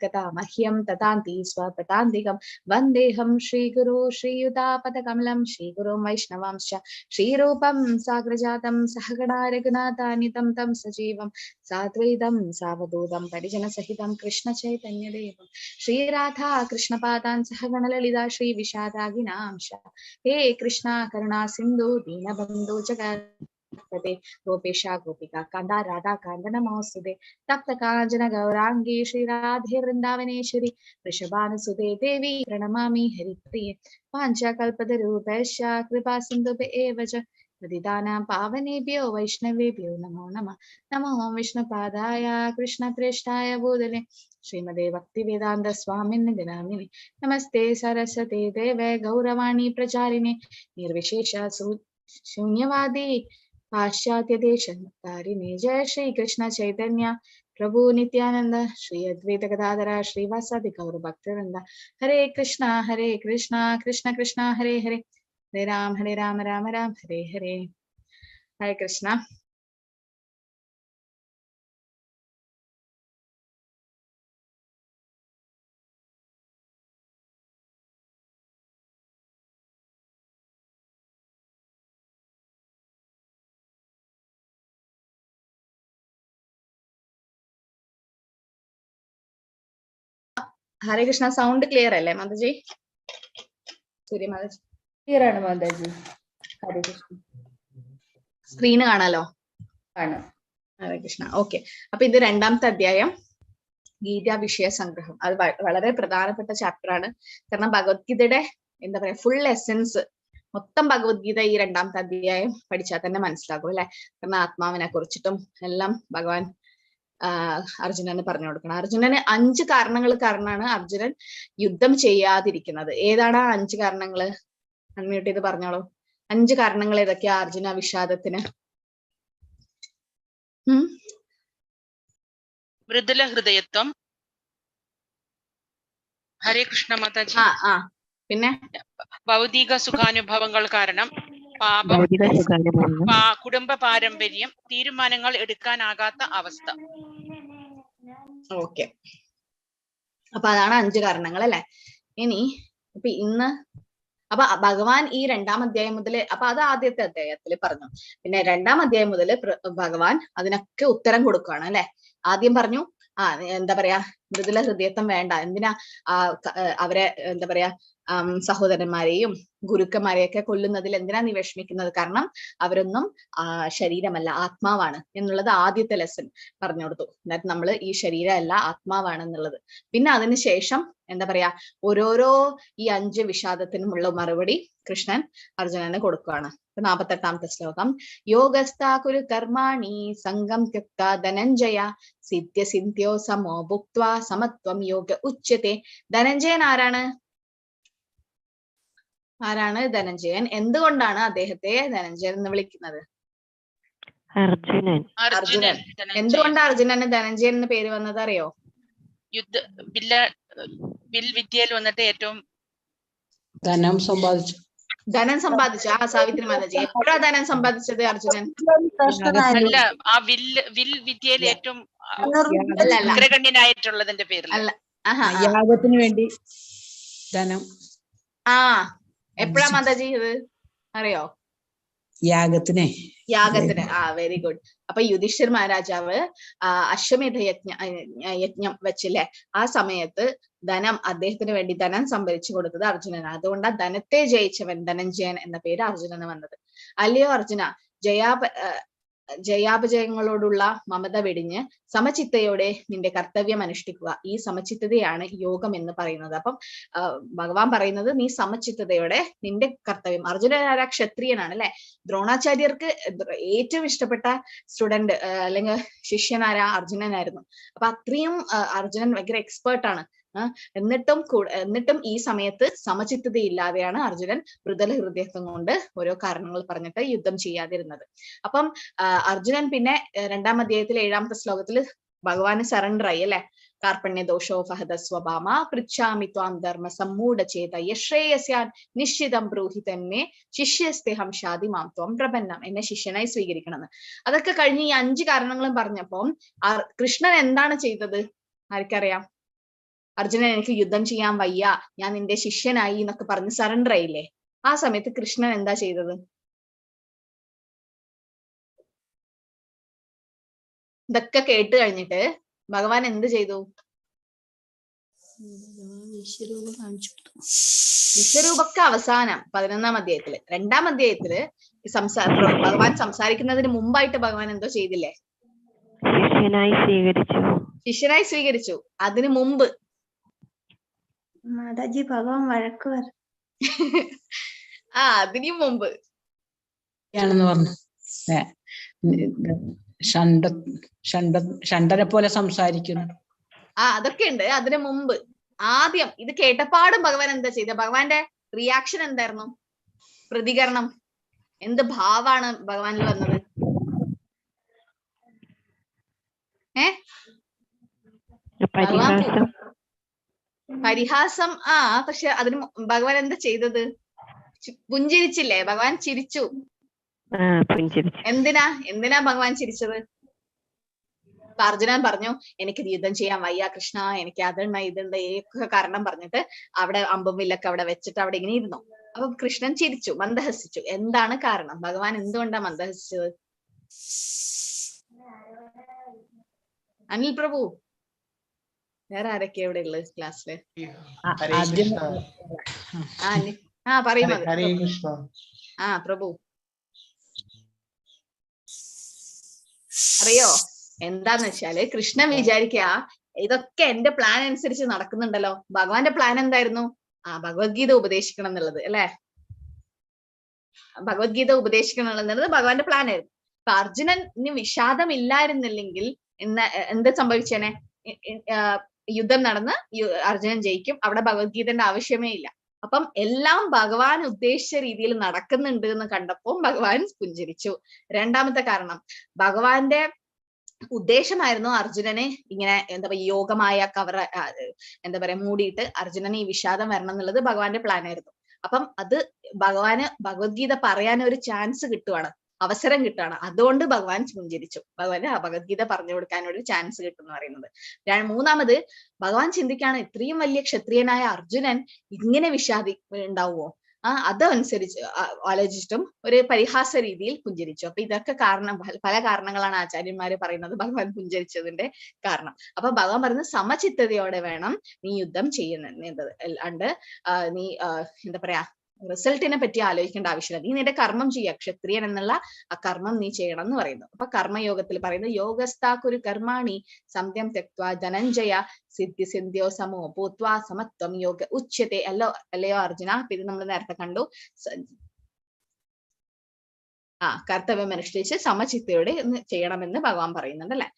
कथा मह्यं ततान्ति स्वपदान्तिकं वन्देऽहं श्रीगुरो श्रीयुतापदकमलं श्रीगुरुं वैष्णवांश्च श्रीरूपं साग्रजातं सहगणा रघुनाथान्वितं तं सजीवं साद्वैतं सावधूतं परिजनसहितं कृष्णचैतन्यदेवं श्रीराधा कृष्णपादान् सहगणललिता श्रीविशाखागिनांश्च हे कृष्णा करुणा सिन्धु दीनबन्धु जगत्पते गोपेशा गोपिका कान्ता राधा कान्त नमोऽस्तुते तप्त काञ्चन गौराङ्गी श्रीराधे वृन्दावनेश्वरी वृषभानुसुते देवी प्रणमामि हरिप्रिये पाञ्चकल्पतरूपश्च कृपा सिन्धुभ्येव च पतितानां पावनेभ्यो वैष्णवेभ्यो नमो नमः। नमो विष्णुपादाय कृष्णप्रेष्ठाय भूतले श्रीमदे भक्तिवेदान्त स्वामिन् नामिने नमस्ते सरस्वती देवे गौरवाणी प्रचारिणे निर्विशेष शून्यवादी पाश्चात्य देशतारिणे जय श्री कृष्ण चैतन्य प्रभु नित्यानंद श्री अद्वैत गदाधर श्रीवासादि गौर भक्तवृंद हरे कृष्णा कृष्ण कृष्णा हरे हरे हरे राम राम राम हरे हरे। हरे कृष्णा। ഹരേ കൃഷ്ണ സൗണ്ട് ക്ലിയർ അല്ലേ മാതാജി? സൂര്യ മാതാജി ക്ലിയർ ആണ് മാതാജി. ഹരേ കൃഷ്ണ. സ്ക്രീന് കാണാലോ? ആണ്. ഹരേ കൃഷ്ണ. ഓക്കെ, അപ്പൊ ഇത് രണ്ടാമത്തെ അധ്യായം ഗീത വിഷയ സംഗ്രഹം. അത് വളരെ പ്രധാനപ്പെട്ട ചാപ്റ്റർ ആണ്. കാരണം ഭഗവത്ഗീതയുടെ എന്താ പറയാ ഫുൾ എസെൻസ് മൊത്തം ഭഗവത്ഗീത ഈ രണ്ടാമത്തെ അധ്യായം പഠിച്ചാൽ തന്നെ മനസ്സിലാകും അല്ലെ. കാരണം ആത്മാവിനെ കുറിച്ചിട്ടും എല്ലാം ഭഗവാൻ അർജുനന് പറഞ്ഞു കൊടുക്കണം. അർജുനന് 5 കാരണങ്ങൾ കാരണമാണ് അർജുനൻ യുദ്ധം ചെയ്യാതിരിക്കുന്നത്. ഏതാണ് ആ 5 കാരണങ്ങള്? അൺമ്യൂട്ട് ചെയ്ത് പറഞ്ഞോളൂ. 5 കാരണങ്ങൾ ഏതൊക്കെയാ അർജുന വിഷാദത്തിന്? മൃദുല ഹൃദയത്വം. ഹരേ കൃഷ്ണ മാതാജി. പിന്നെ ഭൗതിക സുഖാനുഭവങ്ങൾ കാരണം, പാപം, കുടുംബ പാരമ്പര്യം, തീരുമാനങ്ങൾ എടുക്കാനാകാത്ത അവസ്ഥ. ഓക്കെ, അപ്പൊ അതാണ് 5 കാരണങ്ങൾ അല്ലെ. ഇനി ഇപ്പൊ ഇന്ന് അപ്പൊ ഭഗവാൻ ഈ 2-ാം അധ്യായം മുതല്, അപ്പൊ അത് ആദ്യത്തെ അധ്യായത്തിൽ പറഞ്ഞു. പിന്നെ 2-ാം അധ്യായം മുതല് ഭഗവാൻ അതിനൊക്കെ ഉത്തരം കൊടുക്കുകയാണ് അല്ലെ. ആദ്യം പറഞ്ഞു എന്താ പറയാ മൃദുല ഹൃദയത്വം വേണ്ട, എന്തിനാ അവരെ എന്താ പറയാ സഹോദരന്മാരെയും ഗുരുക്കന്മാരെയൊക്കെ കൊല്ലുന്നതിൽ എന്തിനാ നീ വിഷമിക്കുന്നത്? കാരണം അവരൊന്നും ശരീരമല്ല, ആത്മാവാണ് എന്നുള്ളത് ആദ്യത്തെ ലെസൺ പറഞ്ഞു കൊടുത്തു. അതായത് നമ്മൾ ഈ ശരീരമല്ല, ആത്മാവാണെന്നുള്ളത്. പിന്നെ അതിനുശേഷം എന്താ പറയാ ഓരോരോ ഈ 5 വിഷാദത്തിനുമുള്ള മറുപടി കൃഷ്ണൻ അർജുനന് കൊടുക്കുകയാണ്. 48-ാമത്തെ ശ്ലോകം. യോഗസ്ഥാ കുരു കർമാണി സംഗം ത്യക്ത ധനഞ്ജയ സിദ്ധ്യ സിദ്ധ്യോ സമോ ഭുക്ത്വാ സമത്വം യോഗ ഉച്യത്തെ. ധനഞ്ജയൻ ആരാണ്? ധനഞ്ജയൻ? എന്തുകൊണ്ടാണ് അദ്ദേഹത്തെ ധനഞ്ജയൻ എന്ന് വിളിക്കുന്നത്? അർജുനൻ. എന്തുകൊണ്ടാണ് അർജുനന് ധനഞ്ജയൻ എന്ന് പേര് വന്നത് അറിയോ? വിദ്യയിൽ വന്നിട്ട് ഏറ്റവും ധനം സമ്പാദിച്ചു. സാവിത്രി മാതാജി, എപ്പോഴാ ധനം സമ്പാദിച്ചത് അർജുനൻ? അല്ല, ആ വിൽ വിദ്യയിൽ ഏറ്റവും അഗ്രഗണ്യനായിട്ടുള്ളതിന്റെ പേരിൽ. യാഗത്തിന് വേണ്ടി ധനം. എപ്പോഴാ മാതാജി ഇത് അറിയോ? യാഗത്തിന്. Very good. അപ്പൊ യുധിഷ്ഠിർ മഹാരാജാവ് അശ്വമേധ യജ്ഞം വെച്ചില്ലേ, ആ സമയത്ത് അദ്ദേഹത്തിന് വേണ്ടി ധനം സംഭരിച്ചു കൊടുത്തത് അർജുനനാണ്. അതുകൊണ്ടാണ് ധനത്തെ ജയിച്ചവൻ ധനഞ്ജയൻ എന്ന പേര് അർജുനന് വന്നത്. അല്ലയോ അർജുന, ജയാപജയങ്ങളോടുള്ള മമത വെടിഞ്ഞ് സമചിത്തയോടെ നിന്റെ കർത്തവ്യം അനുഷ്ഠിക്കുക. ഈ സമചിത്തതയാണ് യോഗം എന്ന് പറയുന്നത്. അപ്പം ഭഗവാൻ പറയുന്നത് നീ സമചിത്തതയോടെ നിന്റെ കർത്തവ്യം. അർജുനൻ ക്ഷത്രിയനാണ് അല്ലെ. ദ്രോണാചാര്യർക്ക് ഏറ്റവും ഇഷ്ടപ്പെട്ട സ്റ്റുഡന്റ് അല്ലെങ്കിൽ ശിഷ്യനാരാ? അർജുനനായിരുന്നു. അപ്പൊ അത്രയും അർജുനൻ ഭയങ്കര എക്സ്പേർട്ടാണ്. എന്നിട്ടും ഈ സമയത്ത് സമചിത്തതയില്ലാതെയാണ് അർജുനൻ മൃദുല ഹൃദയത്വം കൊണ്ട് ഓരോ കാരണങ്ങൾ പറഞ്ഞിട്ട് യുദ്ധം ചെയ്യാതിരുന്നത്. അപ്പം അർജുനൻ പിന്നെ 2-ാം അധ്യായത്തിൽ 7-ാമത്തെ ശ്ലോകത്തിൽ ഭഗവാന് സറണ്ടർ ആയി അല്ലെ. കാർപ്പണ്യ ദോഷോ ഫഹദ സ്വഭാമ പൃച്ഛാമി ത്വാം ധർമ്മ സമ്മൂഢചേത യശ്രേയസ്യാൻ നിശ്ചിതം ബ്രൂഹി തന്നെ ശിഷ്യസ്തേഹം ഷാദി മാം ത്വം പ്രപന്നം. എന്നെ ശിഷ്യനായി സ്വീകരിക്കണമെന്ന്. അതൊക്കെ കഴിഞ്ഞ് ഈ 5 കാരണങ്ങളും പറഞ്ഞപ്പം കൃഷ്ണൻ എന്താണ് ചെയ്തത് ആർക്കറിയാം? അർജുനൻ എനിക്ക് യുദ്ധം ചെയ്യാൻ വയ്യ, ഞാൻ നിന്റെ ശിഷ്യനായി എന്നൊക്കെ പറഞ്ഞ് സറണ്ടർ ആയില്ലേ? ആ സമയത്ത് കൃഷ്ണൻ എന്താ ചെയ്തത്? ഇതൊക്കെ കേട്ട് കഴിഞ്ഞിട്ട് ഭഗവാൻ എന്ത് ചെയ്തു? വിശ്വരൂപൊക്കെ അവസാനം 11ാം അധ്യായത്തില്. 2ാം അധ്യായത്തില് ഭഗവാൻ സംസാരിക്കുന്നതിന് മുമ്പായിട്ട് ഭഗവാൻ എന്തോ ചെയ്തില്ലേ? ശിഷ്യനായി സ്വീകരിച്ചു. അതിനു മുമ്പ് മാതാജി ഭഗവാൻ വഴക്ക് അതിനു മുമ്പ് ാണെന്ന് പറഞ്ഞു. ഷണ്ടനെ പോലെ സംസാരിക്കുന്നു. അതൊക്കെ ഉണ്ട്. അതിനു മുമ്പ് ആദ്യം ഇത് കേട്ടപ്പാടും ഭഗവാൻ എന്താ ചെയ്ത? ഭഗവാന്റെ റിയാക്ഷൻ എന്തായിരുന്നു? പ്രതികരണം എന്ത് ഭാവാണ് ഭഗവാനിൽ വന്നത്? പരിഹാസം. പക്ഷെ അതിന് ഭഗവാൻ എന്താ ചെയ്തത്? പുഞ്ചിരിച്ചില്ലേ? ഭഗവാൻ ചിരിച്ചു. എന്തിനാ ഭഗവാൻ ചിരിച്ചത്? അർജുനൻ പറഞ്ഞു എനിക്ക് യുദ്ധം ചെയ്യാൻ വയ്യ കൃഷ്ണ, എനിക്ക് അതുണ്ട് ഇതുണ്ട് ഏതൊക്കെ കാരണം പറഞ്ഞിട്ട് അവിടെ അമ്പും വില്ലൊക്കെ അവിടെ വെച്ചിട്ട് അവിടെ ഇങ്ങനെ ഇരുന്നു. അപ്പൊ കൃഷ്ണൻ ചിരിച്ചു, മന്ദഹസിച്ചു. എന്താണ് കാരണം? ഭഗവാൻ എന്തുകൊണ്ടാ മന്ദഹസിച്ചത്? അനിൽ പ്രഭു, വേറെ ആരൊക്കെ എവിടെ ഉള്ളത് ക്ലാസ്സില്? പറയുന്നത് പ്രഭു അറിയോ? എന്താന്ന് വെച്ചാല് കൃഷ്ണൻ വിചാരിക്കുക ഇതൊക്കെ എന്റെ പ്ലാൻ അനുസരിച്ച് നടക്കുന്നുണ്ടല്ലോ. ഭഗവാന്റെ പ്ലാൻ എന്തായിരുന്നു? ഭഗവത്ഗീത ഉപദേശിക്കണം എന്നുള്ളത് അല്ലെ? ഭഗവത്ഗീത ഉപദേശിക്കണം എന്നുള്ളത് ഭഗവാന്റെ പ്ലാൻ ആയിരുന്നു. അപ്പൊ അർജുനന് വിഷാദം ഇല്ലായിരുന്നില്ലെങ്കിൽ എന്ത് സംഭവിച്ചേനെ? യുദ്ധം നടന്ന് അർജുനൻ ജയിക്കും. അവിടെ ഭഗവത്ഗീതന്റെ ആവശ്യമേ ഇല്ല. അപ്പം എല്ലാം ഭഗവാൻ ഉദ്ദേശിച്ച രീതിയിൽ നടക്കുന്നുണ്ട് എന്ന് കണ്ടപ്പോൾ ഭഗവാൻ പുഞ്ചിരിച്ചു. 2ാമത്തെ കാരണം, ഭഗവാന്റെ ഉദ്ദേശമായിരുന്നു അർജുനനെ ഇങ്ങനെ യോഗമായ കവർ മൂടിയിട്ട് അർജുനന് ഈ വിഷാദം വരണം എന്നുള്ളത് ഭഗവാന്റെ പ്ലാൻ ആയിരുന്നു. അപ്പം അത് ഭഗവാന് ഭഗവത്ഗീത പറയാൻ ഒരു ചാൻസ് കിട്ടുവാണ്, അവസരം കിട്ടുകയാണ്. അതുകൊണ്ട് ഭഗവാൻ പുഞ്ചിരിച്ചു. ഭഗവാന് ഭഗവത്ഗീത പറഞ്ഞു കൊടുക്കാൻ ഒരു ചാൻസ് കിട്ടും എന്ന് പറയുന്നത്. 3ാമത്, ഭഗവാൻ ചിന്തിക്കാണ് ഇത്രയും വലിയ ക്ഷത്രിയനായ അർജുനൻ ഇങ്ങനെ ഉണ്ടാവുമോ? അതനുസരിച്ച് ആലോചിച്ചിട്ടും ഒരു പരിഹാസ രീതിയിൽ പുഞ്ചിരിച്ചു. അപ്പൊ ഇതൊക്കെ പല കാരണങ്ങളാണ് ആചാര്യന്മാര് പറയുന്നത് ഭഗവാൻ പുഞ്ചരിച്ചതിന്റെ കാരണം. അപ്പൊ ഭഗവാൻ പറയുന്നത് സമചിത്തതയോടെ വേണം നീ യുദ്ധം ചെയ്യുന്നത്. അല്ലാണ്ട് നീ എന്താ പറയാ റിസൾട്ടിനെ പറ്റി ആലോചിക്കേണ്ട ആവശ്യമില്ല. നീ നിന്റെ കർമ്മം ചെയ്യുക, ക്ഷത്രിയൻ എന്നുള്ള ആ കർമ്മം നീ ചെയ്യണം എന്ന് പറയുന്നു. അപ്പൊ കർമ്മയോഗത്തിൽ പറയുന്നത് യോഗസ്ഥാക്കുരു കർമാണി സംധ്യം തെക്വാ ധനഞ്ജയ സിദ്ധ്യോ സമോ ഭൂത്വാ സമത്വം യോഗ ഉച്യത്തെ. അല്ലയോ അർജുന? അപ്പൊ ഇത് നമ്മൾ നേരത്തെ കണ്ടു. കർത്തവ്യം അനുഷ്ഠിച്ച് സമചിത്തയോടെ ചെയ്യണമെന്ന് ഭഗവാൻ പറയുന്നുണ്ട് അല്ലെ?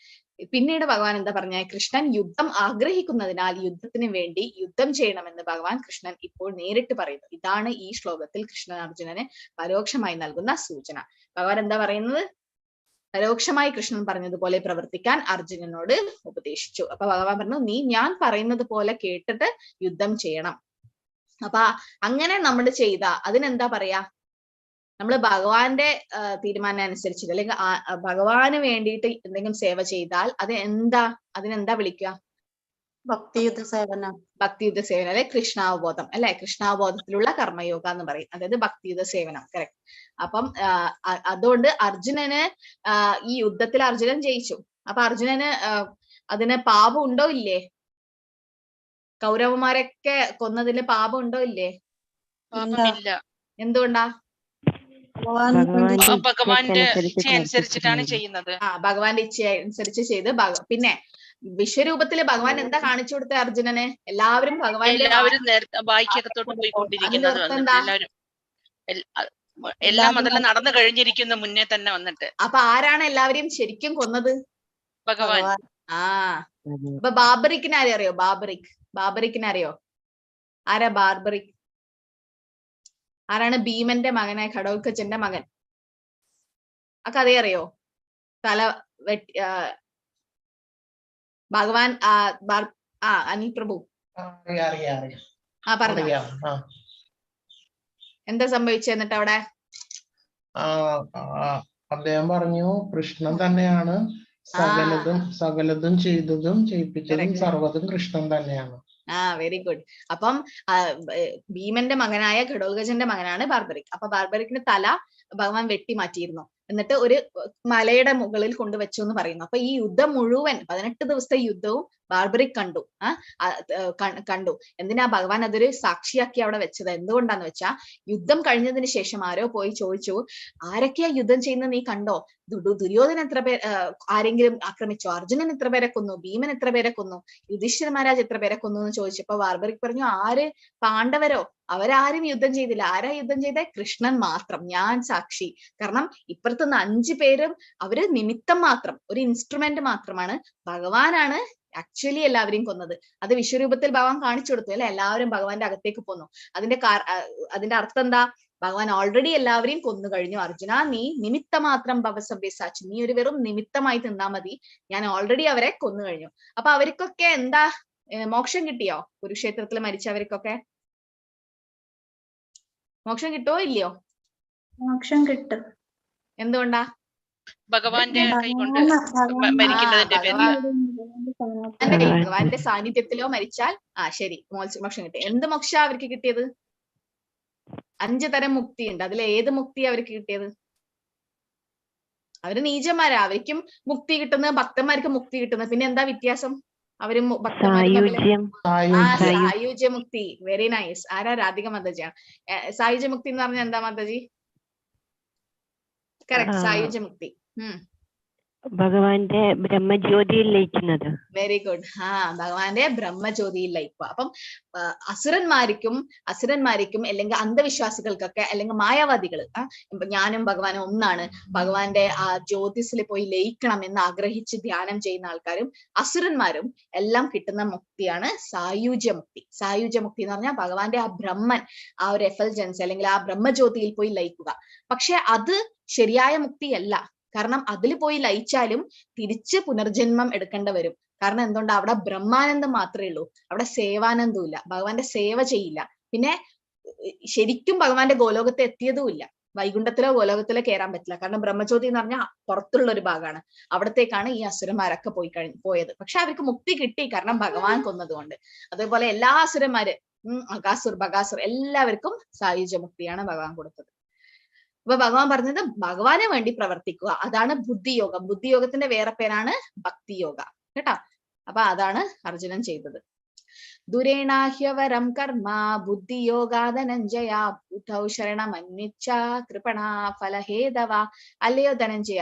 പിന്നീട് ഭഗവാൻ എന്താ പറഞ്ഞ? കൃഷ്ണൻ യുദ്ധം ആഗ്രഹിക്കുന്നതിനാൽ യുദ്ധത്തിന് വേണ്ടി യുദ്ധം ചെയ്യണമെന്ന് ഭഗവാൻ കൃഷ്ണൻ ഇപ്പോൾ നേരിട്ട് പറയുന്നു. ഇതാണ് ഈ ശ്ലോകത്തിൽ കൃഷ്ണൻ അർജുനന് പരോക്ഷമായി നൽകുന്ന സൂചന. ഭഗവാൻ എന്താ പറയുന്നത്? പരോക്ഷമായി കൃഷ്ണൻ പറഞ്ഞതുപോലെ പ്രവർത്തിക്കാൻ അർജുനനോട് ഉപദേശിച്ചു. അപ്പൊ ഭഗവാൻ പറഞ്ഞു നീ ഞാൻ പറയുന്നത് പോലെ കേട്ടിട്ട് യുദ്ധം ചെയ്യണം. അപ്പൊ അങ്ങനെ നമ്മൾ ചെയ്ത അതിനെന്താ പറയാ? നമ്മൾ ഭഗവാന്റെ തീരുമാനം അനുസരിച്ചിട്ട് അല്ലെങ്കിൽ ഭഗവാന് വേണ്ടിയിട്ട് എന്തെങ്കിലും സേവ ചെയ്താൽ അതിനെന്താ വിളിക്കുക? ഭക്തിയുദ്ധ സേവനം. ഭക്തിയുദ്ധ സേവനം അല്ലെ കൃഷ്ണാവബോധം അല്ലെ? കൃഷ്ണാവബോധത്തിലുള്ള കർമ്മയോഗ എന്ന് പറയും. അതായത് ഭക്തിയുദ്ധ സേവനം. കറക്റ്റ്. അപ്പം അതുകൊണ്ട് അർജുനന് ഈ യുദ്ധത്തിൽ അർജുനൻ ജയിച്ചു. അപ്പൊ അർജുനന് അതിന് പാപം ഉണ്ടോ ഇല്ലേ? കൗരവന്മാരൊക്കെ കൊന്നതിന് പാപം ഉണ്ടോ ഇല്ലേ? എന്തുകൊണ്ടാ? ഭഗവാന്റെ ഇച്ഛയനുസരിച്ചിട്ടാണ് ചെയ്യുന്നത്. ഭഗവാന്റെ ഇച്ഛ അനുസരിച്ച് ചെയ്ത്. പിന്നെ വിശ്വരൂപത്തില് ഭഗവാൻ എന്താ കാണിച്ചു കൊടുത്ത അർജുനന്? എല്ലാവരും വായിക്കകത്തോട്ട് പോയിക്കൊണ്ടിരിക്കുന്നത്, എല്ലാം അതെല്ലാം നടന്നു കഴിഞ്ഞിരിക്കുന്ന മുന്നേ തന്നെ വന്നിട്ട്. അപ്പൊ ആരാണ് എല്ലാവരെയും ശരിക്കും കൊന്നത്? ഭഗവാൻ. അപ്പൊ ബാബറിക്കിനെ അറിയോ? ബാബറിക്കിനെ അറിയോ? ആരാ ബാർബറിക്? ആരാണ് ഭീമന്റെ മകനായ ഘടോൽക്കച്ചന്റെ മകൻ? ആ കഥ അറിയോ? തല വെട്ടി ഭഗവാൻ അനിൽ പ്രഭു പറഞ്ഞു. എന്താ സംഭവിച്ചത് എന്നിട്ട് അവിടെ? അദ്ദേഹം പറഞ്ഞു കൃഷ്ണൻ തന്നെയാണ് സകലതും ചെയ്തതും ചെയ്യിപ്പിച്ചതും സർവ്വതും കൃഷ്ണൻ തന്നെയാണ്. Very good. അപ്പം ഭീമന്റെ മകനായ ഘടോൽഗജന്റെ മകനാണ് ബാർബറിക്. അപ്പൊ ബാർബറിക്കിന്റെ തല ഭഗവാൻ വെട്ടി മാറ്റിയിരുന്നു. എന്നിട്ട് ഒരു മലയുടെ മുകളിൽ കൊണ്ടുവച്ചു എന്ന് പറയുന്നു. അപ്പൊ ഈ യുദ്ധം മുഴുവൻ 18 ദിവസത്തെ യുദ്ധവും ബാർബറിക് കണ്ടു. കണ്ടു. എന്തിനാ ഭഗവാൻ അതൊരു സാക്ഷിയാക്കി അവിടെ വെച്ചത്? എന്തുകൊണ്ടാന്ന് വെച്ചാ, യുദ്ധം കഴിഞ്ഞതിന് ശേഷം ആരോ പോയി ചോദിച്ചു, ആരൊക്കെയാ യുദ്ധം ചെയ്യുന്നത് നീ കണ്ടോ? ദുര്യോധനൻ എത്ര പേർ ആരെങ്കിലും ആക്രമിച്ചോ? അർജുനൻ എത്ര പേരെ കൊന്നു? ഭീമൻ എത്ര പേരെ കൊന്നു? യുധിഷ്ഠിര മഹാരാജ് എത്ര പേരെ കൊന്നു എന്ന് ചോദിച്ചപ്പോ ബാർബറിക് പറഞ്ഞു, ആര്? പാണ്ഡവരോ? അവരാരും യുദ്ധം ചെയ്തില്ല. ആരാ യുദ്ധം ചെയ്തേ? കൃഷ്ണൻ മാത്രം, ഞാൻ സാക്ഷി. കാരണം ഇപ്പുറത്തുനിന്ന് 5 പേരും അവര് നിമിത്തം മാത്രം, ഒരു ഇൻസ്ട്രുമെന്റ് മാത്രമാണ്. ഭഗവാനാണ് ആക്ച്വലി എല്ലാവരെയും കൊന്നത്. അത് വിശ്വരൂപത്തിൽ ഭഗവാൻ കാണിച്ചു കൊടുത്തു അല്ലെ, എല്ലാവരും ഭഗവാന്റെ അകത്തേക്ക് പോന്നു. അതിന്റെ അർത്ഥം എന്താ? ഭഗവാൻ ഓൾറെഡി എല്ലാവരെയും കൊന്നു കഴിഞ്ഞു. അർജുന, നീ നിമിത്ത മാത്രം ഭവസഭ്യസാക്ഷി, നീ ഒരു വെറും നിമിത്തമായി തിന്നാ മതി, ഞാൻ ഓൾറെഡി അവരെ കൊന്നു കഴിഞ്ഞു. അപ്പൊ അവർക്കൊക്കെ എന്താ മോക്ഷം കിട്ടിയോ? കുരുക്ഷേത്രത്തിൽ മരിച്ചവർക്കൊക്കെ മോക്ഷം കിട്ടുമോ ഇല്ലയോ? മോക്ഷം കിട്ടും. എന്തുകൊണ്ടാ? ഭഗവാന്റെ കൈകൊണ്ട് മരിക്കുന്നതിന്റെ പേരിൽ. ഭഗവാന്റെ സാന്നിധ്യത്തിലോ മരിച്ചാൽ ശരി, മോക്ഷം കിട്ടി. എന്ത് മോക്ഷ അവർക്ക് കിട്ടിയത്? 5 തരം മുക്തി ഉണ്ട്. അതിൽ ഏത് മുക്തി അവർക്ക് കിട്ടിയത്? അവര് നീചന്മാരാ, അവർക്കും മുക്തി കിട്ടുന്നത്, ഭക്തന്മാർക്ക് മുക്തി കിട്ടുന്നത്. പിന്നെ എന്താ വ്യത്യാസം? അവരും സായുജ്യ മുക്തി. Very nice. ആരാ? രാധിക മാതാജിയാണ്. സായുജ്യ മുക്തി എന്ന് പറഞ്ഞാൽ എന്താ മാതാജി? കറക്റ്റ്, സായുജ്യ മുക്തി. ഭഗവാന്റെ ബ്രഹ്മജ്യോതിയിൽ ലയിക്കുന്നത്. Very good. ഭഗവാന്റെ ബ്രഹ്മജ്യോതിയിൽ ലയിക്കുക. അപ്പം അസുരന്മാർക്കും അല്ലെങ്കിൽ അന്ധവിശ്വാസികൾക്കൊക്കെ, അല്ലെങ്കിൽ മായാവാദികൾ, ഞാനും ഭഗവാനും ഒന്നാണ്, ഭഗവാന്റെ ആ ജ്യോതിസിൽ പോയി ലയിക്കണം എന്ന് ആഗ്രഹിച്ച് ധ്യാനം ചെയ്യുന്ന ആൾക്കാരും അസുരന്മാരും എല്ലാം കിട്ടുന്ന മുക്തിയാണ് സായുജ്യ മുക്തി. സായുജ്യ മുക്തി എന്ന് പറഞ്ഞാൽ ഭഗവാന്റെ ആ ബ്രഹ്മൻ, ആ ഒരു എഫൽജൻസ് അല്ലെങ്കിൽ ആ ബ്രഹ്മജ്യോതിയിൽ പോയി ലയിക്കുക. പക്ഷെ അത് ശരിയായ മുക്തിയല്ല. കാരണം അതിൽ പോയി ലയിച്ചാലും തിരിച്ച് പുനർജന്മം എടുക്കേണ്ടി വരും. കാരണം എന്തുകൊണ്ട്? അവിടെ ബ്രഹ്മാനന്ദം മാത്രമേ ഉള്ളൂ, അവിടെ സേവാനന്ദവും ഇല്ല, ഭഗവാന്റെ സേവ ചെയ്യില്ല. പിന്നെ ശരിക്കും ഭഗവാന്റെ ഗോലോകത്തെ എത്തിയതുമില്ല. വൈകുണ്ഠത്തിലോ ഗോലോകത്തിലോ കയറാൻ പറ്റില്ല. കാരണം ബ്രഹ്മജ്യോതി എന്ന് പറഞ്ഞാൽ പുറത്തുള്ള ഒരു ഭാഗമാണ്. അവിടത്തേക്കാണ് ഈ അസുരന്മാരൊക്കെ പോയത്. പക്ഷെ അവർക്ക് മുക്തി കിട്ടി, കാരണം ഭഗവാൻ കൊന്നതുകൊണ്ട്. അതേപോലെ എല്ലാ അസുരന്മാര്, അകാസുർ, ബകാസുർ, എല്ലാവർക്കും സായുജ്യ മുക്തിയാണ് ഭഗവാൻ കൊടുത്തത്. അപ്പൊ ഭഗവാൻ പറഞ്ഞത് ഭഗവാന് വേണ്ടി പ്രവർത്തിക്കുക, അതാണ് ബുദ്ധിയോഗം. ബുദ്ധിയോഗത്തിന്റെ വേറെ പേരാണ് ഭക്തിയോഗ, കേട്ടോ. അപ്പൊ അതാണ് അർജുനൻ ചെയ്തത്. ദുരേണാഹ്യവരം കർമ്മ ബുദ്ധിയോഗാധനഞ്ജയ ബുദ്ധൗ ശരണമന്വിച്ഛ കൃപണാ ഫലഹേതവ. അല്ലയോ ധനഞ്ജയ,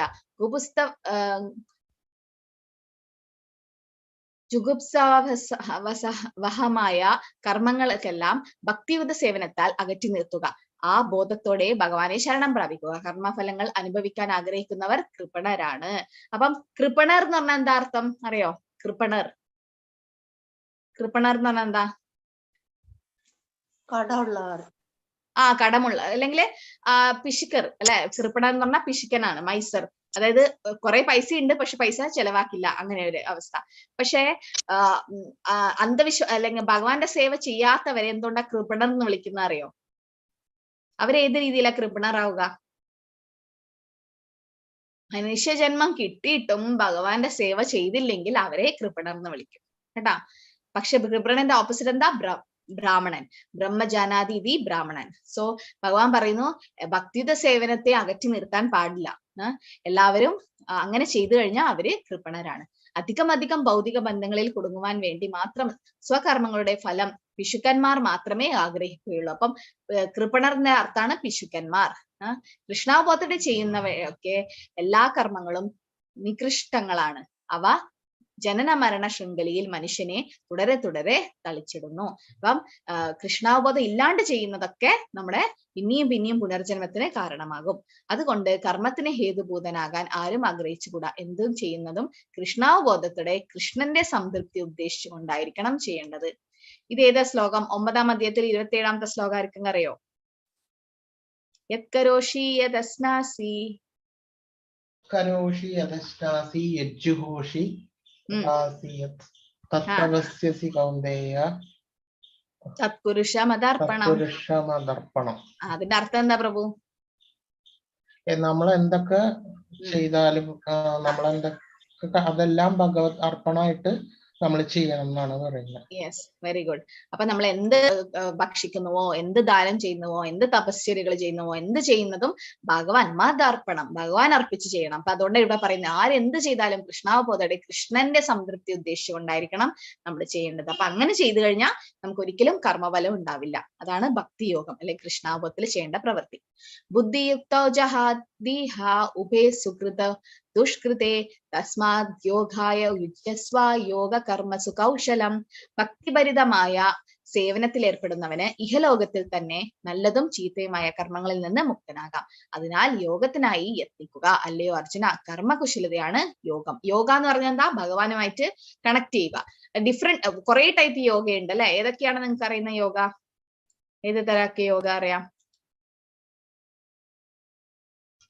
ജുഗുപ്സാവഹമായ കർമ്മങ്ങൾക്കെല്ലാം ഭക്തിയുത സേവനത്താൽ അകറ്റി നിർത്തുക. ആ ബോധത്തോടെ ഭഗവാനെ ശരണം പ്രാപിക്കുക. കർമ്മഫലങ്ങൾ അനുഭവിക്കാൻ ആഗ്രഹിക്കുന്നവർ കൃപണരാണ്. അപ്പം കൃപണർ എന്ന് പറഞ്ഞാൽ എന്താ അർത്ഥം അറിയോ? കൃപണർ എന്ന് പറഞ്ഞാൽ എന്താ? കടമുള്ളവർ. കടമുള്ള, അല്ലെങ്കിൽ പിശുക്കർ അല്ലെ. കൃപണർ എന്ന് പറഞ്ഞാൽ പിശുക്കനാണ്, മൈസർ. അതായത് കുറെ പൈസ ഉണ്ട്, പക്ഷെ പൈസ ചെലവാക്കില്ല, അങ്ങനെ ഒരു അവസ്ഥ. പക്ഷെ അല്ലെങ്കിൽ ഭഗവാന്റെ സേവ ചെയ്യാത്തവരെ എന്തുകൊണ്ടാ കൃപണർ എന്ന് വിളിക്കുന്ന അറിയോ? അവരേത് രീതിയിലാ കൃപണറാവുക? മനുഷ്യജന്മം കിട്ടിയിട്ടും ഭഗവാന്റെ സേവ ചെയ്തില്ലെങ്കിൽ അവരെ കൃപണർ എന്ന് വിളിക്കും, കേട്ടാ. പക്ഷെ കൃപണന്റെ ഓപ്പോസിറ്റ് എന്താ? ബ്രാഹ്മണൻ. ബ്രഹ്മജാനാദി ബ്രാഹ്മണൻ. സോ ഭഗവാൻ പറയുന്നു, ഭക്തിയുത സേവനത്തെ അകറ്റി നിർത്താൻ പാടില്ല. എല്ലാവരും അങ്ങനെ ചെയ്തു കഴിഞ്ഞാൽ അവര് കൃപണരാണ്. അധികം ഭൗതിക ബന്ധങ്ങളിൽ കുടുങ്ങുവാൻ വേണ്ടി മാത്രം സ്വകർമ്മങ്ങളുടെ ഫലം പിശുക്കന്മാർ മാത്രമേ ആഗ്രഹിക്കുകയുള്ളൂ. അപ്പം കൃപണറിന്റെ അർത്ഥാണ് പിശുക്കന്മാർ. കൃഷ്ണാവബോധത്തെ ചെയ്യുന്നവയൊക്കെ എല്ലാ കർമ്മങ്ങളും നികൃഷ്ടങ്ങളാണ്. അവ ജനന മരണ ശൃംഖലയിൽ മനുഷ്യനെ തുടരെ തളിച്ചിടുന്നു. അപ്പം കൃഷ്ണാവബോധം ഇല്ലാണ്ട് ചെയ്യുന്നതൊക്കെ നമ്മുടെ പിന്നെയും പുനർജന്മത്തിന് കാരണമാകും. അതുകൊണ്ട് കർമ്മത്തിന് ഹേതുഭൂതനാകാൻ ആരും ആഗ്രഹിച്ചുകൂടാ. എന്തും ചെയ്യുന്നതും കൃഷ്ണാവബോധത്തോടെ കൃഷ്ണന്റെ സംതൃപ്തി ഉദ്ദേശിച്ചുകൊണ്ടായിരിക്കണം ചെയ്യേണ്ടത്. ഇത് ഏതാ ശ്ലോകം? 9-ാം അധ്യായത്തിൽ 27-ാമത്തെ ശ്ലോകം ആർക്കും അറിയോ? യത്കരോഷി യദസ്നാസി കരോഷി യദസ്നാസി യജ്ജുഹോഷി തത്പ്രവസ്യസി കൗന്ദേയ തത്പുരുഷമദർപ്പണം. അതിന്റെ അർത്ഥം എന്താ പ്രഭു? നമ്മൾ എന്തൊക്കെ ചെയ്താലും നമ്മളെന്തൊക്കെ അതെല്ലാം ഭഗവത് അർപ്പണമായിട്ട് നമ്മൾ ചെയ്യണം എന്നാണ് പറയുന്നത്. Yes, very good. അപ്പൊ നമ്മൾ എന്ത് ഭക്ഷിക്കുന്നുവോ, എന്ത് ദാനം ചെയ്യുന്നുവോ, എന്ത് തപശ്ചര്യകൾ ചെയ്യുന്നുവോ, എന്ത് ചെയ്യുന്നതും ഭഗവാൻ മതർപ്പണം, ഭഗവാൻ അർപ്പിച്ച് ചെയ്യണം. അപ്പൊ അതുകൊണ്ട് ഇവിടെ പറയുന്നത് ആരെന്ത് ചെയ്താലും കൃഷ്ണാവബോധയുടെ കൃഷ്ണന്റെ സംതൃപ്തി ഉദ്ദേശിച്ചുകൊണ്ടായിരിക്കണം നമ്മൾ ചെയ്യേണ്ടത്. അപ്പൊ അങ്ങനെ ചെയ്തു കഴിഞ്ഞാൽ നമുക്ക് ഒരിക്കലും കർമ്മഫലം ഉണ്ടാവില്ല. അതാണ് ഭക്തിയോഗം അല്ലെങ്കിൽ കൃഷ്ണാവബോധത്തിൽ ചെയ്യേണ്ട പ്രവൃത്തി. ബുദ്ധിയുക്തോ ജഹാദിഹ ഉഭേ സുകൃത ദുഷ്കൃതേ തസ്മാത് യോഗായ യുജ്യസ്വ യോഗ കർമ്മസു കൗശലം. ഭക്തിഭരിതമായ സേവനത്തിൽ ഏർപ്പെടുന്നവന് ഇഹലോകത്തിൽ തന്നെ നല്ലതും ചീത്തയുമായ കർമ്മങ്ങളിൽ നിന്ന് മുക്തനാകാം. അതിനാൽ യോഗത്തിനായി യത്നിക്കുക. അല്ലയോ അർജുന, കർമ്മകുശലതയാണ് യോഗം. യോഗ എന്ന് പറഞ്ഞാൽ എന്താ? ഭഗവാനുമായിട്ട് കണക്ട് ചെയ്യുക. ഡിഫറെന്റ് കുറെ ടൈപ്പ് യോഗയുണ്ട് അല്ലെ? ഏതൊക്കെയാണ് നിങ്ങൾക്ക് അറിയുന്ന യോഗ? ഏത് തരമൊക്കെ യോഗ അറിയാം?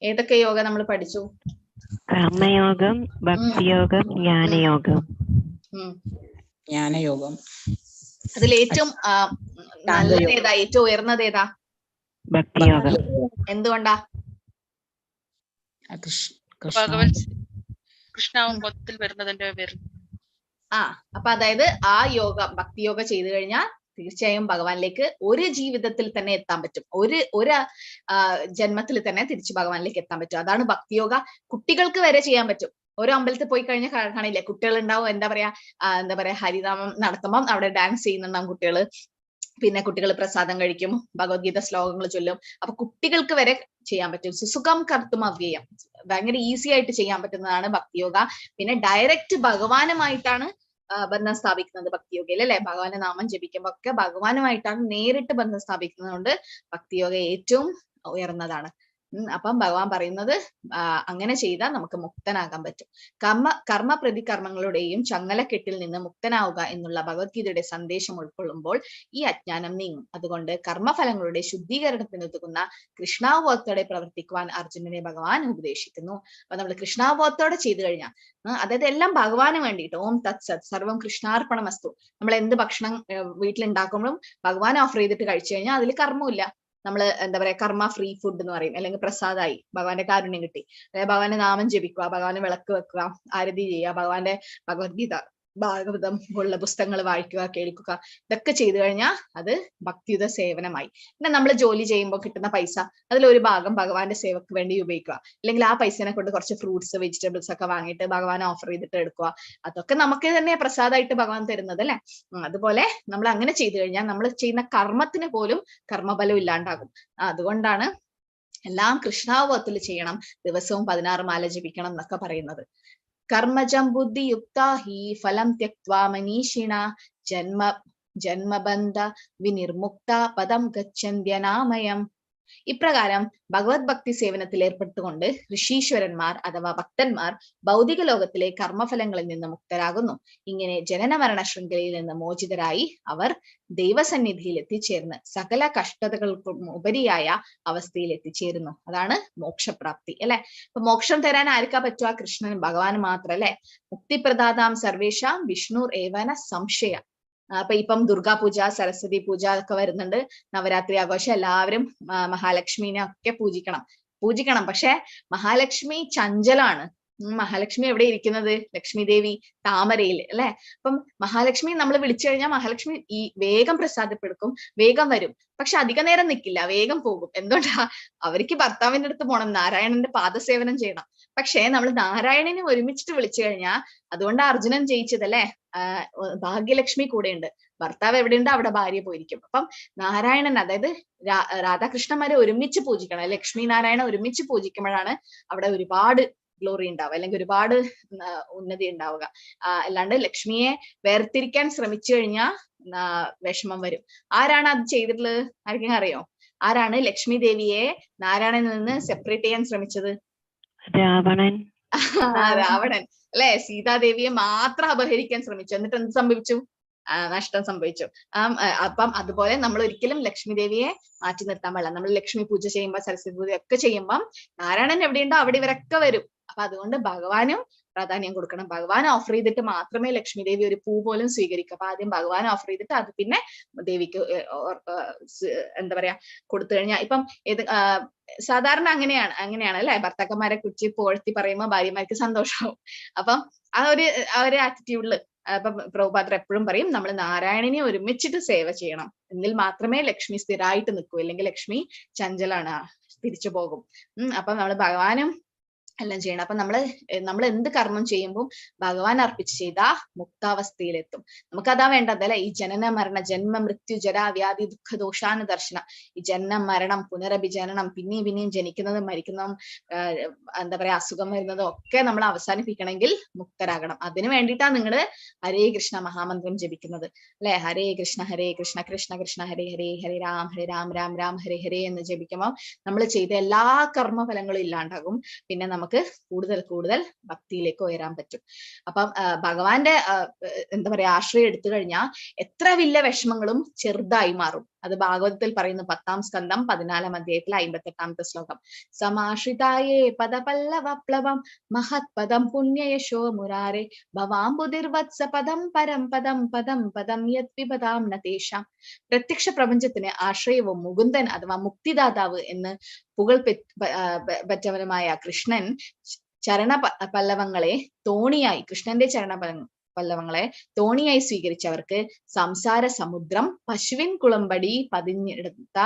ഏതൊക്കെ യോഗ നമ്മൾ പഠിച്ചു? കർമ്മയോഗം, ഭക്തിയോഗം, ജ്ഞാനയോഗം. ജ്ഞാനയോഗം. അതിൽ ഏറ്റവും നല്ലത് ഏതാ? ഏറ്റവും ഉയർന്നത് ഏതാ? ഭക്തിയോഗം. എന്തുകൊണ്ടാ? ഭഗവത് കൃഷ്ണാവബോധത്തിൽ വരുന്നതിന്റെ പേര്. അപ്പൊ അതായത് ആ യോഗ, ഭക്തിയോഗ ചെയ്തു കഴിഞ്ഞാൽ തീർച്ചയായും ഭഗവാനിലേക്ക് ഒരു ജീവിതത്തിൽ തന്നെ എത്താൻ പറ്റും. ഒരു ജന്മത്തിൽ തന്നെ തിരിച്ച് ഭഗവാനിലേക്ക് എത്താൻ പറ്റും. അതാണ് ഭക്തിയോഗ. കുട്ടികൾക്ക് വരെ ചെയ്യാൻ പറ്റും. ഓരോ അമ്പലത്തിൽ പോയി കഴിഞ്ഞാൽ കാണില്ലേ, കുട്ടികൾ ഉണ്ടാവും, എന്താ പറയാ ഹരിനാമം നടത്തുമ്പം അവിടെ ഡാൻസ് ചെയ്യുന്നുണ്ടാവും കുട്ടികള്. പിന്നെ കുട്ടികൾ പ്രസാദം കഴിക്കും, ഭഗവത്ഗീത ശ്ലോകങ്ങൾ ചൊല്ലും. അപ്പൊ കുട്ടികൾക്ക് വരെ ചെയ്യാൻ പറ്റും. സുസുഖം കർത്തും അവ്യയം, ഭയങ്കര ഈസി ആയിട്ട് ചെയ്യാൻ പറ്റുന്നതാണ് ഭക്തിയോഗ. പിന്നെ ഡയറക്റ്റ് ഭഗവാനുമായിട്ടാണ് ബന്ധം സ്ഥാപിക്കുന്നത് ഭക്തിയോഗയിൽ അല്ലെ? ഭഗവാന്റെ നാമം ജപിക്കുമ്പോ ഒക്കെ ഭഗവാനുമായിട്ടാണ് നേരിട്ട് ബന്ധം സ്ഥാപിക്കുന്നത് കൊണ്ട് ഭക്തിയോഗ ഏറ്റവും ഉയർന്നതാണ്. അപ്പം ഭഗവാൻ പറയുന്നത് അങ്ങനെ ചെയ്താൽ നമുക്ക് മുക്തനാകാൻ പറ്റും. കർമ്മ പ്രതികർമ്മങ്ങളുടെയും ചങ്ങലക്കെട്ടിൽ നിന്ന് മുക്തനാവുക എന്നുള്ള ഭഗവത്ഗീതയുടെ സന്ദേശം ഉൾക്കൊള്ളുമ്പോൾ ഈ അജ്ഞാനം നീങ്ങും. അതുകൊണ്ട് കർമ്മഫലങ്ങളുടെ ശുദ്ധീകരണത്തിനുതകുന്ന കൃഷ്ണാവബോധത്തോടെ പ്രവർത്തിക്കുവാൻ അർജുനനെ ഭഗവാൻ ഉപദേശിക്കുന്നു. അപ്പൊ നമ്മൾ കൃഷ്ണാവബോധത്തോടെ ചെയ്തു കഴിഞ്ഞാൽ, അതായത് എല്ലാം ഭഗവാന് വേണ്ടിയിട്ട്, ഓം തത് സത് സർവം കൃഷ്ണാർപ്പണമസ്തു. നമ്മൾ എന്ത് ഭക്ഷണം വീട്ടിലുണ്ടാക്കുമ്പോഴും ഭഗവാൻ ഓഫർ ചെയ്തിട്ട് കഴിച്ചു കഴിഞ്ഞാൽ അതിൽ കർമ്മമില്ല. നമ്മള് എന്താ പറയാ, കർമ്മ ഫ്രീ ഫുഡ് എന്ന് പറയും. അല്ലെങ്കിൽ പ്രസാദായി, ഭഗവാന്റെ കാരുണ്യം കിട്ടി. അതായത് ഭഗവാന്റെ നാമം ജപിക്കുക, ഭഗവാന് വിളക്ക് വെക്കുക, ആരതി ചെയ്യുക, ഭഗവാന്റെ ഭഗവത്ഗീത, ഭാഗവതം പോലുള്ള പുസ്തകങ്ങൾ വായിക്കുക, കേൾക്കുക, ഇതൊക്കെ ചെയ്തു കഴിഞ്ഞാൽ അത് ഭക്തിയുത സേവനമായി. പിന്നെ നമ്മൾ ജോലി ചെയ്യുമ്പോൾ കിട്ടുന്ന പൈസ അതിലൊരു ഭാഗം ഭഗവാന്റെ സേവക്ക് വേണ്ടി ഉപയോഗിക്കുക. അല്ലെങ്കിൽ ആ പൈസനെ കൊണ്ട് കുറച്ച് ഫ്രൂട്ട്സ്, വെജിറ്റബിൾസ് ഒക്കെ വാങ്ങിയിട്ട് ഭഗവാൻ ഓഫർ ചെയ്തിട്ട് എടുക്കുക. അതൊക്കെ നമുക്ക് തന്നെ പ്രസാദമായിട്ട് ഭഗവാൻ തരുന്നത് അല്ലെ? അതുപോലെ നമ്മൾ അങ്ങനെ ചെയ്തു കഴിഞ്ഞാൽ നമ്മൾ ചെയ്യുന്ന കർമ്മത്തിന് പോലും കർമ്മഫലം ഇല്ലാണ്ടാകും. അതുകൊണ്ടാണ് എല്ലാം കൃഷ്ണാവബോധത്തിൽ ചെയ്യണം, ദിവസവും 16 മാല ജപിക്കണം എന്നൊക്കെ പറയുന്നത്. കർമ്മജം ബുദ്ധിയുക്താ ഹി ഫലം ത്യക്ത്വാ മനീഷിണ ജന്മബന്ധ വിനിർമുക്ത പദം ഗച്ഛന്ത്യനാമയം. ഇപ്രകാരം ഭഗവത് ഭക്തി സേവനത്തിൽ ഏർപ്പെട്ടുകൊണ്ട് ഋഷീശ്വരന്മാർ അഥവാ ഭക്തന്മാർ ഭൗതിക ലോകത്തിലെ കർമ്മഫലങ്ങളിൽ നിന്ന് മുക്തരാകുന്നു. ഇങ്ങനെ ജനന മരണ ശൃംഖലയിൽ നിന്ന് മോചിതരായി അവർ ദൈവസന്നിധിയിൽ എത്തിച്ചേർന്ന് സകല കഷ്ടതകൾക്കും ഉപരിയായ അവസ്ഥയിൽ എത്തിച്ചേരുന്നു. അതാണ് മോക്ഷപ്രാപ്തി അല്ലെ? അപ്പൊ മോക്ഷം തരാൻ ആർക്കാ പറ്റുക? കൃഷ്ണൻ ഭഗവാന് മാത്രം അല്ലെ? മുക്തിപ്രദാതാം സർവേഷാം വിഷ്ണുർ ഏവന സംശയ. അപ്പൊ ഇപ്പം ദുർഗാപൂജ, സരസ്വതി പൂജ ഒക്കെ വരുന്നുണ്ട്, നവരാത്രി ആഘോഷം. എല്ലാവരും മഹാലക്ഷ്മിനെ ഒക്കെ പൂജിക്കണം. പക്ഷെ മഹാലക്ഷ്മി ചഞ്ചലാണ്. മഹാലക്ഷ്മി എവിടെ ഇരിക്കുന്നത്? ലക്ഷ്മി ദേവി താമരയിൽ അല്ലെ? അപ്പം മഹാലക്ഷ്മി നമ്മൾ വിളിച്ചു കഴിഞ്ഞാൽ മഹാലക്ഷ്മി ഈ വേഗം പ്രസാദപ്പെടുക്കും, വേഗം വരും. പക്ഷെ അധിക നേരം നിൽക്കില്ല, വേഗം പോകും. എന്തുകൊണ്ടാ? അവർക്ക് ഭർത്താവിന്റെ അടുത്ത് പോകണം, നാരായണന്റെ പാദസേവനം ചെയ്യണം. പക്ഷെ നമ്മൾ നാരായണനെ ഒരുമിച്ചിട്ട് വിളിച്ചു കഴിഞ്ഞാൽ, അതുകൊണ്ട് അർജുനൻ ജയിച്ചതല്ലേ? ഭാഗ്യലക്ഷ്മി കൂടെയുണ്ട്. ഭർത്താവ് എവിടെയുണ്ട് അവിടെ ഭാര്യ പോയിരിക്കും. അപ്പം നാരായണൻ, അതായത് രാധാകൃഷ്ണന്മാരെ ഒരുമിച്ച് പൂജിക്കണം. ലക്ഷ്മി നാരായണ ഒരുമിച്ച് പൂജിക്കുമ്പോഴാണ് അവിടെ ഒരുപാട് ഗ്ലോറി ഉണ്ടാവുക, അല്ലെങ്കിൽ ഒരുപാട് ഉന്നതി ഉണ്ടാവുക. അല്ലാണ്ട് ലക്ഷ്മിയെ വേർതിരിക്കാൻ ശ്രമിച്ചു കഴിഞ്ഞാൽ വിഷമം വരും. ആരാണ് അത് ചെയ്തിട്ടുള്ളത്? ആർക്കും അറിയോ? ആരാണ് ലക്ഷ്മി ദേവിയെ നാരായണനിൽ നിന്ന് സെപ്പറേറ്റ് ചെയ്യാൻ ശ്രമിച്ചത്? രാവണൻ. രാവണൻ അല്ലെ? സീതാദേവിയെ മാത്രം അപഹരിക്കാൻ ശ്രമിച്ചു. എന്നിട്ട് എന്ത് സംഭവിച്ചു? നഷ്ടം സംഭവിച്ചു. അപ്പം അതുപോലെ നമ്മൾ ഒരിക്കലും ലക്ഷ്മി ദേവിയെ മാറ്റി നിർത്താൻ പാടില്ല. നമ്മൾ ലക്ഷ്മി പൂജ ചെയ്യുമ്പോൾ, സരസ്വതി പൂജ ഒക്കെ ചെയ്യുമ്പം നാരായണൻ എവിടെയുണ്ടോ അവിടെ ഇവരൊക്കെ വരും. അപ്പൊ അതുകൊണ്ട് ഭഗവാനും പ്രാധാന്യം കൊടുക്കണം. ഭഗവാൻ ഓഫർ ചെയ്തിട്ട് മാത്രമേ ലക്ഷ്മി ദേവി ഒരു പൂ പോലും സ്വീകരിക്കൂ. അപ്പൊ ആദ്യം ഭഗവാൻ ഓഫർ ചെയ്തിട്ട് അത് പിന്നെ ദേവിക്ക് എന്താ പറയാ കൊടുത്തു കഴിഞ്ഞാൽ, ഇപ്പം സാധാരണ അങ്ങനെയാണ് അല്ലെ? ഭർത്താക്കന്മാരെ കുറിച്ച് പുകഴ്ത്തി പറയുമ്പോൾ ഭാര്യമാർക്ക് സന്തോഷമാവും. അപ്പം ആ ഒരു ആറ്റിറ്റ്യൂഡില് അപ്പൊ പ്രഭുപാദർ എപ്പോഴും പറയും നമ്മൾ നാരായണനെ ഒരുമിച്ചിട്ട് സേവ ചെയ്യണം, എങ്കിൽ മാത്രമേ ലക്ഷ്മി സ്ഥിരമായിട്ട് നിൽക്കൂ, അല്ലെങ്കിൽ ലക്ഷ്മി ചഞ്ചലാണ്, തിരിച്ചു പോകും. അപ്പൊ നമ്മൾ ഭഗവാനും എല്ലാം ചെയ്യണം. അപ്പൊ നമ്മൾ എന്ത് കർമ്മം ചെയ്യുമ്പോൾ ഭഗവാൻ അർപ്പിച്ച് ചെയ്ത മുക്താവസ്ഥയിലെത്തും. നമുക്കതാ വേണ്ടത് അല്ലെ. ഈ ജനന മരണ ജന്മ മൃത്യു ജരാ വ്യാധി ദുഃഖ ദോഷാന ദർശന, ഈ ജനനം മരണം പുനരഭിജനനം, പിന്നെയും ജനിക്കുന്നതും മരിക്കുന്നതും എന്താ പറയാ അസുഖം വരുന്നതും ഒക്കെ നമ്മൾ അവസാനിപ്പിക്കണമെങ്കിൽ മുക്തരാകണം. അതിനു വേണ്ടിയിട്ടാണ് നിങ്ങള് ഹരേ കൃഷ്ണ മഹാമന്ത്രം ജപിക്കുന്നത് അല്ലെ. ഹരേ കൃഷ്ണ കൃഷ്ണ കൃഷ്ണ ഹരേ ഹരേ, ഹരേ രാം രാം രാം ഹരേ ഹരേ എന്ന് ജപിക്കുമ്പോൾ നമ്മൾ ചെയ്ത എല്ലാ കർമ്മഫലങ്ങളും ഇല്ലാണ്ടാകും. പിന്നെ നമുക്ക് കൂടുതൽ കൂടുതൽ ഭക്തിയിലേക്ക് ഉയരാൻ പറ്റും. അപ്പം ഭഗവാന്റെ എന്താ പറയാ ആശ്രയം എടുത്തു കഴിഞ്ഞാൽ എത്ര വലിയ വിഷമങ്ങളും ചെറുതായി മാറും. അത് ഭാഗവതത്തിൽ പറയുന്നു 10-ാം സ്കന്ധം 14-ാം അധ്യായത്തിൽ 58-ാമത്തെ ശ്ലോകം. സമാശ്രിതായേ പദപല്ലവപ്ലവം മഹത് പദം പുണ്യയശോ മുരാരെ ഭവാംബുതിർവത്സ പദം പരം പദം പദം പദം യത് വിപദാം നതേഷാം. പ്രത്യക്ഷ പ്രപഞ്ചത്തിന് ആശ്രയവും മുകുന്ദൻ അഥവാ മുക്തിദാതാവ് എന്ന് പറ്റവനുമായ കൃഷ്ണൻ ചരണ പല്ലവങ്ങളെ തോണിയായി, കൃഷ്ണന്റെ പല്ലവങ്ങളെ തോണിയായി സ്വീകരിച്ചവർക്ക് സംസാര സമുദ്രം പശുവിൻ കുളമ്പടി പതിഞ്ഞെടുത്ത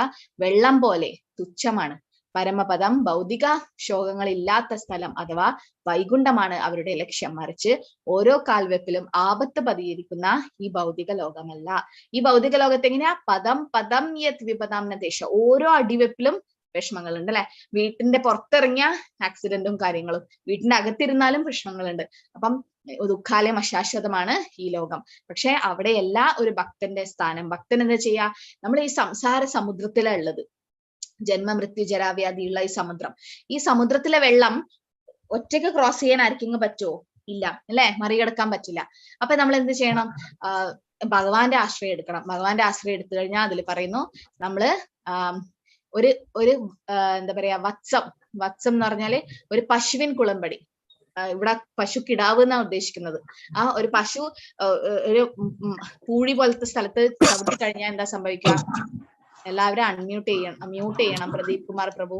വെള്ളം പോലെ തുച്ഛമാണ്. പരമപദം ഭൗതിക ശോകങ്ങളില്ലാത്ത സ്ഥലം അഥവാ വൈകുണ്ഠമാണ് അവരുടെ ലക്ഷ്യം. മറിച്ച് ഓരോ കാൽവെപ്പിലും ആപത്ത് പതിയിരിക്കുന്ന ഈ ഭൗതിക ലോകമല്ല. ഈ ഭൗതിക ലോകത്ത് എങ്ങനെയാ? പദം പദം യത് വിപദാം നദേശ, ഓരോ അടിവെപ്പിലും വിഷമങ്ങളുണ്ട് അല്ലെ. വീട്ടിന്റെ പുറത്തിറങ്ങിയ ആക്സിഡന്റും കാര്യങ്ങളും, വീട്ടിന്റെ അകത്തിരുന്നാലും പ്രശ്നങ്ങളുണ്ട്. അപ്പം ദുഃഖാലയം അശാശ്വതമാണ് ഈ ലോകം. പക്ഷെ അവിടെയല്ല ഒരു ഭക്തന്റെ സ്ഥാനം. ഭക്തൻ എന്താ ചെയ്യാ? നമ്മൾ ഈ സംസാര സമുദ്രത്തിലാണ് ഉള്ളത്. ജന്മ മൃത്യു ജരാവ്യാധിയുള്ള ഈ സമുദ്രം. ഈ സമുദ്രത്തിലെ വെള്ളം ഒറ്റയ്ക്ക് ക്രോസ് ചെയ്യാൻ ആർക്കെങ്കിലും പറ്റുമോ? ഇല്ല അല്ലെ, മറികടക്കാൻ പറ്റില്ല. അപ്പൊ നമ്മൾ എന്ത് ചെയ്യണം? ഭഗവാന്റെ ആശ്രയം എടുക്കണം. ഭഗവാന്റെ ആശ്രയം എടുത്തു കഴിഞ്ഞാൽ അതിൽ പറയുന്നു നമ്മള് ഒരു എന്താ പറയാ വത്സം എന്ന് പറഞ്ഞാല് ഒരു പശുവിൻ കുളമ്പടി. ഇവിടെ പശു കിടാവ് എന്നാണ് ഉദ്ദേശിക്കുന്നത്. ആ ഒരു പശു ഒരു പൂഴി പോലത്തെ സ്ഥലത്ത് ചവിട്ടി കഴിഞ്ഞാൽ എന്താ സംഭവിക്കുക? എല്ലാവരും മ്യൂട്ട് ചെയ്യണം പ്രദീപ് കുമാർ പ്രഭു.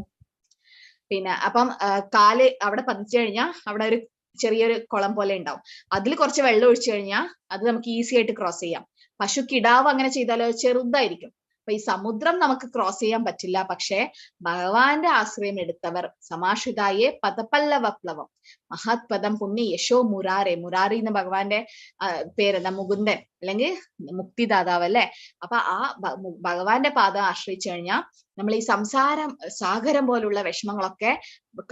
പിന്നെ അപ്പം കാല് അവിടെ പതിച്ചു കഴിഞ്ഞാൽ അവിടെ ഒരു ചെറിയൊരു കുളം പോലെ ഉണ്ടാവും. അതിൽ കുറച്ച് വെള്ളം ഒഴിച്ചു കഴിഞ്ഞാൽ അത് നമുക്ക് ഈസി ആയിട്ട് ക്രോസ് ചെയ്യാം. പശു കിടാവ് അങ്ങനെ ചെയ്താലോ ചെറുതായിരിക്കും. അപ്പൊ ഈ സമുദ്രം നമുക്ക് ക്രോസ് ചെയ്യാൻ പറ്റില്ല. പക്ഷെ ഭഗവാന്റെ ആശ്രയം എടുത്തവർ സമാശ്രിതായേ പദപല്ലവപ്ലവം മഹത് പദം പുണ്യ യശോ മുരാരെ, മുരാരി എന്ന ഭഗവാന്റെ പേരെന്താ? മുകുന്ദൻ അല്ലെങ്കിൽ മുക്തിദാതാവ് അല്ലെ. അപ്പൊ ആ ഭഗവാന്റെ പാദം ആശ്രയിച്ചു കഴിഞ്ഞാൽ നമ്മൾ ഈ സംസാരം സാഗരം പോലുള്ള വിഷമങ്ങളൊക്കെ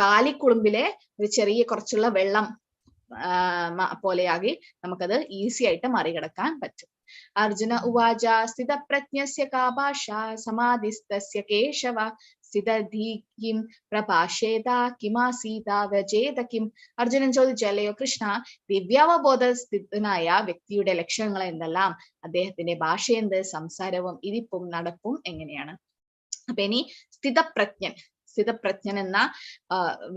കാലിക്കുളുമ്പിലെ ഒരു ചെറിയ കുറച്ചുള്ള വെള്ളം പോലെയാകി നമുക്കത് ഈസി ആയിട്ട് മറികടക്കാൻ പറ്റും. അർജുന ഉവാച സ്ഥിതപ്രജ്ഞസ്യ കാ ഭാഷാ സമാധിസ്തസ്യ കേശവ സ്ഥിതധീകിം പ്രഭാഷേത കിമാസീത വ്രജേത കിം. അർജുനൻ ചോദിച്ചല്ലയോ കൃഷ്ണ, ദിവ്യാവബോധസ്ഥിതനായ വ്യക്തിയുടെ ലക്ഷണങ്ങൾ എന്തെല്ലാം? അദ്ദേഹത്തിന്റെ ഭാഷ എന്ത്? സംസാരവും ഇരിപ്പും നടപ്പും എങ്ങനെയാണ്? അപ്പൊ ഇനി സ്ഥിതപ്രജ്ഞൻ എന്ന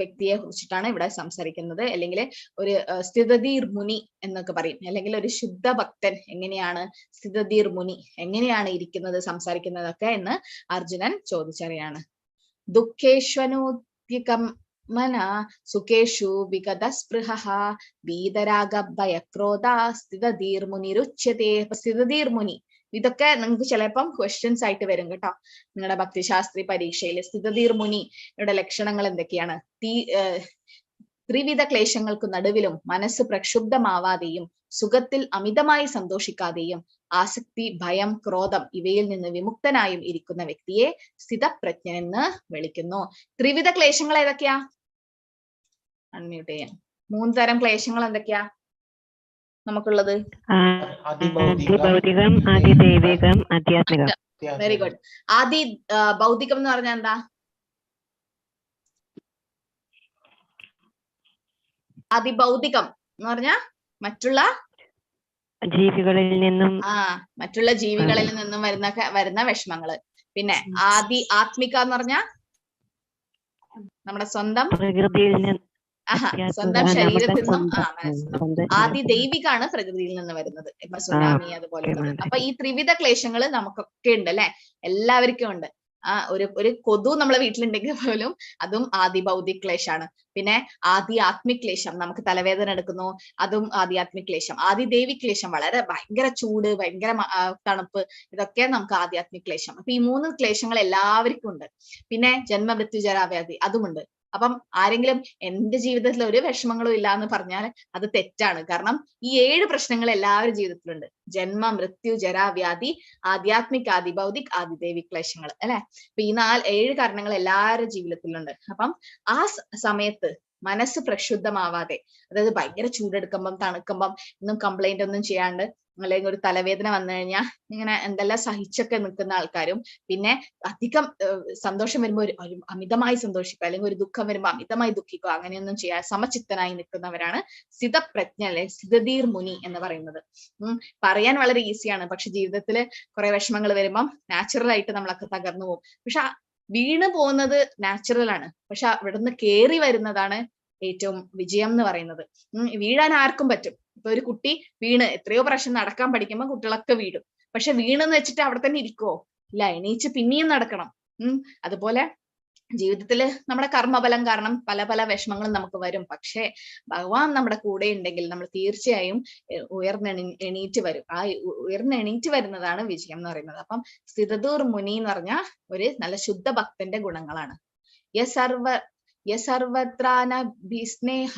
വ്യക്തിയെ കുറിച്ചിട്ടാണ് ഇവിടെ സംസാരിക്കുന്നത്. അല്ലെങ്കിൽ ഒരു സ്ഥിതധീർ മുനി എന്നൊക്കെ പറയും. അല്ലെങ്കിൽ ഒരു ശുദ്ധ ഭക്തൻ എങ്ങനെയാണ്, സ്ഥിതധീർ മുനി എങ്ങനെയാണ് ഇരിക്കുന്നത്, സംസാരിക്കുന്നതൊക്കെ എന്ന് അർജുനൻ ചോദിച്ചറിയാണ്. ദുഃഖേഷ്വനുദ്യകമന സുഖേഷു വിഗത സ്പൃഹ വീതരാഗ ഭയക്രോധ സ്ഥിതധീർ മുനിരുച്യതേ. സ്ഥിതധീർ മുനി ഇതൊക്കെ നിങ്ങൾക്ക് ചിലപ്പം ക്വസ്റ്റ്യൻസ് ആയിട്ട് വരും കേട്ടോ. നിങ്ങളുടെ ഭക്തിശാസ്ത്രി പരീക്ഷയിൽ സ്ഥിതധീർ മുനിയുടെ ലക്ഷണങ്ങൾ എന്തൊക്കെയാണ്? ത്രിവിധ ക്ലേശങ്ങൾക്ക് നടുവിലും മനസ്സ് പ്രക്ഷുബ്ധമാവാതെയും സുഖത്തിൽ അമിതമായി സന്തോഷിക്കാതെയും ആസക്തി ഭയം ക്രോധം ഇവയിൽ നിന്ന് വിമുക്തനായും ഇരിക്കുന്ന വ്യക്തിയെ സ്ഥിതപ്രജ്ഞൻ എന്ന് വിളിക്കുന്നു. ത്രിവിധ ക്ലേശങ്ങൾ ഏതൊക്കെയാ? അൺമ്യൂട്ട് ചെയ്യാം. 3 തരം ക്ലേശങ്ങൾ എന്തൊക്കെയാ നമുക്കുള്ളത്? ആദിഭൗതികം, ആദിദൈവികം, ആധ്യാത്മികം. Very good. ആദി ഭൗതികം എന്ന് പറഞ്ഞാൽ എന്താ? അതിഭൗതികം എന്ന് പറഞ്ഞാ മറ്റുള്ള ജീവികളിൽ നിന്നും മറ്റുള്ള ജീവികളിൽ നിന്നും വരുന്ന വിഷമങ്ങള്. പിന്നെ ആത്മിക എന്ന് പറഞ്ഞാ നമ്മുടെ സ്വന്തം പ്രകൃതിയിൽ നിന്ന്, സ്വന്തം ശരീരത്തിൽ നിന്നും ദൈവികാണ് പ്രകൃതിയിൽ നിന്ന് വരുന്നത്. ഇപ്പൊ സുനാമി അതുപോലെ. അപ്പൊ ഈ ത്രിവിധ ക്ലേശങ്ങള് നമുക്കൊക്കെ ഉണ്ട് അല്ലെ, എല്ലാവർക്കും ഉണ്ട്. ഒരു കൊതു നമ്മളെ വീട്ടിലുണ്ടെങ്കിൽ പോലും അതും ആദി ഭൗതിക് ക്ലേശാണ്. പിന്നെ ആദി ആത്മിക് ക്ലേശം, നമുക്ക് തലവേദന എടുക്കുന്നു, അതും ആധ്യാത്മിക് ക്ലേശം. ആദി ദൈവിക് ക്ലേശം, വളരെ ഭയങ്കര ചൂട്, ഭയങ്കര തണുപ്പ്, ഇതൊക്കെ നമുക്ക് ആധ്യാത്മിക് ക്ലേശം. അപ്പൊ ഈ 3 ക്ലേശങ്ങൾ എല്ലാവർക്കും ഉണ്ട്. പിന്നെ ജന്മമൃത്യു ജരാവ്യാധി അതുമുണ്ട്. അപ്പം ആരെങ്കിലും എന്റെ ജീവിതത്തിൽ ഒരു വിഷമങ്ങളും ഇല്ല എന്ന് പറഞ്ഞാൽ അത് തെറ്റാണ്. കാരണം ഈ 7 പ്രശ്നങ്ങൾ എല്ലാവരുടെ ജീവിതത്തിലുണ്ട്. ജന്മ, മൃത്യു, ജരാവ്യാധി, ആധ്യാത്മിക്, ആദിഭൗതിക്, ആദിദൈവിക് ക്ലേശങ്ങൾ, അല്ലെ? അപ്പൊ ഈ 7 കാരണങ്ങൾ എല്ലാവരുടെ ജീവിതത്തിലുണ്ട്. അപ്പം ആ സമയത്ത് മനസ്സ് പ്രക്ഷുബ്ധമാവാതെ, അതായത് ഭയങ്കര ചൂടെടുക്കുമ്പം തണുക്കുമ്പം ഒന്നും കംപ്ലൈന്റ് ഒന്നും ചെയ്യാണ്ട്, അല്ലെങ്കിൽ ഒരു തലവേദന വന്നു കഴിഞ്ഞാൽ ഇങ്ങനെ എന്തെല്ലാം സഹിച്ചൊക്കെ നിൽക്കുന്ന ആൾക്കാരും, പിന്നെ അധികം സന്തോഷം വരുമ്പോൾ ഒരു അമിതമായി സന്തോഷിക്കുക, അല്ലെങ്കിൽ ഒരു ദുഃഖം വരുമ്പോൾ അമിതമായി ദുഃഖിക്കുക, അങ്ങനെയൊന്നും ചെയ്യാൻ സമചിത്തനായി നിൽക്കുന്നവരാണ് സ്ഥിതപ്രജ്ഞ, അല്ലെ സ്ഥിതധീർ മുനി എന്ന് പറയുന്നത്. പറയാൻ വളരെ ഈസിയാണ്, പക്ഷെ ജീവിതത്തിൽ കുറെ വിഷമങ്ങൾ വരുമ്പം നാച്ചുറൽ ആയിട്ട് നമ്മളൊക്കെ തകർന്നു പോകും. പക്ഷെ വീണ് പോകുന്നത് നാച്ചുറൽ ആണ്, പക്ഷെ അവിടുന്ന് കേറി വരുന്നതാണ് ഏറ്റവും വിജയം എന്ന് പറയുന്നത്. വീഴാൻ ആർക്കും പറ്റും. ഇപ്പൊ ഒരു കുട്ടി വീണ് എത്രയോ പ്രാവശ്യം നടക്കാൻ പഠിക്കുമ്പോൾ കുട്ടികളൊക്കെ വീഴും. പക്ഷെ വീണെന്ന് വെച്ചിട്ട് അവിടെ തന്നെ ഇരിക്കുവോ? ഇല്ല, എണീച്ച് പിന്നെയും നടക്കണം. അതുപോലെ ജീവിതത്തില് നമ്മുടെ കർമ്മഫലം കാരണം പല പല വിഷമങ്ങളും നമുക്ക് വരും. പക്ഷെ ഭഗവാൻ നമ്മുടെ കൂടെ ഉണ്ടെങ്കിൽ നമ്മൾ തീർച്ചയായും എണീറ്റ് വരും. ആ ഉയർന്നെണീറ്റ് വരുന്നതാണ് വിജയം എന്ന് പറയുന്നത്. അപ്പം സ്ഥിതധീർ മുനി എന്ന് പറഞ്ഞാൽ ഒരു നല്ല ശുദ്ധ ഭക്തന്റെ ഗുണങ്ങളാണ്. യസർവത്രാനഭിസ്നേഹ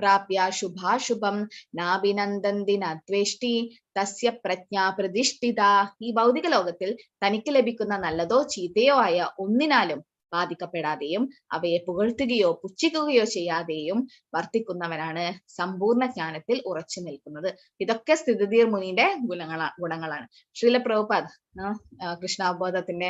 പ്രാപ്യ ശുഭാശുഭം നാഭിനന്ദന്തി നദ്വേഷ്ടി തസ്യ പ്രജ്ഞ പ്രതിഷ്ഠിത. ഈ ഭൗതിക ലോകത്തിൽ തനിക്ക് ലഭിക്കുന്ന നല്ലതോ ചീത്തയോ ആയ ഒന്നിനാലും ബാധിക്കപ്പെടാതെയും അവയെ പുകഴ്ത്തുകയോ പുച്ഛിക്കുകയോ ചെയ്യാതെയും വർത്തിക്കുന്നവനാണ് സമ്പൂർണ്ണ ജ്ഞാനത്തിൽ ഉറച്ചു നിൽക്കുന്നത്. ഇതൊക്കെ സ്ഥിതധീർ മുനിയുടെ ഗുണങ്ങളാണ്. ശ്രീല പ്രഭുപാദ് കൃഷ്ണാവബോധത്തിന്റെ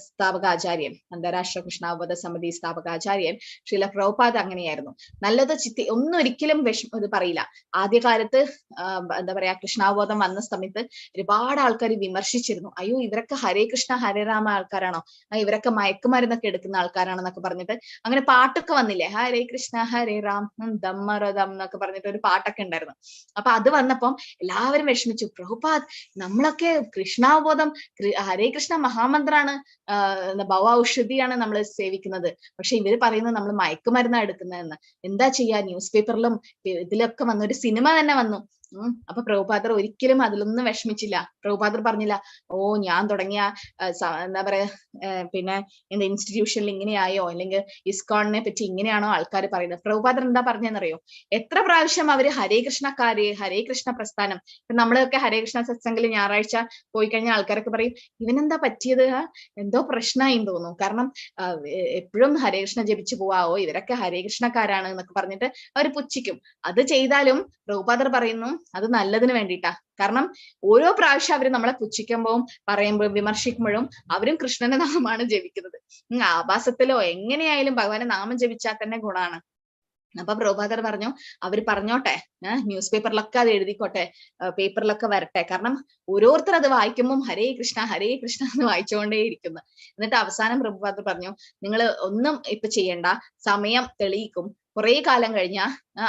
സ്ഥാപകാചാര്യൻ, അന്താരാഷ്ട്ര കൃഷ്ണാവബോധ സമിതി സ്ഥാപകാചാര്യൻ ശ്രീല പ്രഭുപാദ് അങ്ങനെയായിരുന്നു. നല്ലത് ഒന്നും ഒരിക്കലും ഇത് പറയില്ല. ആദ്യകാലത്ത് എന്താ പറയാ, കൃഷ്ണാവബോധം വന്ന സമയത്ത് ഒരുപാട് ആൾക്കാർ വിമർശിച്ചിരുന്നു. അയ്യോ, ഇവരൊക്കെ ഹരേ കൃഷ്ണ ഹരേ രാമ ആൾക്കാരാണോ, ഇവരൊക്കെ മയക്കുമരുന്നൊക്കെ എടുക്കുന്ന ആൾക്കാരാണെന്നൊക്കെ പറഞ്ഞിട്ട് അങ്ങനെ പാട്ടൊക്കെ വന്നില്ലേ, ഹരേ കൃഷ്ണ ഹരേ രാം ദമ്മറദം എന്നൊക്കെ പറഞ്ഞിട്ട് ഒരു പാട്ടൊക്കെ ഉണ്ടായിരുന്നു. അപ്പൊ അത് വന്നപ്പം എല്ലാവരും വിഷമിച്ചു. പ്രഭുപാദ്, നമ്മളൊക്കെ കൃഷ്ണാവബോധം ഹരേ കൃഷ്ണ മഹാമന്ത്രാണ്, ഭവ ഔഷധിയാണ് നമ്മൾ സേവിക്കുന്നത്. പക്ഷെ ഇവര് പറയുന്നത് നമ്മൾ മയക്കുമരുന്നാണ് എടുക്കുന്നതെന്ന്. എന്താ ചെയ്യാ? ന്യൂസ് പേപ്പറിലും ഇതിലൊക്കെ വന്നു, ഒരു സിനിമ തന്നെ വന്നു. അപ്പൊ പ്രഭുപാദർ ഒരിക്കലും അതിലൊന്നും വിഷമിച്ചില്ല. പ്രഭുപാദർ പറഞ്ഞില്ല, ഓ ഞാൻ തുടങ്ങിയ എന്താ പറയാ പിന്നെ എന്റെ ഇൻസ്റ്റിറ്റ്യൂഷനിൽ ഇങ്ങനെയായോ, അല്ലെങ്കിൽ ഇസ്കോണിനെ പറ്റി ഇങ്ങനെയാണോ ആൾക്കാർ പറയുന്നത്. പ്രഭുപാദർ എന്താ പറഞ്ഞെന്നറിയോ? എത്ര പ്രാവശ്യം അവര് ഹരേ കൃഷ്ണക്കാര്, ഹരേ കൃഷ്ണ പ്രസ്ഥാനം, ഇപ്പൊ നമ്മളൊക്കെ ഹരേ കൃഷ്ണ സത്സംഗിൽ ഞായറാഴ്ച പോയി കഴിഞ്ഞാൽ ആൾക്കാരൊക്കെ പറയും, ഇവനെന്താ പറ്റിയത്, എന്തോ പ്രശ്നമായി തോന്നുന്നു, കാരണം എപ്പോഴും ഹരേ കൃഷ്ണ ജപിച്ചു പോവാവോ, ഇവരൊക്കെ ഹരേ കൃഷ്ണക്കാരാണ് എന്നൊക്കെ പറഞ്ഞിട്ട് അവർ പുച്ഛിക്കും. അത് ചെയ്താലും പ്രഭുപാദർ പറയുന്നു അത് നല്ലതിന് വേണ്ടിയിട്ടാ. കാരണം ഓരോ പ്രാവശ്യം അവര് നമ്മളെ പുച്ഛിക്കുമ്പോഴും പറയുമ്പോഴും വിമർശിക്കുമ്പോഴും അവരും കൃഷ്ണന്റെ നാമമാണ് ജപിക്കുന്നത്. ആഭാസത്തിലോ എങ്ങനെയായാലും ഭഗവാന്റെ നാമം ജപിച്ചാൽ തന്നെ ഗുണമാണ്. അപ്പൊ പ്രഭുപാദർ പറഞ്ഞു, അവര് പറഞ്ഞോട്ടെ, ന്യൂസ് പേപ്പറിലൊക്കെ അത് എഴുതിക്കോട്ടെ, പേപ്പറിലൊക്കെ വരട്ടെ. കാരണം ഓരോരുത്തർ അത് വായിക്കുമ്പോൾ ഹരേ കൃഷ്ണ എന്ന് വായിച്ചുകൊണ്ടേ ഇരിക്കുന്നു. എന്നിട്ട് അവസാനം പ്രഭുപാദർ പറഞ്ഞു, നിങ്ങൾ ഒന്നും ഇപ്പൊ ചെയ്യണ്ട, സമയം തെളിയിക്കും, കുറെ കാലം കഴിഞ്ഞാ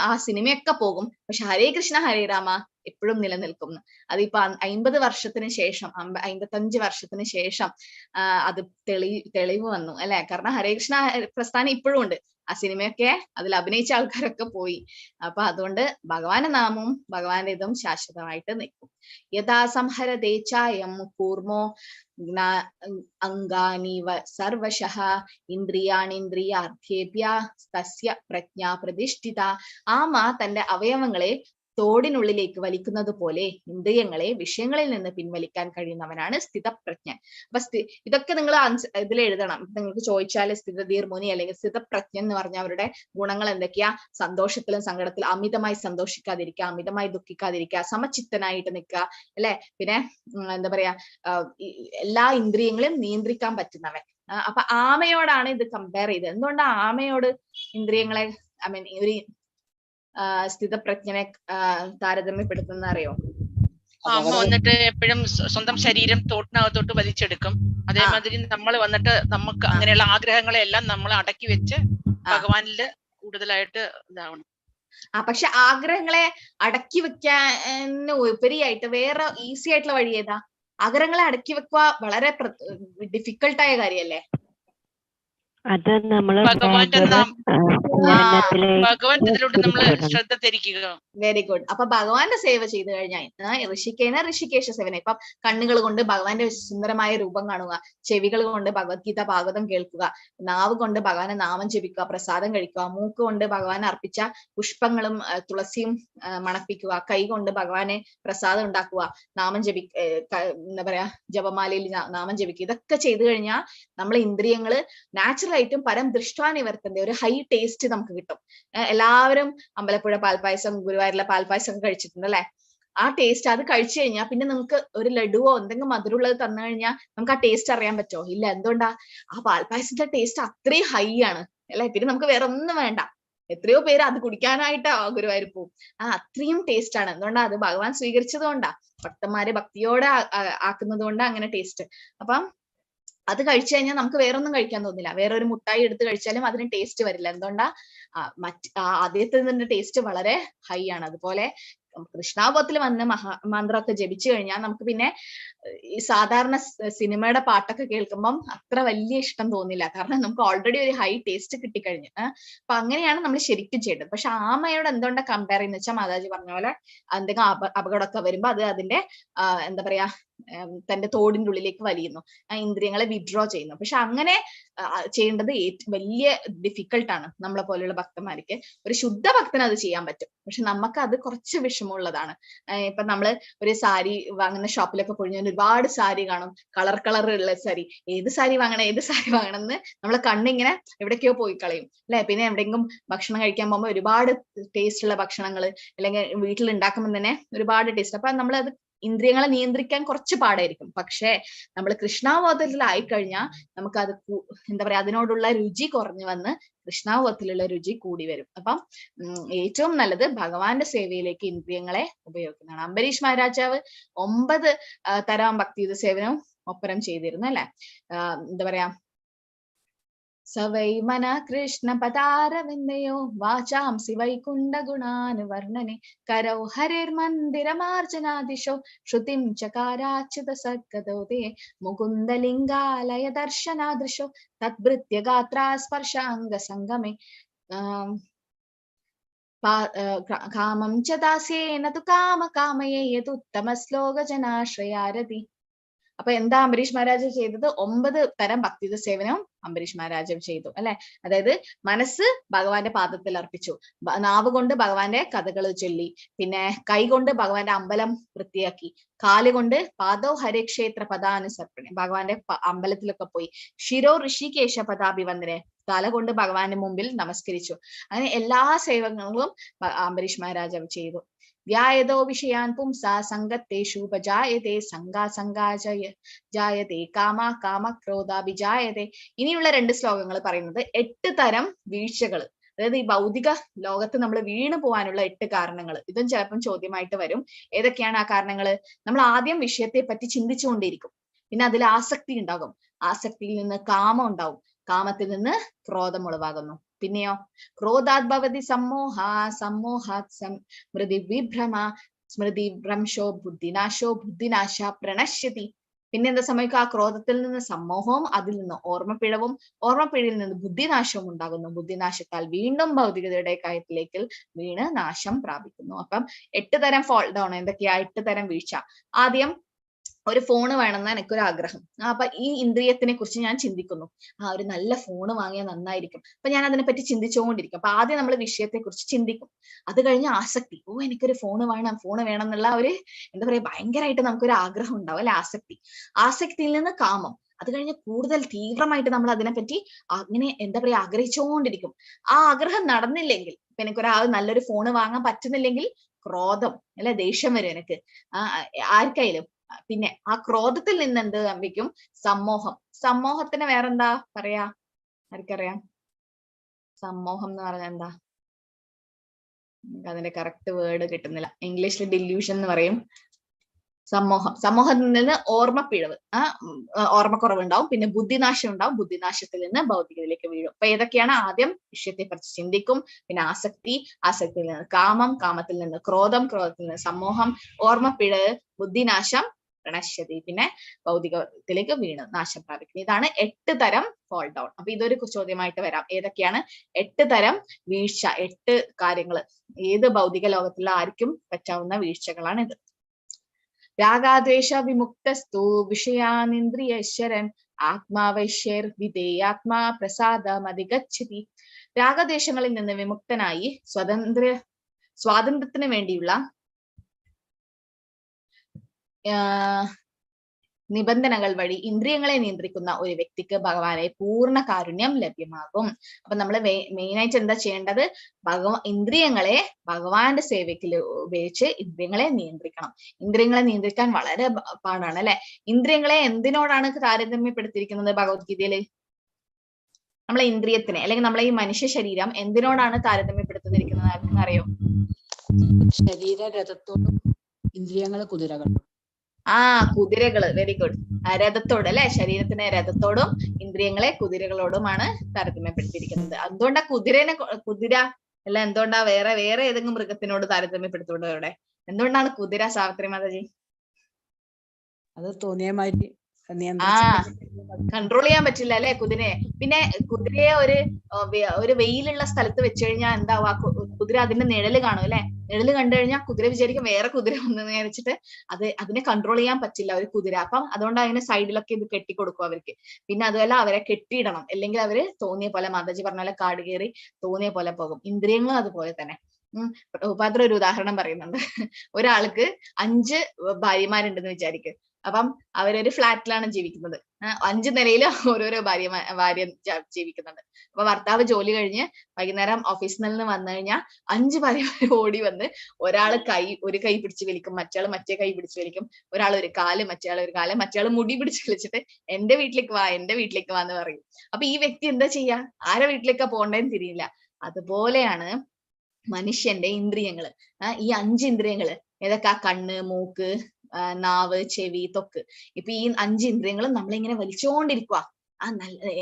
ആ സിനിമയൊക്കെ പോകും, പക്ഷെ ഹരേ കൃഷ്ണ ഹരേ രാമ എപ്പോഴും നിലനിൽക്കും. അതിപ്പോ 50 വർഷത്തിന് ശേഷം 55 വർഷത്തിന് ശേഷം അത് തെളിവ് വന്നു, അല്ലെ? കാരണം ഹരേ കൃഷ്ണ പ്രസ്ഥാനം ഇപ്പോഴും ഉണ്ട്. ആ സിനിമയൊക്കെ അതിൽ അഭിനയിച്ച ആൾക്കാരൊക്കെ പോയി. അപ്പൊ അതുകൊണ്ട് ഭഗവാന്റെ നാമവും ഭഗവാന്റെ ഇതും ശാശ്വതമായിട്ട് നിൽക്കും. യഥാ സംഹരതേച്ചായം കൂർമോ അംഗാനി സർവശഃ ഇന്ദ്രിയാണിന്ദ്രിയാർത്ഥ്യേഭ്യ തസ്യ പ്രജ്ഞ പ്രതിഷ്ഠിത. ആമ തന്റെ അവയവങ്ങളെ തോടിനുള്ളിലേക്ക് വലിക്കുന്നത് പോലെ ഇന്ദ്രിയങ്ങളെ വിഷയങ്ങളിൽ നിന്ന് പിൻവലിക്കാൻ കഴിയുന്നവനാണ് സ്ഥിതപ്രജ്ഞൻ. അപ്പൊ ഇതൊക്കെ നിങ്ങൾ ഇതിൽ എഴുതണം. നിങ്ങൾക്ക് ചോദിച്ചാൽ സ്ഥിതധീർ മുനി അല്ലെങ്കിൽ സ്ഥിതപ്രജ്ഞൻ എന്ന് പറഞ്ഞ അവരുടെ ഗുണങ്ങൾ എന്തൊക്കെയാ? സന്തോഷത്തിലും സങ്കടത്തിലും അമിതമായി സന്തോഷിക്കാതിരിക്കുക, അമിതമായി ദുഃഖിക്കാതിരിക്കുക, സമചിത്തനായിട്ട് നിൽക്കുക, അല്ലെ? പിന്നെ എന്താ പറയാ, എല്ലാ ഇന്ദ്രിയങ്ങളെയും നിയന്ത്രിക്കാൻ പറ്റുന്നവൻ. അപ്പൊ ആമയോടാണ് ഇത് കമ്പയർ ചെയ്തത്. എന്തുകൊണ്ടാ ആമയോട് ഇന്ദ്രിയങ്ങളെ ഒരു സ്ഥിതപ്രജ്ഞനെ താരതമ്യപ്പെടുത്തുന്ന അറിയോ? അമ്മ വന്നിട്ട് എപ്പോഴും സ്വന്തം ശരീരം തോട്ടിനകത്തോട്ട് വലിച്ചെടുക്കും. അതേമാതിരി നമ്മൾ വന്നിട്ട് നമുക്ക് അങ്ങനെയുള്ള ആഗ്രഹങ്ങളെല്ലാം നമ്മൾ അടക്കി വെച്ച് ഭഗവാനില് കൂടുതലായിട്ട് ഇതാവണം. പക്ഷെ ആഗ്രഹങ്ങളെ അടക്കി വെക്കാൻ ഉപരിയായിട്ട് വേറെ ഈസി ആയിട്ടുള്ള വഴി ഏതാ? ആഗ്രഹങ്ങളെ അടക്കി വെക്കുക വളരെ ഡിഫിക്കൽട്ടായ കാര്യല്ലേ? അത് നമ്മള് ഭഗവാന്റെ ഭഗവാന്റെ ഇതിലോട്ട് നമ്മൾ ശ്രദ്ധ തിരിക്കുക. Very good. അപ്പൊ ഭഗവാന്റെ സേവ ചെയ്തു കഴിഞ്ഞാൽ ഋഷികേശ സേവന. ഇപ്പം കണ്ണുകൾ കൊണ്ട് ഭഗവാന്റെ സുന്ദരമായ രൂപം കാണുക, ചെവികൾ കൊണ്ട് ഭഗവത്ഗീത ഭാഗവതം കേൾക്കുക, നാവ് കൊണ്ട് ഭഗവാനെ നാമം ജപിക്കുക, പ്രസാദം കഴിക്കുക, മൂക്ക് കൊണ്ട് ഭഗവാൻ അർപ്പിച്ച പുഷ്പങ്ങളും തുളസിയും മണപ്പിക്കുക, കൈ കൊണ്ട് ഭഗവാനെ പ്രസാദം ഉണ്ടാക്കുക, നാമം എന്താ പറയാ ജപമാലയിൽ നാമം ജപിക്കുക. ഇതൊക്കെ ചെയ്തു കഴിഞ്ഞാൽ നമ്മളെ ഇന്ദ്രിയങ്ങള് നാച്ചുറൽ ആയിട്ടും പരം ദൃഷ്ടാനിവർത്തന്റെ ഒരു ഹൈ ടേസ്റ്റ് നമുക്ക് കിട്ടും. എല്ലാവരും അമ്പലപ്പുഴ പാൽപ്പായസം, ഗുരുവായൂരിലെ പാൽപ്പായസം ഒക്കെ കഴിച്ചിട്ടുണ്ട് അല്ലെ? ആ ടേസ്റ്റ് അത് കഴിച്ചു കഴിഞ്ഞാൽ പിന്നെ നമുക്ക് ഒരു ലഡുവോ എന്തെങ്കിലും മധുരമുള്ളത് തന്നു കഴിഞ്ഞാൽ നമുക്ക് ആ ടേസ്റ്റ് അറിയാൻ പറ്റുമോ? ഇല്ല. എന്തുകൊണ്ടാ? ആ പാൽപ്പായസത്തിന്റെ ടേസ്റ്റ് അത്രയും ഹൈ ആണ് അല്ലെ? പിന്നെ നമുക്ക് വേറെ ഒന്നും വേണ്ട. എത്രയോ പേര് അത് കുടിക്കാനായിട്ടാ ഗുരുവായൂർ പോവും. അത്രയും ടേസ്റ്റ് ആണ്. എന്തുകൊണ്ടാ? അത് ഭഗവാൻ സ്വീകരിച്ചത് കൊണ്ടാ. ഭക്തന്മാരെ ഭക്തിയോടെ ആക്കുന്നത് കൊണ്ടാ അങ്ങനെ ടേസ്റ്റ്. അപ്പം അത് കഴിച്ചു കഴിഞ്ഞാൽ നമുക്ക് വേറൊന്നും കഴിക്കാൻ തോന്നില്ല. വേറെ ഒരു മുട്ടായി എടുത്ത് കഴിച്ചാലും അതിന് ടേസ്റ്റ് വരില്ല. എന്തുകൊണ്ടാ? ആദ്യത്തെ ടേസ്റ്റ് വളരെ ഹൈ ആണ്. അതുപോലെ കൃഷ്ണാവബോധത്തിൽ വന്ന് മന്ത്രമൊക്കെ ജപിച്ചു കഴിഞ്ഞാൽ നമുക്ക് പിന്നെ ഈ സാധാരണ സിനിമയുടെ പാട്ടൊക്കെ കേൾക്കുമ്പം അത്ര വലിയ ഇഷ്ടം തോന്നില്ല. കാരണം നമുക്ക് ഓൾറെഡി ഒരു ഹൈ ടേസ്റ്റ് കിട്ടിക്കഴിഞ്ഞു. അപ്പൊ അങ്ങനെയാണ് നമ്മൾ ശരിക്കും ചെയ്യേണ്ടത്. പക്ഷെ ആമയോട് എന്തുകൊണ്ടാ കമ്പയർ ചെയ്യുന്ന വെച്ചാൽ മാതാജി പറഞ്ഞ പോലെ എന്തെങ്കിലും അപകടമൊക്കെ വരുമ്പോ അത് അതിന്റെ എന്താ പറയാ തന്റെ തോടിന്റെ ഉള്ളിലേക്ക് വലിയുന്നു, ഇന്ദ്രിയങ്ങളെ വിഡ്രോ ചെയ്യുന്നു. പക്ഷെ അങ്ങനെ ചെയ്യേണ്ടത് വലിയ ഡിഫിക്കൽട്ടാണ്. നമ്മളെ പോലെയുള്ള ഭക്തന്മാർക്ക്. ഒരു ശുദ്ധ ഭക്തന് അത് ചെയ്യാൻ പറ്റും. പക്ഷെ നമുക്ക് അത് കുറച്ച് വിഷമമുള്ളതാണ്. ഇപ്പൊ നമ്മള് ഒരു സാരി വാങ്ങുന്ന ഷോപ്പിലൊക്കെ പോയി ഒരുപാട് സാരി കാണും, കളർ ഉള്ള സാരി. ഏത് സാരി വാങ്ങണം എന്ന് നമ്മളെ കണ്ണിങ്ങനെ എവിടേക്കോ പോയി കളയും അല്ലെ? പിന്നെ എവിടെയെങ്കിലും ഭക്ഷണം കഴിക്കാൻ പോകുമ്പോൾ ഒരുപാട് ടേസ്റ്റ് ഉള്ള ഭക്ഷണങ്ങൾ അല്ലെങ്കിൽ വീട്ടിൽ ഉണ്ടാക്കുമ്പോൾ തന്നെ ഒരുപാട് ടേസ്റ്റ്. അപ്പൊ നമ്മളത് ഇന്ദ്രിയങ്ങളെ നിയന്ത്രിക്കാൻ കുറച്ച് പാടായിരിക്കും. പക്ഷെ നമ്മൾ കൃഷ്ണാവബോധത്തിലായി കഴിഞ്ഞാൽ നമുക്ക് അത് എന്താ പറയാ അതിനോടുള്ള രുചി കുറഞ്ഞു വന്ന് കൃഷ്ണാവബോധത്തിലുള്ള രുചി കൂടി വരും. അപ്പം ഏറ്റവും നല്ലത് ഭഗവാന്റെ സേവയിലേക്ക് ഇന്ദ്രിയങ്ങളെ ഉപയോഗിക്കുന്നതാണ്. അംബരീഷ് മഹാരാജാവ് 9 തരം ഭക്തിയുത സേവനവും ഒപ്പരം ചെയ്തിരുന്നു അല്ലെ? എന്താ പറയാ സവൈ മന കൃഷ്ണ പദാരവിന്ദയോ വാചാംസി വൈകുണ്ഠ ഗുണാന് വർണ്ണനെ കരൗ ഹരിർ മന്ദിരമാർജനാദിശോ ശ്രുതിം ചകാരാച്യുത സദ്ഗതോദേ മുകുന്ദലിംഗാലയ ദർശനാദൃശോ തദ്ഭൃത്യ ഗാത്രാ സ്പർശാംഗ സംഗമേ കാമം ച ദാസ്യേന തു കാമയേ യതുത്തമ ശ്ലോക ജനാശ്രയാരതി. അപ്പൊ എന്താ അംബരീഷ് മഹാരാജ് ചെയ്തത്? 9 തരം ഭക്തിയുത സേവനവും അംബരീഷ് മഹാരാജ് ചെയ്തു അല്ലെ? അതായത് മനസ്സ് ഭഗവാന്റെ പാദത്തിൽ അർപ്പിച്ചു, നാവ് കൊണ്ട് ഭഗവാന്റെ കഥകൾ ചൊല്ലി, പിന്നെ കൈ കൊണ്ട് ഭഗവാന്റെ അമ്പലം വൃത്തിയാക്കി, കാലുകൊണ്ട് പാദോ ഹരിക്ഷേത്ര പദാനുസർപ്പണി ഭഗവാന്റെ അമ്പലത്തിലൊക്കെ പോയി, ശിരോ ഋഷികേശ പദാഭിവന്ദനെ തല കൊണ്ട് ഭഗവാന്റെ മുമ്പിൽ നമസ്കരിച്ചു. അങ്ങനെ എല്ലാ സേവനങ്ങളും അംബരീഷ് മഹാരാജ് ചെയ്തു. വ്യായതോ വിഷയാൻ പുംസാ സംഗത്തേഷു ഉപജായതേ ജായതേ കാമ ക്രോധാഭിജായതേ. ഇനിയുള്ള 2 ശ്ലോകങ്ങൾ പറയുന്നത് 8 തരം വീഴ്ചകൾ, അതായത് ഈ ഭൗതിക ലോകത്ത് നമ്മൾ വീണു പോകാനുള്ള 8 കാരണങ്ങൾ. ഇതും ചിലപ്പം ചോദ്യമായിട്ട് വരും. ഏതൊക്കെയാണ് ആ കാരണങ്ങള്? നമ്മൾ ആദ്യം വിഷയത്തെ പറ്റി ചിന്തിച്ചുകൊണ്ടിരിക്കും, പിന്നെ അതിൽ ആസക്തി ഉണ്ടാകും, ആസക്തിയിൽ നിന്ന് കാമം ഉണ്ടാവും, കാമത്തിൽ നിന്ന് ക്രോധം ഉളവാകുന്നു. പിന്നെയോ ക്രോധാത് ഭവതി സമ്മോഹാത് സ്മൃതി വിഭ്രമ സ്മൃതി ഭ്രംശോ ബുദ്ധിനാശോ ബുദ്ധിനാശ പ്രണശ്യതി. പിന്നെ എന്താ സംഭവിക്കുക? ആ ക്രോധത്തിൽ നിന്ന് സമ്മോഹവും അതിൽ നിന്ന് ഓർമ്മപ്പിഴവും ഓർമ്മപ്പിഴയിൽ നിന്ന് ബുദ്ധിനാശവും ഉണ്ടാകുന്നു. ബുദ്ധിനാശത്താൽ വീണ്ടും ഭൗതികതയുടെ കയത്തിലേക്ക് വീണ് നാശം പ്രാപിക്കുന്നു. അപ്പം 8 തരം ഫോൾ ഡൗൺ. എന്തൊക്കെയാ 8 തരം വീഴ്ച? ആദ്യം ഒരു ഫോണ് വേണമെന്ന് എനിക്കൊരു ആഗ്രഹം. അപ്പൊ ഈ ഇന്ദ്രിയത്തിനെ കുറിച്ച് ഞാൻ ചിന്തിക്കുന്നു. ഒരു നല്ല ഫോണ് വാങ്ങിയാൽ നന്നായിരിക്കും. അപ്പൊ ഞാൻ അതിനെപ്പറ്റി ചിന്തിച്ചുകൊണ്ടിരിക്കും. അപ്പൊ ആദ്യം നമ്മൾ വിഷയത്തെ കുറിച്ച് ചിന്തിക്കും. അത് കഴിഞ്ഞ് ആസക്തി, എനിക്കൊരു ഫോണ് വേണം എന്നുള്ള ഒരു എന്താ പറയാ ഭയങ്കരമായിട്ട് നമുക്കൊരു ആഗ്രഹം ഉണ്ടാവും അല്ലെ? ആസക്തിയിൽ നിന്ന് കാമം, അത് കഴിഞ്ഞ് കൂടുതൽ തീവ്രമായിട്ട് നമ്മൾ അതിനെപ്പറ്റി അങ്ങനെ എന്താ പറയാ ആഗ്രഹിച്ചുകൊണ്ടിരിക്കും. ആ ആഗ്രഹം നടന്നില്ലെങ്കിൽ, ഇപ്പൊ എനിക്കൊരാൾ നല്ലൊരു ഫോണ് വാങ്ങാൻ പറ്റുന്നില്ലെങ്കിൽ ക്രോധം അല്ലെ, ദേഷ്യം വരും എനിക്ക് ആർക്കായാലും. പിന്നെ ആ ക്രോധത്തിൽ നിന്ന് എന്ത് സംഭവിക്കും? സമ്മോഹത്തിന് വേറെന്താ പറയാ? ആർക്കറിയാം? സമ്മോഹം എന്ന് പറഞ്ഞാൽ എന്താ? അതിന്റെ കറക്റ്റ് വേർഡ് കിട്ടുന്നില്ല. ഇംഗ്ലീഷിൽ ഡില്യൂഷൻ എന്ന് പറയും. സമൂഹത്തിൽ നിന്ന് ഓർമ്മപ്പിഴവ്, ഓർമ്മക്കുറവുണ്ടാവും. പിന്നെ ബുദ്ധിനാശം ഉണ്ടാവും. ബുദ്ധിനാശത്തിൽ നിന്ന് ഭൗതികതയിലേക്ക് വീഴും. അപ്പൊ ഏതൊക്കെയാണ്? ആദ്യം വിഷയത്തെ കുറിച്ച് ചിന്തിക്കും, പിന്നെ ആസക്തിയിൽ നിന്ന് കാമം, കാമത്തിൽ നിന്ന് ക്രോധം, ക്രോധത്തിൽ നിന്ന് സമൂഹം, ഓർമ്മപ്പിഴവ്, ബുദ്ധിനാശം, പ്രണശ്യതി, പിന്നെ ഭൗതികത്തിലേക്ക് വീണ് നാശം പ്രാപിക്കുന്നു. ഇതാണ് 8 തരം ഫോൾ ഡൗൺ. അപ്പൊ ഇതൊരു ചോദ്യമായിട്ട് വരാം. ഏതൊക്കെയാണ് 8 തരം വീഴ്ച, 8 കാര്യങ്ങള് ഏത് ഭൗതിക ലോകത്തുള്ള ആർക്കും പറ്റാവുന്ന വീഴ്ചകളാണ് ഇത്. രാഗാദ്വേഷ വിമുക്തസ്തു വിഷയാനിന്ദ്രിയശ്വരൻ ആത്മാവൈശ്യർ വിധേയാത്മാ പ്രസാദമധിഗച്ഛതി. രാഗദ്വേഷങ്ങളിൽ നിന്ന് വിമുക്തനായി സ്വാതന്ത്ര്യത്തിന് വേണ്ടിയുള്ള നിബന്ധനകൾ വഴി ഇന്ദ്രിയങ്ങളെ നിയന്ത്രിക്കുന്ന ഒരു വ്യക്തിക്ക് ഭഗവാനെ പൂർണ്ണ കാരുണ്യം ലഭ്യമാകും. അപ്പൊ നമ്മൾ മെയിൻ ആയിട്ട് എന്താ ചെയ്യേണ്ടത്? ഇന്ദ്രിയങ്ങളെ ഭഗവാന്റെ സേവയ്ക്ക് ഉപയോഗിച്ച് ഇന്ദ്രിയങ്ങളെ നിയന്ത്രിക്കണം. ഇന്ദ്രിയങ്ങളെ നിയന്ത്രിക്കാൻ വളരെ പാടാണ് അല്ലെ. ഇന്ദ്രിയങ്ങളെ എന്തിനോടാണ് താരതമ്യപ്പെടുത്തിയിരിക്കുന്നത് ഭഗവത്ഗീതയില്? നമ്മളെ ഇന്ദ്രിയത്തിനെ അല്ലെങ്കിൽ നമ്മളെ ഈ മനുഷ്യ ശരീരം എന്തിനോടാണ് താരതമ്യപ്പെടുത്തിയിരിക്കുന്നത്? ആർക്കും അറിയോ? ശരീര രഥത്തോടും ഇന്ദ്രിയങ്ങള് കുതിരകളും. കുതിരകള്. Very good. രഥത്തോട് അല്ലെ. ശരീരത്തിനെ രഥത്തോടും ഇന്ദ്രിയങ്ങളെ കുതിരകളോടുമാണ് താരതമ്യപ്പെടുത്തിയിരിക്കുന്നത്. എന്തുകൊണ്ടാ കുതിര അല്ല, എന്തുകൊണ്ടാ വേറെ ഏതെങ്കിലും മൃഗത്തിനോട് താരതമ്യപ്പെടുത്തുകൊണ്ട് അവിടെ? എന്തുകൊണ്ടാണ് കുതിര, സാവിത്രി മാതാജി? അത് തോന്നിയ മാതിരി കൺട്രോൾ ചെയ്യാൻ പറ്റില്ല അല്ലെ കുതിരയെ. പിന്നെ കുതിരയെ ഒരു വെയിലുള്ള സ്ഥലത്ത് വെച്ച് കഴിഞ്ഞാൽ എന്താവാ? കുതിര അതിന്റെ നിഴല് കാണും അല്ലെ. നിഴല് കണ്ടു കഴിഞ്ഞാൽ കുതിര വിചാരിക്കും വേറെ കുതിര വന്നെന്ന് വിചാരിച്ചിട്ട് അതിനെ കൺട്രോൾ ചെയ്യാൻ പറ്റില്ല ഒരു കുതിര. അപ്പം അതുകൊണ്ട് അതിന് സൈഡിലൊക്കെ ഇത് കെട്ടിക്കൊടുക്കും അവർക്ക്. പിന്നെ അതുപോലെ അവരെ കെട്ടിയിടണം, അല്ലെങ്കിൽ അവര് തോന്നിയ പോലെ, മാതാജി പറഞ്ഞ പോലെ കാട് കയറി തോന്നിയ പോലെ പോകും. ഇന്ദ്രിയങ്ങളും അതുപോലെ തന്നെ. പ്രഭുപാദർ ഒരു ഉദാഹരണം പറയുന്നുണ്ട്. ഒരാൾക്ക് 5 ഭാര്യമാരുണ്ടെന്ന് വിചാരിക്കും. അപ്പം അവരൊരു ഫ്ലാറ്റിലാണ് ജീവിക്കുന്നത്. 5 നിലയിൽ ഓരോരോ ഭാര്യ ജീവിക്കുന്നുണ്ട്. അപ്പൊ ഭർത്താവ് ജോലി കഴിഞ്ഞ് വൈകുന്നേരം ഓഫീസിൽ നിന്ന് വന്നു കഴിഞ്ഞാൽ 5 ഭാര്യമാർ ഓടി വന്ന് ഒരു കൈ പിടിച്ച് വലിക്കും, മറ്റേ കൈ പിടിച്ച് വലിക്കും, ഒരാൾ ഒരു കാല്, മറ്റേയാൾ മുടി പിടിച്ച് വലിച്ചിട്ട് എന്റെ വീട്ടിലേക്ക് വാ എന്ന് പറയും. അപ്പൊ ഈ വ്യക്തി എന്താ ചെയ്യാ? ആരെ വീട്ടിലേക്കാ പോകേണ്ടതെന്ന് തിരിയില്ല. അതുപോലെയാണ് മനുഷ്യന്റെ ഇന്ദ്രിയങ്ങള്. ഈ 5 ഇന്ദ്രിയങ്ങള് ഏതൊക്കെ? കണ്ണ്, മൂക്ക്, നാവ്, ചെവി, ത്വക്ക്. ഇപ്പൊ ഈ 5 ഇന്ദ്രിയങ്ങളും നമ്മളിങ്ങനെ വലിച്ചുകൊണ്ടിരിക്കുക.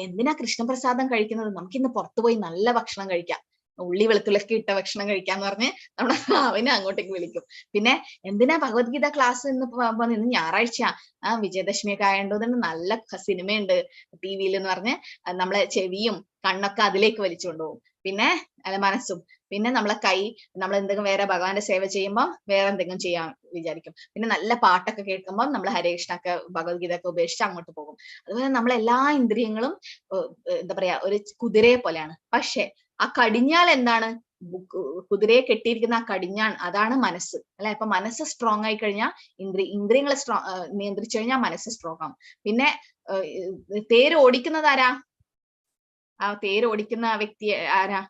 എന്തിനാ കൃഷ്ണപ്രസാദം കഴിക്കുന്നത്? നമുക്കിന്ന് പുറത്തുപോയി നല്ല ഭക്ഷണം കഴിക്കാം, ഉള്ളി വെളുത്തുള്ളിയൊക്കെ ഇട്ട ഭക്ഷണം കഴിക്കാന്ന് പറഞ്ഞ് നമ്മുടെ അവനെ അങ്ങോട്ടേക്ക് വിളിക്കും. പിന്നെ എന്തിനാ ഭഗവത്ഗീത ക്ലാസ് ഇന്ന് ഞായറാഴ്ച, വിജയദശമിയൊക്കെ ആയതുകൊണ്ട് നല്ല സിനിമയുണ്ട് TV-ൽ എന്ന് പറഞ്ഞ് നമ്മളെ ചെവിയും കണ്ണൊക്കെ അതിലേക്ക് വലിച്ചു കൊണ്ടുപോകും. പിന്നെ മനസ്സും, പിന്നെ നമ്മളെ കൈ, നമ്മൾ എന്തെങ്കിലും വേറെ ഭഗവാന്റെ സേവ ചെയ്യുമ്പോൾ വേറെ എന്തെങ്കിലും ചെയ്യാൻ വിചാരിക്കും. പിന്നെ നല്ല പാട്ടൊക്കെ കേൾക്കുമ്പോൾ നമ്മൾ ഹരേകൃഷ്ണ ഒക്കെ ഭഗവത്ഗീത ഒക്കെ ഉപേക്ഷിച്ച് അങ്ങോട്ട് പോകും. അതുപോലെ നമ്മളെല്ലാ ഇന്ദ്രിയങ്ങളും എന്താ പറയാ ഒരു കുതിരയെ പോലെയാണ്. പക്ഷെ ആ കടിഞ്ഞാൽ എന്താണ്? കുതിരയെ കെട്ടിയിരിക്കുന്ന ആ കടിഞ്ഞാൺ, അതാണ് മനസ്സ് അല്ലെ. അപ്പൊ മനസ്സ് സ്ട്രോങ് ആയി കഴിഞ്ഞാൽ ഇന്ദ്രിയങ്ങളെ നിയന്ത്രിച്ചു കഴിഞ്ഞാൽ മനസ്സ് സ്ട്രോങ് ആവും. പിന്നെ തേര് ഓടിക്കുന്നത് ആരാ? ആ തേര് ഓടിക്കുന്ന വ്യക്തി ആരാ?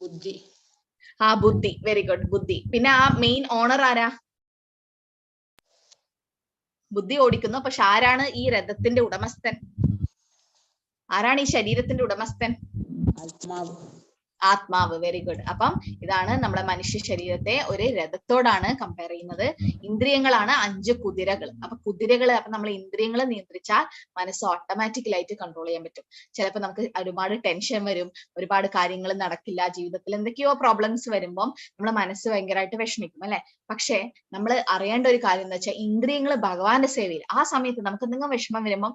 ബുദ്ധി. ബുദ്ധി. വെരി ഗുഡ്, ബുദ്ധി. പിന്നെ ആ മെയിൻ ഓണർ ആരാ? ബുദ്ധി ഓടിക്കുന്നു. പക്ഷെ ആരാണ് ഈ രഥത്തിന്റെ ഉടമസ്ഥൻ? ആരാണ് ഈ ശരീരത്തിന്റെ ഉടമസ്ഥൻ? ആത്മാവ്. Very good. അപ്പം ഇതാണ് നമ്മുടെ മനുഷ്യ ശരീരത്തെ ഒരു രഥത്തോടാണ് കമ്പയർ ചെയ്യുന്നത്. ഇന്ദ്രിയങ്ങളാണ് 5 കുതിരകൾ. അപ്പൊ നമ്മൾ ഇന്ദ്രിയങ്ങളെ നിയന്ത്രിച്ചാൽ മനസ്സ് ഓട്ടോമാറ്റിക്കലായിട്ട് കൺട്രോൾ ചെയ്യാൻ പറ്റും. ചിലപ്പോൾ നമുക്ക് ഒരുപാട് ടെൻഷൻ വരും, ഒരുപാട് കാര്യങ്ങൾ നടക്കില്ല, ജീവിതത്തിൽ എന്തൊക്കെയോ പ്രോബ്ലംസ് വരുമ്പോൾ നമ്മുടെ മനസ്സ് ഭയങ്കരമായിട്ട് വിഷമിക്കും അല്ലെ. പക്ഷെ നമ്മൾ അറിയേണ്ട ഒരു കാര്യം എന്താ വെച്ചാൽ ഇന്ദ്രിയങ്ങൾ ഭഗവാന്റെ സേവയിൽ ആ സമയത്ത് നമുക്ക് എന്തെങ്കിലും വിഷമം വരുമ്പോൾ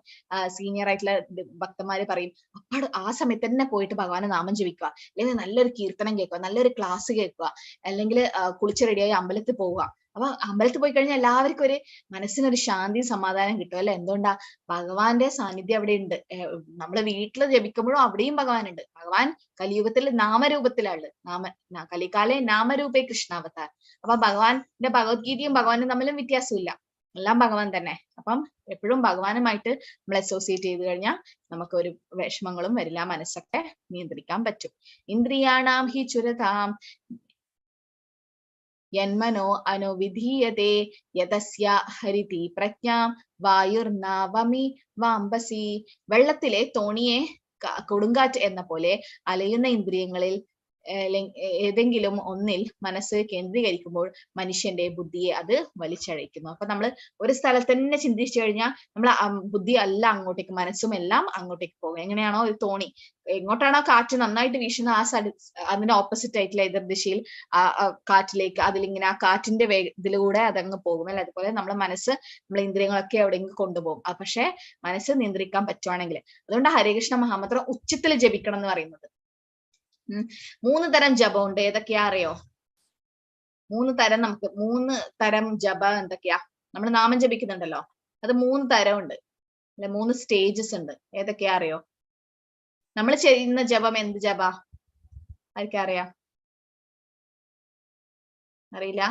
സീനിയർ ആയിട്ടുള്ള ഭക്തന്മാര് പറയും, അപ്പാട് ആ സമയത്ത് തന്നെ പോയിട്ട് ഭഗവാനെ നാമം ജപിക്കുക, അല്ലെങ്കിൽ നല്ലൊരു കീർത്തനം കേൾക്കുക, നല്ലൊരു ക്ലാസ് കേൾക്കുക, അല്ലെങ്കിൽ കുളിച്ച് റെഡിയായി അമ്പലത്തിൽ പോവുക. അപ്പൊ അമ്പലത്തിൽ പോയി കഴിഞ്ഞാൽ എല്ലാവർക്കും ഒരു മനസ്സിനൊരു ശാന്തി സമാധാനം കിട്ടും അല്ലെ. എന്തുകൊണ്ടാ? ഭഗവാന്റെ സാന്നിധ്യം അവിടെ ഉണ്ട്. നമ്മള് വീട്ടിൽ ജപിക്കുമ്പോഴും അവിടെയും ഭഗവാൻ ഉണ്ട്. ഭഗവാൻ കലിയുഗത്തിൽ നാമരൂപത്തിലാണ്. കലികാലെ നാമരൂപേ കൃഷ്ണാവതാർ. അപ്പൊ ഭഗവാന്റെ ഭഗവത്ഗീതയും ഭഗവാനും തമ്മിലും വ്യത്യാസമില്ല, എല്ലാം ഭഗവാൻ തന്നെ. അപ്പം എപ്പോഴും ഭഗവാനുമായിട്ട് നമ്മൾ അസോസിയേറ്റ് ചെയ്ത് കഴിഞ്ഞാൽ നമുക്ക് ഒരു വിഷമങ്ങളും വരില്ല, മനസ്സൊക്കെ നിയന്ത്രിക്കാൻ പറ്റും. ഇന്ദ്രിയാണാം ഹി ചുരതാം യന്മനോ അനുവിധീയതേ യതസ്യ ഹരിതി പ്രജ്ഞാം വായുർനാവമി വാംബസി. വെള്ളത്തിലെ തോണിയെ കൊടുങ്കാറ്റ് എന്ന പോലെ അലയുന്ന ഇന്ദ്രിയങ്ങളിൽ ഏതെങ്കിലും ഒന്നിൽ മനസ്സ് കേന്ദ്രീകരിക്കുമ്പോൾ മനുഷ്യന്റെ ബുദ്ധിയെ അത് വലിച്ചഴയ്ക്കുന്നു. അപ്പൊ നമ്മൾ ഒരു സ്ഥലത്ത് തന്നെ ചിന്തിച്ചു കഴിഞ്ഞാൽ നമ്മൾ ബുദ്ധി അല്ല അങ്ങോട്ടേക്ക്, മനസ്സും എല്ലാം അങ്ങോട്ടേക്ക് പോകും. എങ്ങനെയാണോ ഒരു തോണി, എങ്ങോട്ടാണോ കാറ്റ് നന്നായിട്ട് വീശുന്ന ആ അതിന്റെ ഓപ്പോസിറ്റ് ആയിട്ടുള്ള എതിർദിശയിൽ കാറ്റിലേക്ക് അതിലിങ്ങനെ ആ കാറ്റിന്റെ ഇതിലൂടെ അതങ്ങ് പോകും അല്ലെ. അതുപോലെ നമ്മളെ മനസ്സ്, നമ്മളെ ഇന്ദ്രിയങ്ങളൊക്കെ എവിടെയെങ്കിലും കൊണ്ടുപോകും. പക്ഷെ മനസ്സ് നിയന്ത്രിക്കാൻ പറ്റുവാണെങ്കിൽ, അതുകൊണ്ട് ഹരേകൃഷ്ണ മഹാമന്ത്രം ഉച്ചത്തിൽ ജപിക്കണം എന്ന് പറയുന്നത്. 3 തരം ജപമുണ്ട്. ഏതൊക്കെയാ അറിയോ? 3 തരം ജപ എന്തൊക്കെയാ? നമ്മൾ നാമം ജപിക്കുന്നുണ്ടല്ലോ, അത് 3 തരമുണ്ട് അല്ലെ, 3 സ്റ്റേജസ് ഉണ്ട്. ഏതൊക്കെയാ അറിയോ? നമ്മൾ ചെയ്യുന്ന ജപം എന്ത് ജപ? ആർക്കാ അറിയാം? അറിയില്ല?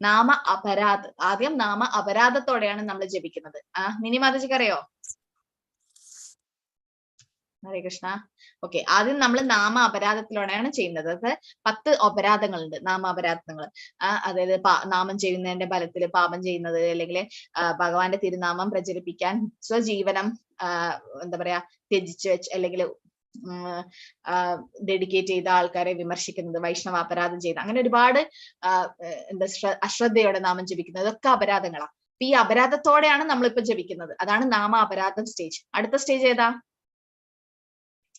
നാമ അപരാധ്. ആദ്യം നാമ അപരാധത്തോടെയാണ് നമ്മൾ ജപിക്കുന്നത്. മിനി മാതാജിക്ക് അറിയോ? ഹരേ കൃഷ്ണ. ഓക്കെ, ആദ്യം നമ്മൾ നാമ അപരാധത്തിലൂടെയാണ് ചെയ്യുന്നത്. അത് 10 അപരാധങ്ങളുണ്ട്, നാമ അപരാധങ്ങൾ. അതായത് നാമം ചെയ്യുന്നതിന്റെ ഫലത്തിൽ പാപം ചെയ്യുന്നത്, അല്ലെങ്കിൽ ഭഗവാന്റെ തിരുനാമം പ്രചരിപ്പിക്കാൻ സ്വജീവനം എന്താ പറയാ ത്യജിച്ച് വെച്ച്, അല്ലെങ്കിൽ ഡെഡിക്കേറ്റ് ചെയ്ത ആൾക്കാരെ വിമർശിക്കുന്നത്, വൈഷ്ണവ അപരാധം ചെയ്ത്, അങ്ങനെ ഒരുപാട് അശ്രദ്ധയോടെ നാമം ജപിക്കുന്നത്, ഇതൊക്കെ അപരാധങ്ങളാണ്. അപ്പൊ ഈ അപരാധത്തോടെയാണ് നമ്മളിപ്പോ ജപിക്കുന്നത്. അതാണ് നാമ അപരാധം സ്റ്റേജ്. അടുത്ത സ്റ്റേജ് ഏതാ?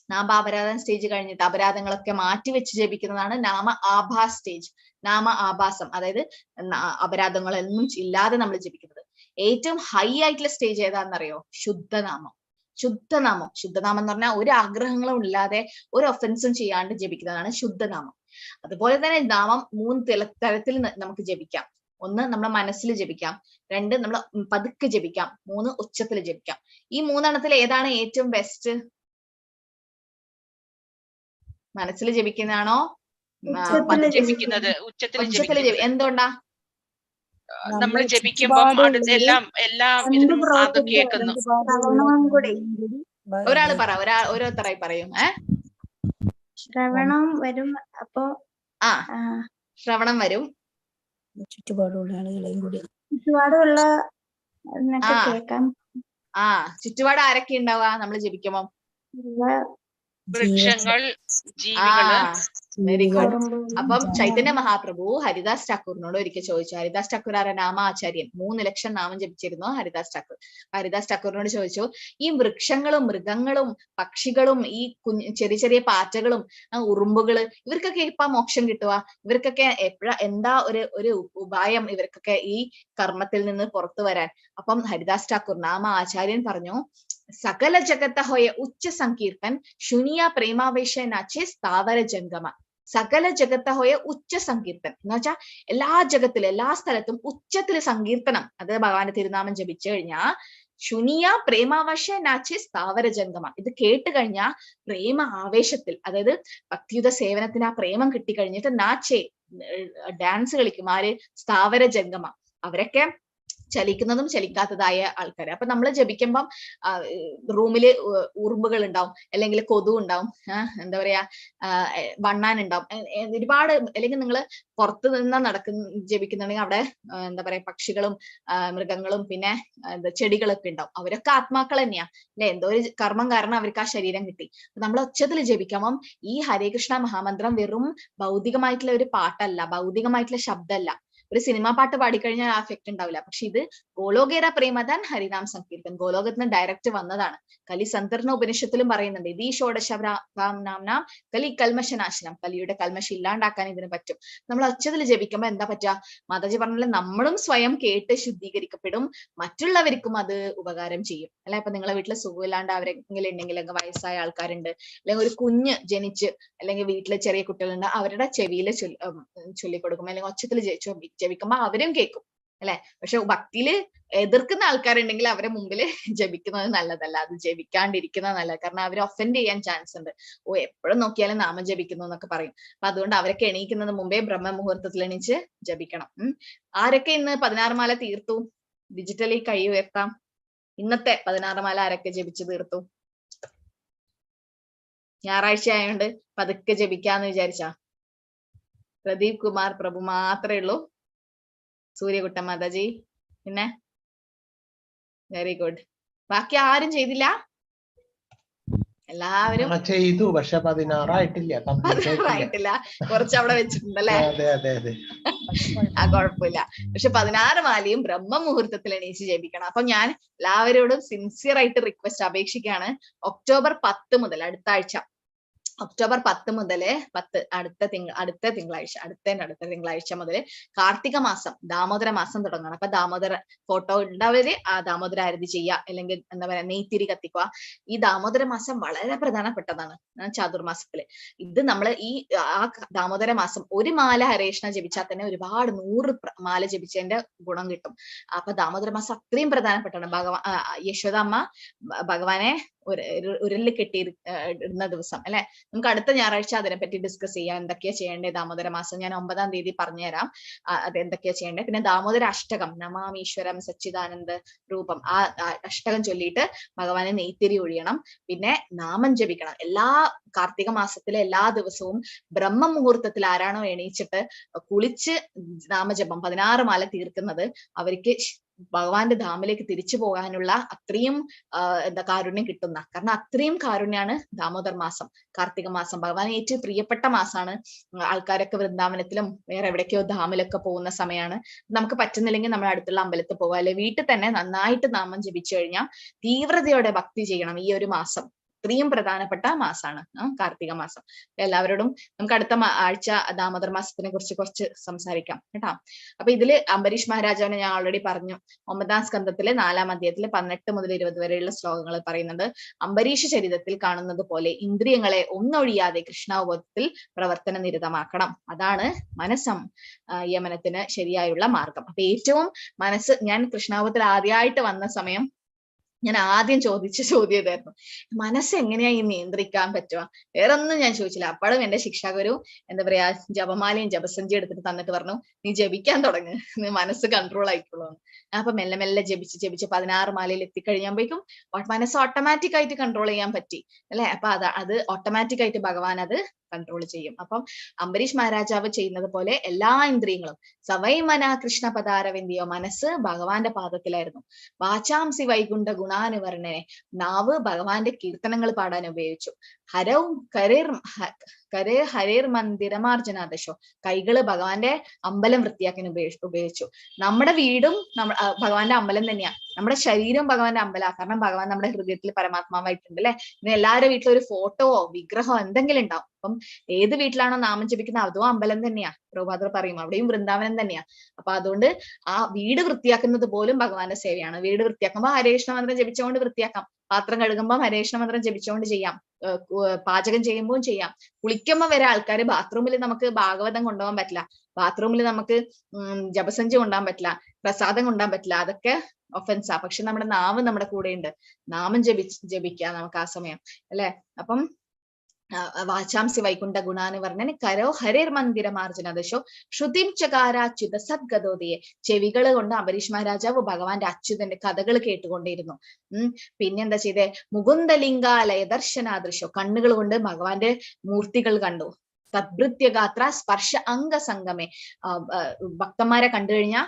നാമ അപരാധം സ്റ്റേജ് കഴിഞ്ഞിട്ട് അപരാധങ്ങളൊക്കെ മാറ്റിവെച്ച് ജപിക്കുന്നതാണ് നാമ ആഭാസ് സ്റ്റേജ്. നാമ ആഭാസം, അതായത് അപരാധങ്ങളൊന്നും ഇല്ലാതെ നമ്മൾ ജപിക്കുന്നത്. ഏറ്റവും ഹൈ ആയിട്ടുള്ള സ്റ്റേജ് ഏതാണെന്നറിയോ? ശുദ്ധനാമം. ശുദ്ധനാമം എന്ന് പറഞ്ഞാൽ ഒരു ആഗ്രഹങ്ങളും ഇല്ലാതെ, ഒരു ഒഫൻസും ചെയ്യാണ്ട് ജപിക്കുന്നതാണ് ശുദ്ധനാമം. അതുപോലെ തന്നെ നാമം 3 തരത്തിൽ നമുക്ക് ജപിക്കാം. 1 നമ്മുടെ മനസ്സിൽ ജപിക്കാം, 2 നമ്മൾ പതുക്കെ ജപിക്കാം, 3 ഉച്ചത്തിൽ ജപിക്കാം. ഈ 3 എണ്ണത്തിൽ ഏതാണ് ഏറ്റവും ബെസ്റ്റ്? മനസ്സിൽ ജപിക്കുന്നതാണോ? ഉച്ചത്തിൽ എന്തുകൊണ്ടാ? നമ്മൾ ജപിക്കുമ്പോൾ എല്ലാം ഇതിനും അത് കേൾക്കുന്നു. ഒരാള് പറ, ഓരോരുത്തരായി പറയും. ശ്രവണം വരും. അപ്പൊ ശ്രവണം വരും. ചുറ്റുപാടുള്ള ആളുകളെയും കൂടി ചുറ്റുപാടുള്ള കേൾക്കാം. ചുറ്റുപാട് ആരൊക്കെ ഉണ്ടാവുക നമ്മൾ ജപിക്കുമ്പോ? വൃക്ഷങ്ങൾ, ജീവികള്. Very good. അപ്പം ചൈതന്യ മഹാപ്രഭു ഹരിദാസ് ഠാക്കൂറിനോട് ഒരിക്കൽ ചോദിച്ചു. ഹരിദാസ് ഠാക്കൂർ ആരാ? നാമാചാര്യൻ. 3 ലക്ഷം നാമം ജപിച്ചിരുന്നു ഹരിദാസ് ഠാക്കൂർ. ഹരിദാസ് ഠാക്കൂറിനോട് ചോദിച്ചു, ഈ വൃക്ഷങ്ങളും മൃഗങ്ങളും പക്ഷികളും ഈ ചെറിയ ചെറിയ പാറ്റകളും ഉറുമ്പുകള്, ഇവർക്കൊക്കെ ഇപ്പൊ മോക്ഷം കിട്ടുക? ഇവർക്കൊക്കെ എന്താ ഒരു ഉപായം ഇവർക്കൊക്കെ ഈ കർമ്മത്തിൽ നിന്ന് പുറത്തു വരാൻ? അപ്പം ഹരിദാസ് ഠാക്കൂർ നാമ ആചാര്യൻ പറഞ്ഞു, സകല ജഗത്ത ഹോയ ഉച്ച സങ്കീർത്തൻ ശുനിയ പ്രേമാവേശ നാച്ചെ സ്ഥാവര ജംഗമ. സകല ജഗത്ത ഹോയ ഉച്ച സങ്കീർത്തൻ എന്ന് വെച്ചാൽ എല്ലാ ജഗത്തിലും എല്ലാ സ്ഥലത്തും ഉച്ചത്തിൽ സങ്കീർത്തനം, അത് ഭഗവാന്റെ തിരുനാമം ജപിച്ചു കഴിഞ്ഞാൽ ശുനിയ പ്രേമാവേശ നാച്ചെ സ്ഥാവര ജംഗമ. ഇത് കേട്ട് കഴിഞ്ഞാൽ പ്രേമ ആവേശത്തിൽ, അതായത് ഭക്തിയുത സേവനത്തിന് ആ പ്രേമം കിട്ടിക്കഴിഞ്ഞിട്ട് നാച്ചെ ഡാൻസ് കളിക്കും. ആര്? സ്ഥാവര ജംഗമ. അവരൊക്കെ ചലിക്കുന്നതും ചലിക്കാത്തതായ ആൾക്കാർ. അപ്പൊ നമ്മൾ ജപിക്കുമ്പം റൂമില് ഉറുമ്പുകൾ ഉണ്ടാവും, അല്ലെങ്കിൽ കൊതു ഉണ്ടാവും, എന്താ പറയാ വണ്ണാൻ ഉണ്ടാവും, ഒരുപാട്. അല്ലെങ്കിൽ നിങ്ങൾ പുറത്ത് നിന്ന് ജപിക്കുന്നുണ്ടെങ്കിൽ അവിടെ എന്താ പറയാ പക്ഷികളും മൃഗങ്ങളും പിന്നെ ചെടികളൊക്കെ ഉണ്ടാവും. അവരൊക്കെ ആത്മാക്കൾ തന്നെയാ അല്ലെ. എന്തോ ഒരു കർമ്മം കാരണം അവർക്ക് ആ ശരീരം കിട്ടി. നമ്മൾ ഒച്ചത്തിൽ ജപിക്കുമ്പം ഈ ഹരേ കൃഷ്ണ മഹാമന്ത്രം വെറും ഭൗതികമായിട്ടുള്ള ഒരു പാട്ടല്ല, ഭൗതികമായിട്ടുള്ള ശബ്ദമല്ല. ഒരു സിനിമാ പാട്ട് പാടിക്കഴിഞ്ഞാൽ ആ എഫക്ട് ഉണ്ടാവില്ല. പക്ഷെ ഇത് ഗോലോകേര പ്രേമദാൻ ഹരിനാം സങ്കീർത്തൻ, ഗോലോകത്തിന് ഡയറക്റ്റ് വന്നതാണ്. കലി സന്തർണ ഉപനിഷത്തിലും പറയുന്നുണ്ട്, ഇതീ ഷോഡശനാം കലി കൽമശനാശനം, കലിയുടെ കൽമശം ഇല്ലാണ്ടാക്കാൻ ഇതിന് പറ്റും. നമ്മൾ ഒച്ചത്തിൽ ജപിക്കുമ്പോൾ എന്താ പറ്റുക? മാതാജി പറഞ്ഞാൽ നമ്മളും സ്വയം കേട്ട് ശുദ്ധീകരിക്കപ്പെടും, മറ്റുള്ളവർക്കും അത് ഉപകാരം ചെയ്യും അല്ലെ. ഇപ്പൊ നിങ്ങളെ വീട്ടിൽ സുഖമില്ലാണ്ട് ആരെങ്കിലും ഉണ്ടെങ്കിൽ, അല്ലെങ്കിൽ വയസ്സായ ആൾക്കാരുണ്ട്, അല്ലെങ്കിൽ ഒരു കുഞ്ഞ് ജനിച്ച്, അല്ലെങ്കിൽ വീട്ടിലെ ചെറിയ കുട്ടികളുണ്ട്, അവരുടെ ചെവിയിൽ ചൊല്ലിക്കൊടുക്കും, അല്ലെങ്കിൽ ഒച്ചത്തിൽ ജപിക്കുമ്പോ അവരും കേൾക്കും അല്ലെ. പക്ഷെ ഭക്തിയില് എതിർക്കുന്ന ആൾക്കാരുണ്ടെങ്കിൽ അവരെ മുമ്പിൽ ജപിക്കുന്നത് നല്ലതല്ല, അത് ജപിക്കാണ്ടിരിക്കുന്നത് നല്ലത്. കാരണം അവരെ ഒഫൻഡ് ചെയ്യാൻ ചാൻസ് ഉണ്ട്. എപ്പോഴും നോക്കിയാലും നാമം ജപിക്കുന്നു എന്നൊക്കെ പറയും. അപ്പൊ അതുകൊണ്ട് അവരൊക്കെ എണീക്കുന്നത് മുമ്പേ ബ്രഹ്മമുഹൂർത്തത്തിൽ എണീച്ച് ജപിക്കണം. ആരൊക്കെ ഇന്ന് 16 മാല തീർത്തു? ഡിജിറ്റലി കൈ ഉയർത്താം. ഇന്നത്തെ 16 മാല ആരൊക്കെ ജപിച്ചു തീർത്തു? ഞായറാഴ്ച ആയതുകൊണ്ട് പതുക്കെ ജപിക്കാന്ന് വിചാരിച്ചാ? പ്രദീപ് കുമാർ പ്രഭു മാത്രമേ ഉള്ളൂ. സൂര്യകുട്ട മാതാജി, പിന്നെ വെരി ഗുഡ്. ബാക്കി ആരും ചെയ്തില്ല? എല്ലാവരും ചെയ്തു, പക്ഷെ 16 ആയിട്ടില്ല, കംപ്ലീറ്റ് ആയിട്ടില്ല. ആയിട്ടില്ല, കുറച്ച് അവിടെ വെച്ചിട്ടുണ്ടല്ലേ. അതെ അതെ അതെ. ആ കുഴപ്പമില്ല. പക്ഷെ 16 മാലയും ബ്രഹ്മമുഹൂർത്തത്തിൽ എണീച്ച് ജപിക്കണം. അപ്പൊ ഞാൻ എല്ലാവരോടും സിൻസിയർ ആയിട്ട് റിക്വസ്റ്റ് അപേക്ഷിക്കുകയാണ്. ഒക്ടോബർ 10 മുതൽ, അടുത്ത ആഴ്ച ഒക്ടോബർ 10 മുതൽ അടുത്ത തിങ്കളാഴ്ച മുതൽ കാർത്തിക മാസം ദാമോദര മാസം തുടങ്ങണം. അപ്പൊ ദാമോദര ഫോട്ടോ ഉണ്ടവര് ആ ദാമോദര ആരതി ചെയ്യുക, അല്ലെങ്കിൽ എന്താ പറയാ നെയ്ത്തിരി കത്തിക്കുക. ഈ ദാമോദര മാസം വളരെ പ്രധാനപ്പെട്ടതാണ് ചാതുർമാസത്തില്. ഇത് നമ്മള് ആ ദാമോദര മാസം ഒരു മാല ഹരേഷ്ണ ജപിച്ചാൽ തന്നെ ഒരുപാട് 100 മാല ജപിച്ചതിന്റെ ഗുണം കിട്ടും. അപ്പൊ ദാമോദര മാസം അത്രയും പ്രധാനപ്പെട്ടാണ്. യശോദാമ്മ ഭഗവാനെ ഉരലിൽ കെട്ടി ഇടുന്ന ദിവസം അല്ലെ. നമുക്ക് അടുത്ത ഞായറാഴ്ച അതിനെപ്പറ്റി ഡിസ്കസ് ചെയ്യാം, എന്തൊക്കെയാ ചെയ്യേണ്ടത് ദാമോദര മാസം. ഞാൻ 9-ാം തീയതി പറഞ്ഞുതരാം അത് എന്തൊക്കെയാ ചെയ്യേണ്ടത്. പിന്നെ ദാമോദര അഷ്ടകം, നമാമീശ്വരം സച്ചിദാനന്ദ രൂപം, ആ അഷ്ടകം ചൊല്ലിയിട്ട് ഭഗവാനെ നെയ്ത്തിരി ഒഴിയണം. പിന്നെ നാമം ജപിക്കണം. എല്ലാ കാർത്തിക മാസത്തിലെ എല്ലാ ദിവസവും ബ്രഹ്മ മുഹൂർത്തത്തിൽ ആരാണോ എണീച്ചിട്ട് കുളിച്ച് നാമജപം 16 മാല തീർക്കുന്നത് അവർക്ക് ഭഗവാന്റെ ധാമിലേക്ക് തിരിച്ചു പോകാനുള്ള അത്രയും എന്താ കാരുണ്യം കിട്ടുന്ന. കാരണം അത്രയും കാരുണ്യാണ് ദാമോദർ മാസം, കാർത്തിക മാസം. ഭഗവാൻ ഏറ്റവും പ്രിയപ്പെട്ട മാസമാണ്. ആൾക്കാരൊക്കെ വൃന്ദാവനത്തിലും വേറെ എവിടേക്കോ ധാമിലൊക്കെ പോകുന്ന സമയമാണ്. നമുക്ക് പറ്റുന്നില്ലെങ്കിൽ നമ്മൾ അടുത്തുള്ള അമ്പലത്തിൽ പോകുക, അല്ലെ വീട്ടിൽ തന്നെ നന്നായിട്ട് നാമം ജപിച്ചു കഴിഞ്ഞാൽ തീവ്രതയോടെ ഭക്തി ചെയ്യണം. ഈ ഒരു മാസം അത്രയും പ്രധാനപ്പെട്ട മാസമാണ് കാർത്തിക മാസം. എല്ലാവരോടും നമുക്ക് അടുത്ത ആഴ്ച ദാമോദർ മാസത്തിനെ കുറിച്ച് കുറച്ച് സംസാരിക്കാം കേട്ടോ. അപ്പൊ ഇതില് അംബരീഷ് മഹാരാജാവിനെ ഞാൻ ഓൾറെഡി പറഞ്ഞു. 9-ാം സ്കന്ധത്തിലെ 4-ാം അധ്യായത്തിലെ 18 മുതൽ 20 വരെയുള്ള ശ്ലോകങ്ങൾ പറയുന്നുണ്ട്. അംബരീഷ ചരിതത്തിൽ കാണുന്നത് പോലെ ഇന്ദ്രിയങ്ങളെ ഒന്നൊഴിയാതെ കൃഷ്ണാവബോധത്തിൽ പ്രവർത്തന നിരതമാക്കണം. അതാണ് മനസ്സംയമനത്തിന് ശരിയായുള്ള മാർഗം. അപ്പൊ ഏറ്റവും ഞാൻ കൃഷ്ണാവബോധത്തിൽ ആദ്യമായിട്ട് വന്ന സമയം ഞാൻ ആദ്യം ചോദിച്ച ചോദ്യം ഇതായിരുന്നു, മനസ്സ് എങ്ങനെയാ ഈ നിയന്ത്രിക്കാൻ പറ്റുക? വേറെ ഒന്നും ഞാൻ ചോദിച്ചില്ല. അപ്പോഴും എന്റെ ശിക്ഷാഗുരു എന്താ പറയാ ജപമാലയും ജപസഞ്ചി എടുത്തിട്ട് തന്നിട്ട് പറഞ്ഞു, നീ ജപിക്കാൻ തുടങ്ങ്, നീ മനസ്സ് കൺട്രോൾ ആയിക്കോളൂ. അപ്പൊ മെല്ലെ മെല്ലെ ജപിച്ച് 16 മാലയിൽ എത്തിക്കഴിഞ്ഞപ്പോഴേക്കും മനസ്സ് ഓട്ടോമാറ്റിക് ആയിട്ട് കൺട്രോൾ ചെയ്യാൻ പറ്റി അല്ലെ. അപ്പൊ അത് ഓട്ടോമാറ്റിക് ആയിട്ട് ഭഗവാൻ അത് കൺട്രോൾ ചെയ്യും. അപ്പം അംബരീഷ് മഹാരാജാവ് ചെയ്യുന്നത് പോലെ എല്ലാ ഇന്ദ്രിയങ്ങളും സവൈമന കൃഷ്ണ പദാരവിന്ദിയോ, മനസ്സ് ഭഗവാന്റെ പാദത്തിലായിരുന്നു. വാചാംസി വൈകുണ്ഠ ഗുണാനുവർണ്ണനെ, നാവ് ഭഗവാന്റെ കീർത്തനങ്ങൾ പാടാൻ ഉപയോഗിച്ചു. ഹരേർ മന്ദിരമാർജനാദശോ, കൈകള് ഭഗവാന്റെ അമ്പലം വൃത്തിയാക്കാൻ ഉപയോഗിച്ചു. നമ്മുടെ വീടും ഭഗവാന്റെ അമ്പലം തന്നെയാ, നമ്മുടെ ശരീരം ഭഗവാന്റെ അമ്പല. കാരണം ഭഗവാൻ നമ്മുടെ ഹൃദയത്തിൽ പരമാത്മാവായിട്ടുണ്ട് അല്ലെ. പിന്നെ എല്ലാവരുടെ വീട്ടിലും ഒരു ഫോട്ടോവോ വിഗ്രഹമോ എന്തെങ്കിലും ഉണ്ടാവും. അപ്പം ഏത് വീട്ടിലാണോ നാമം ജപിക്കുന്നത് അതും അമ്പലം തന്നെയാ. പ്രഭുപാദർ പറയും അവിടെയും വൃന്ദാവനം തന്നെയാ. അപ്പൊ അതുകൊണ്ട് ആ വീട് വൃത്തിയാക്കുന്നത് പോലും ഭഗവാന്റെ സേവയാണ്. വീട് വൃത്തിയാക്കുമ്പോൾ ഹരേകൃഷ്ണ മന്ത്രം ജപിച്ചുകൊണ്ട് വൃത്തിയാക്കാം. പാത്രം കഴുകുമ്പോൾ ഹരേകൃഷ്ണ മന്ത്രം ജപിച്ചുകൊണ്ട് ചെയ്യാം. പാചകം ചെയ്യുമ്പോൾ ചെയ്യാം. കുളിക്കുമ്പോൾ വരെ ആൾക്കാർ ബാത്റൂമിൽ നമുക്ക് ഭാഗവതം കൊണ്ടുപോകാൻ പറ്റില്ല, ബാത്റൂമിൽ നമുക്ക് ജപസഞ്ചി കൊണ്ടുപോകാൻ പറ്റില്ല, പ്രസാദം കൊണ്ടുപോകാൻ പറ്റില്ല. അതൊക്കെ ഒഫൻസാ. പക്ഷെ നമ്മുടെ നാവ് നമ്മുടെ കൂടെയുണ്ട്. നാമം ജപിക്കാം നമുക്ക് ആ സമയം അല്ലെ. അപ്പം വാചാംസി വൈകുണ്ഠ ഗുണാനുവർണ്ണന് കരോ ഹരേർ മന്ദിരമാർജനദശോ ശ്രുതിം ചകാരാച്യുത സദ്ഗതോദയെ, ചെവികള് കൊണ്ട് അംബരീഷ് മഹാരാജാവ് ഭഗവാന്റെ അച്യുതന്റെ കഥകൾ കേട്ടുകൊണ്ടിരുന്നു. പിന്നെന്താ ചെയ്തേ, മുകുന്ദലിംഗാലയ ദർശനാദൃശോ, കണ്ണുകൾ കൊണ്ട് ഭഗവാന്റെ മൂർത്തികൾ കണ്ടു. തദ്ഭൃത്യഗാത്ര സ്പർശ അംഗസംഗമേ, ഭക്തന്മാരെ കണ്ടു കഴിഞ്ഞാൽ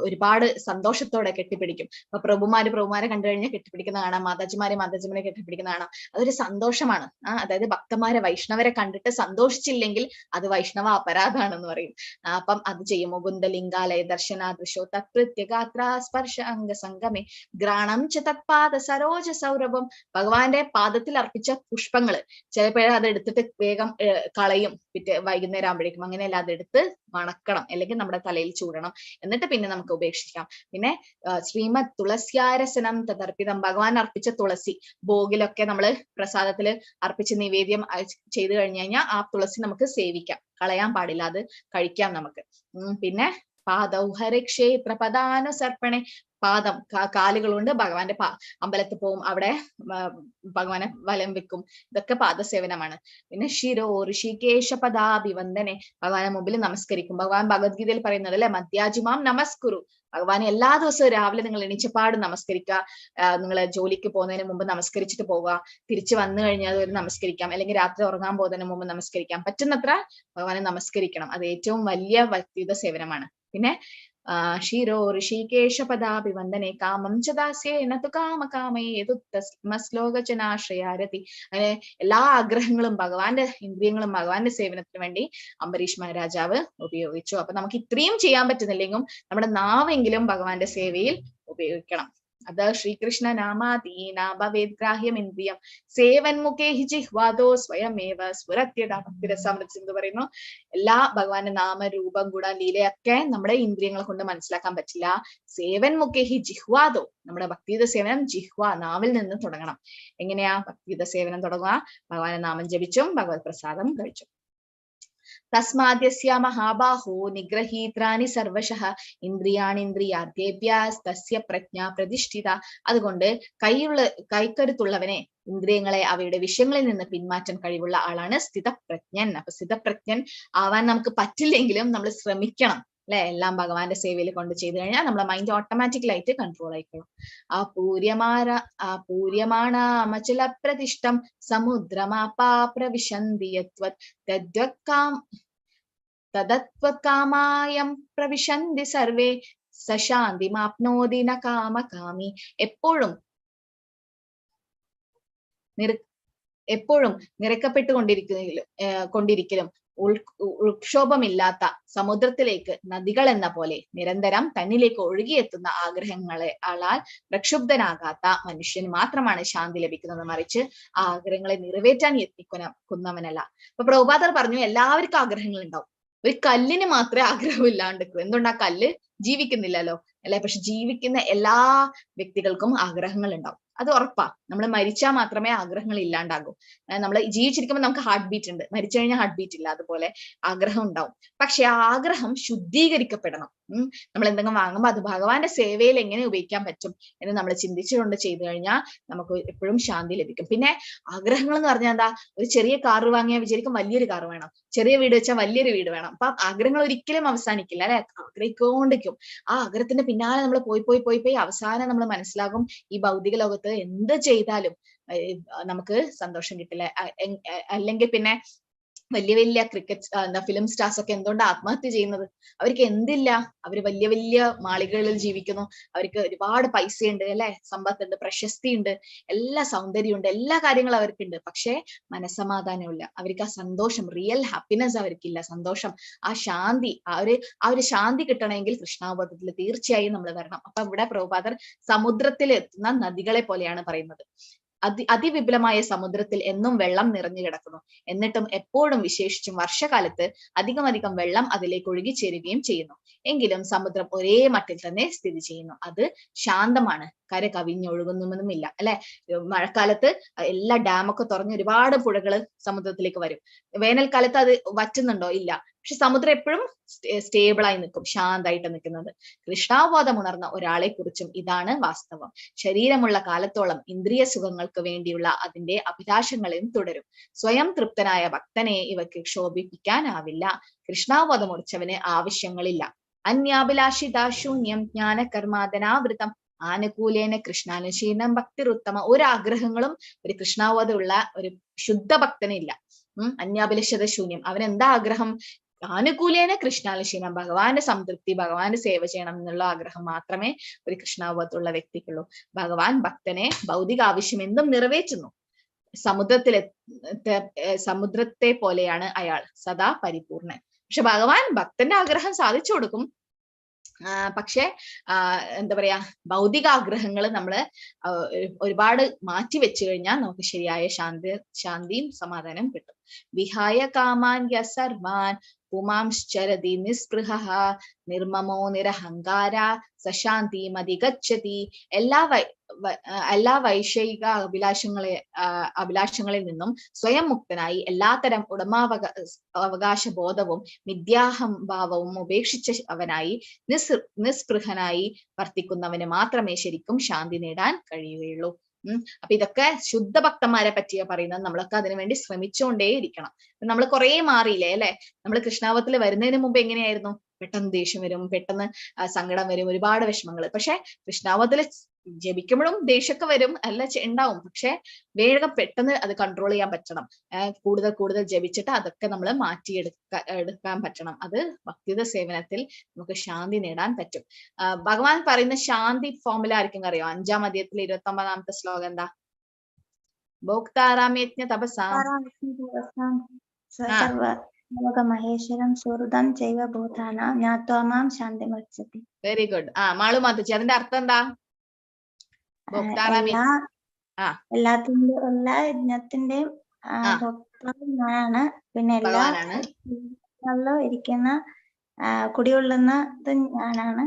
ഒരുപാട് സന്തോഷത്തോടെ കെട്ടിപ്പിടിക്കും. അപ്പൊ പ്രഭുമാരെ കണ്ടു കഴിഞ്ഞാൽ കെട്ടിപ്പിടിക്കുന്ന കാണാം, മാതാജിമാരെ കെട്ടിപ്പിടിക്കുന്ന കാണാം. അതൊരു സന്തോഷമാണ്. അതായത് ഭക്തന്മാരെ വൈഷ്ണവരെ കണ്ടിട്ട് സന്തോഷിച്ചില്ലെങ്കിൽ അത് വൈഷ്ണവ അപരാധാണെന്ന് പറയും. അപ്പം അത് ചെയ്യും. മുകുന്ദലിംഗാലയ ദർശനാദൃശോ തത്പ്രത്യഗാത്ര സ്പർശ അംഗസംഗമേ ഗ്രാണം ച തത്പാദ സരോജ സൗരഭം, ഭഗവാന്റെ പാദത്തിൽ അർപ്പിച്ച പുഷ്പങ്ങള് ചിലപ്പോഴേ അത് എടുത്തിട്ട് വേഗം കളയും വൈകുന്നേരം ആകുമ്പോഴേക്കും. അങ്ങനെയല്ല, അതെടുത്ത് മണക്കണം, അല്ലെങ്കിൽ നമ്മുടെ തലയിൽ ചൂടണം, എന്നിട്ട് പിന്നെ നമുക്ക് ഉപേക്ഷിക്കാം. പിന്നെ ശ്രീമദ് തുളസ്യാരസനം തദർപ്പിതം, ഭഗവാൻ അർപ്പിച്ച തുളസി ഭോഗിലൊക്കെ നമ്മള് പ്രസാദത്തില് അർപ്പിച്ച് നിവേദ്യം ചെയ്തു കഴിഞ്ഞു കഴിഞ്ഞാൽ ആ തുളസി നമുക്ക് സേവിക്കാം, കളയാൻ പാടില്ല, അത് കഴിക്കാം നമുക്ക്. പിന്നെ പാദൗഹരക്ഷേത്ര പദാനുസർപ്പണെ, പാദം കാലുകൾ കൊണ്ട് ഭഗവാന്റെ അമ്പലത്തിൽ പോവും, അവിടെ ഭഗവാനെ വലം വെക്കും. ഇതൊക്കെ പാദസേവനമാണ്. പിന്നെ ശിരോ ഋഷികേശ പദാഭിവന്ദനെ, ഭഗവാനെ മുമ്പിൽ നമസ്കരിക്കും. ഭഗവാൻ ഭഗവത്ഗീതയിൽ പറയുന്നത് അല്ലെ, മധ്യാജിമാം നമസ്കുരു, ഭഗവാനെ എല്ലാ ദിവസവും രാവിലെ നിങ്ങൾ എണീച്ചപ്പാട് നമസ്കരിക്കുക. നിങ്ങൾ ജോലിക്ക് പോകുന്നതിന് മുമ്പ് നമസ്കരിച്ചിട്ട് പോവുക, തിരിച്ചു വന്നു കഴിഞ്ഞാൽ ഒരു നമസ്കരിക്കാം, അല്ലെങ്കിൽ രാത്രി ഉറങ്ങാൻ പോകുന്നതിന് മുമ്പ് നമസ്കരിക്കാം. പറ്റുന്നത്ര ഭഗവാനെ നമസ്കരിക്കണം. അത് ഏറ്റവും വലിയ വ്യക്തിഗത സേവനമാണ്. പിന്നെ ക്ഷീരോ ഋഷികേശ പദാഭിവന്ദനെ കാമം ച ദാസ്യേന തു കാമകാമയേതുത്തമശ്ലോകജനാശ്രയാരതി. അങ്ങനെ എല്ലാ ആഗ്രഹങ്ങളും ഭഗവാന്റെ ഇന്ദ്രിയങ്ങളും ഭഗവാന്റെ സേവനത്തിന് വേണ്ടി അംബരീഷ് മഹാരാജാവ് ഉപയോഗിച്ചു. അപ്പൊ നമുക്ക് ഇത്രയും ചെയ്യാൻ പറ്റുന്നില്ലെങ്കിലും നമ്മുടെ നാവെങ്കിലും ഭഗവാന്റെ സേവയിൽ ഉപയോഗിക്കണം. അത് ശ്രീകൃഷ്ണ നാമാതീന ഭവേത് ഗ്രാഹ്യം ഇന്ദ്രിയം സേവൻമുഖേ ഹി ജിഹ്വാദോ സ്വയമേവ സ്ഫുരത്യത പറയുന്നു. എല്ലാ ഭഗവാന്റെ നാമരൂപം ഗുണ ലീലയൊക്കെ നമ്മുടെ ഇന്ദ്രിയങ്ങളെ കൊണ്ട് മനസ്സിലാക്കാൻ പറ്റില്ല. സേവൻമുഖേ ഹി ജിഹ്വാദോ, നമ്മുടെ ഭക്തിയുത സേവനം ജിഹ്വ, നാവിൽ നിന്ന് തുടങ്ങണം. എങ്ങനെയാ ഭക്തിയുത സേവനം തുടങ്ങുക? ഭഗവാന്റെ നാമം ജപിച്ചും ഭഗവത് പ്രസാദം കഴിച്ചും. തസ്മാദ്യസ്യ മഹാബാഹോ നിഗ്രഹീത്രാണി സർവശഃ ഇന്ദ്രിയാണിന്ദ്രിയാർത്ഥേഭ്യസ്തസ്യ പ്രജ്ഞ പ്രതിഷ്ഠിത. അതുകൊണ്ട് കൈക്കരുത്തുള്ളവനെ, ഇന്ദ്രിയങ്ങളെ അവയുടെ വിഷയങ്ങളിൽ നിന്ന് പിന്മാറ്റാൻ കഴിവുള്ള ആളാണ് സ്ഥിതപ്രജ്ഞൻ. അപ്പൊ സ്ഥിതപ്രജ്ഞൻ ആവാൻ നമുക്ക് പറ്റില്ലെങ്കിലും നമ്മൾ ശ്രമിക്കണം അല്ലെ. എല്ലാം ഭഗവാന്റെ സേവയിൽ കൊണ്ട് ചെയ്തു കഴിഞ്ഞാൽ നമ്മുടെ മൈൻഡ് ഓട്ടോമാറ്റിക്കലായിട്ട് കൺട്രോൾ ആയിക്കോളും. പൂര്യമാണാമചല പ്രതിഷ്ഠം സമുദ്രമാപാപ്രവിശന്തി തദത്വകാമായം പ്രവിശന്തി സർവേ സശാന്തിമാപ്നോതി ന കാമകാമി. എപ്പോഴും നിറയ്ക്കപ്പെട്ടുകൊണ്ടിരിക്കലും ഉൾക്ഷോഭമില്ലാത്ത സമുദ്രത്തിലേക്ക് നദികൾ എന്ന പോലെ നിരന്തരം തന്നിലേക്ക് ഒഴുകിയെത്തുന്ന ആഗ്രഹങ്ങളാൽ പ്രക്ഷുബ്ധനാകാത്ത മനുഷ്യന് മാത്രമാണ് ശാന്തി ലഭിക്കുന്നത്. മറിച്ച് ആ ആഗ്രഹങ്ങളെ നിറവേറ്റാൻ യത്നിക്കുന്നവനല്ല. അപ്പൊ പ്രഭുപാദർ പറഞ്ഞു, എല്ലാവർക്കും ആഗ്രഹങ്ങൾ ഉണ്ടാവും, ഒരു കല്ലിന് മാത്രമേ ആഗ്രഹം ഇല്ലാണ്ടിരിക്കൂ. എന്തുകൊണ്ട്? ആ കല്ല് ജീവിക്കുന്നില്ലല്ലോ അല്ലെ. പക്ഷെ ജീവിക്കുന്ന എല്ലാ വ്യക്തികൾക്കും ആഗ്രഹങ്ങൾ ഉണ്ടാവും, അത് ഉറപ്പാ. നമ്മൾ മരിച്ചാൽ മാത്രമേ ആഗ്രഹങ്ങൾ ഇല്ലാണ്ടാകൂ. നമ്മൾ ജീവിച്ചിരിക്കുമ്പോൾ നമുക്ക് ഹാർട്ട് ബീറ്റ് ഉണ്ട്, മരിച്ചു കഴിഞ്ഞാൽ ഹാർട്ട് ബീറ്റ് ഇല്ല. അതുപോലെ ആഗ്രഹം ഉണ്ടാവും. പക്ഷെ ആ ആഗ്രഹം ശുദ്ധീകരിക്കപ്പെടണം. നമ്മൾ എന്തെങ്കിലും വാങ്ങുമ്പോൾ അത് ഭഗവാന്റെ സേവയിൽ എങ്ങനെ ഉപയോഗിക്കാൻ പറ്റും എന്ന് നമ്മൾ ചിന്തിച്ചുകൊണ്ട് ചെയ്തു കഴിഞ്ഞാൽ നമുക്ക് എപ്പോഴും ശാന്തി ലഭിക്കും. പിന്നെ ആഗ്രഹങ്ങൾ എന്ന് പറഞ്ഞാൽ എന്താ? ഒരു ചെറിയ കാറ് വാങ്ങിയാൽ വിചാരിക്കും വലിയൊരു കാറ് വേണം, ചെറിയ വീട് വെച്ചാൽ വലിയൊരു വീട് വേണം. അപ്പൊ ആഗ്രഹങ്ങൾ ഒരിക്കലും അവസാനിക്കില്ല അല്ലെ. ആഗ്രഹിക്കൊണ്ടിരിക്കും. ആ ആഗ്രഹത്തിന്റെ പിന്നാലെ നമ്മൾ പോയി അവസാനം നമ്മൾ മനസ്സിലാകും, ഈ ഭൗതിക ലോകത്ത് എന്ത് ചെയ്താലും നമുക്ക് സന്തോഷം കിട്ടില്ല. അല്ലെങ്കിൽ പിന്നെ വലിയ ക്രിക്കറ്റ് ഫിലിം സ്റ്റാർസ് ഒക്കെ എന്തുകൊണ്ട് ആത്മഹത്യ ചെയ്യുന്നത്? അവർക്ക് എന്തില്ല, അവര് വലിയ മാളികകളിൽ ജീവിക്കുന്നു, അവർക്ക് ഒരുപാട് പൈസയുണ്ട് അല്ലെ, സമ്പത്തുണ്ട്, പ്രശസ്തി ഉണ്ട്, എല്ലാ സൗന്ദര്യമുണ്ട്, എല്ലാ കാര്യങ്ങളും അവർക്കുണ്ട്. പക്ഷെ മനസ്സമാധാനമില്ല. അവർക്ക് ആ സന്തോഷം, റിയൽ ഹാപ്പിനെസ് അവർക്കില്ല. സന്തോഷം, ആ ശാന്തി, ആ ഒരു ശാന്തി കിട്ടണമെങ്കിൽ കൃഷ്ണാവബോധത്തിൽ തീർച്ചയായും നമ്മൾ വരണം. അപ്പൊ ഇവിടെ പ്രഭുപാദർ സമുദ്രത്തിൽ എത്തുന്ന നദികളെ പോലെയാണ് പറയുന്നത്. അതിവിപുലമായ സമുദ്രത്തിൽ എന്നും വെള്ളം നിറഞ്ഞു കിടക്കുന്നു. എന്നിട്ടും എപ്പോഴും, വിശേഷിച്ചും വർഷകാലത്ത് അധികം വെള്ളം അതിലേക്ക് ഒഴുകിച്ചേരുകയും ചെയ്യുന്നു. എങ്കിലും സമുദ്രം ഒരേ മട്ടിൽ തന്നെ സ്ഥിതി ചെയ്യുന്നു. അത് ശാന്തമാണ്, കര കവിഞ്ഞൊഴുകുന്നൊന്നുമില്ല അല്ലെ. മഴക്കാലത്ത് എല്ലാ ഡാമൊക്കെ തുറന്ന് ഒരുപാട് പുഴകള് സമുദ്രത്തിലേക്ക് വരും. വേനൽക്കാലത്ത് അത് വറ്റുന്നുണ്ടോ? ഇല്ല. പക്ഷെ സമുദ്രം എപ്പോഴും സ്റ്റേബിളായി നിൽക്കും, ശാന്തായിട്ട് നിൽക്കുന്നത്. കൃഷ്ണാവബോധം ഉണർന്ന ഒരാളെ കുറിച്ചും ഇതാണ് വാസ്തവം. ശരീരമുള്ള കാലത്തോളം ഇന്ദ്രിയ സുഖങ്ങൾക്ക് വേണ്ടിയുള്ള അതിന്റെ അഭിലാഷങ്ങളും തുടരും. സ്വയം തൃപ്തനായ ഭക്തനെ ഇവയ്ക്ക് ക്ഷോഭിപ്പിക്കാനാവില്ല. കൃഷ്ണാവബോധം ഉറച്ചവന് ആവശ്യങ്ങളില്ല. അന്യാഭിലാഷിതാശൂന്യം ജ്ഞാനകർമാദനാവൃതം ആനുകൂലേന കൃഷ്ണാനുശീലനം ഭക്തിരുത്തമ. ഒരു ആഗ്രഹങ്ങളും ഒരു കൃഷ്ണാവബോധമുള്ള ഒരു ശുദ്ധ ഭക്തനില്ല. അന്യാഭിലഷത ശൂന്യം. അവനെന്താ ആഗ്രഹം? ആനുകൂലേന കൃഷ്ണാനുശീലനം, ഭഗവാന്റെ സംതൃപ്തി, ഭഗവാന്റെ സേവ ചെയ്യണം എന്നുള്ള ആഗ്രഹം മാത്രമേ ഒരു കൃഷ്ണാവബോധമുള്ള വ്യക്തിക്കുള്ളൂ. ഭഗവാൻ ഭക്തനെ ഭൗതിക ആവശ്യം എന്തും നിറവേറ്റുന്നു. സമുദ്രത്തെ പോലെയാണ് അയാൾ സദാ പരിപൂർണൻ. പക്ഷെ ഭഗവാൻ ഭക്തന്റെ ആഗ്രഹം സാധിച്ചു കൊടുക്കും. പക്ഷെ എന്താ പറയാ, ഭൗതിക ആഗ്രഹങ്ങൾ നമ്മള് ഒരുപാട് മാറ്റി വെച്ചു കഴിഞ്ഞാൽ നമുക്ക് ശരിയായ ശാന്തിയും സമാധാനം കിട്ടും. വിഹായ കാമാൻ സർവാൻ പുമാംശ്ചരതി നിസ്പൃഹഃ നിർമ്മമോ നിരഹങ്കാര സശാന്തി മതിഗച്ഛതി. എല്ലാ വൈഷയിക അഭിലാഷങ്ങളിൽ നിന്നും സ്വയം മുക്തനായി എല്ലാത്തരം അവകാശ ബോധവും മിഥ്യാഹംഭാവവും ഉപേക്ഷിച്ചവനായി നിസ്പൃഹനായി വർത്തിക്കുന്നവന് മാത്രമേ ശരിക്കും ശാന്തി നേടാൻ കഴിയുകയുള്ളൂ. അപ്പൊ ഇതൊക്കെ ശുദ്ധഭക്തന്മാരെ പറ്റിയാ പറയുന്നത്. നമ്മളൊക്കെ അതിനുവേണ്ടി ശ്രമിച്ചുകൊണ്ടേയിരിക്കണം. നമ്മൾ കുറെ മാറിയില്ലേ അല്ലെ. നമ്മൾ കൃഷ്ണാവബോധത്തിൽ വരുന്നതിന് മുമ്പ് എങ്ങനെയായിരുന്നു? പെട്ടെന്ന് ദേഷ്യം വരും, പെട്ടെന്ന് സങ്കടം വരും, ഒരുപാട് വിഷമങ്ങൾ. പക്ഷെ കൃഷ്ണാവതിൽ ജപിക്കുമ്പോഴും ദേഷ്യമൊക്കെ വരും, എല്ലാം ഉണ്ടാവും. പക്ഷെ വേഗം പെട്ടെന്ന് അത് കൺട്രോൾ ചെയ്യാൻ പറ്റണം. കൂടുതൽ കൂടുതൽ ജപിച്ചിട്ട് അതൊക്കെ നമ്മൾ എടുക്കാൻ പറ്റണം. അത് ഭക്തിയുത സേവനത്തിൽ നമുക്ക് ശാന്തി നേടാൻ പറ്റും. ഭഗവാൻ പറയുന്ന ശാന്തി ഫോർമുല ആർക്കും അറിയോ? 5-ാം അധ്യായത്തിലെ 29-ാമത്തെ ശ്ലോകം എന്താ? ഭോക്താരാമയജ്ഞ തപസാ മഹേശ്വരം സുഹൃതം ചൈവ ഭൂതാന ജ്ഞാത്വാ മാം ശാന്തി മത്സതി. Very good. മാളു മാതച്ചി, അതിന്റെ അർത്ഥം എന്താ? എല്ലാ യജ്ഞത്തിന്റെയും ഭോക്താവ് ഞാനാണ്. പിന്നെ എല്ലാ ഇരിക്കുന്ന കുടികൊള്ളുന്നത് ഞാനാണ്.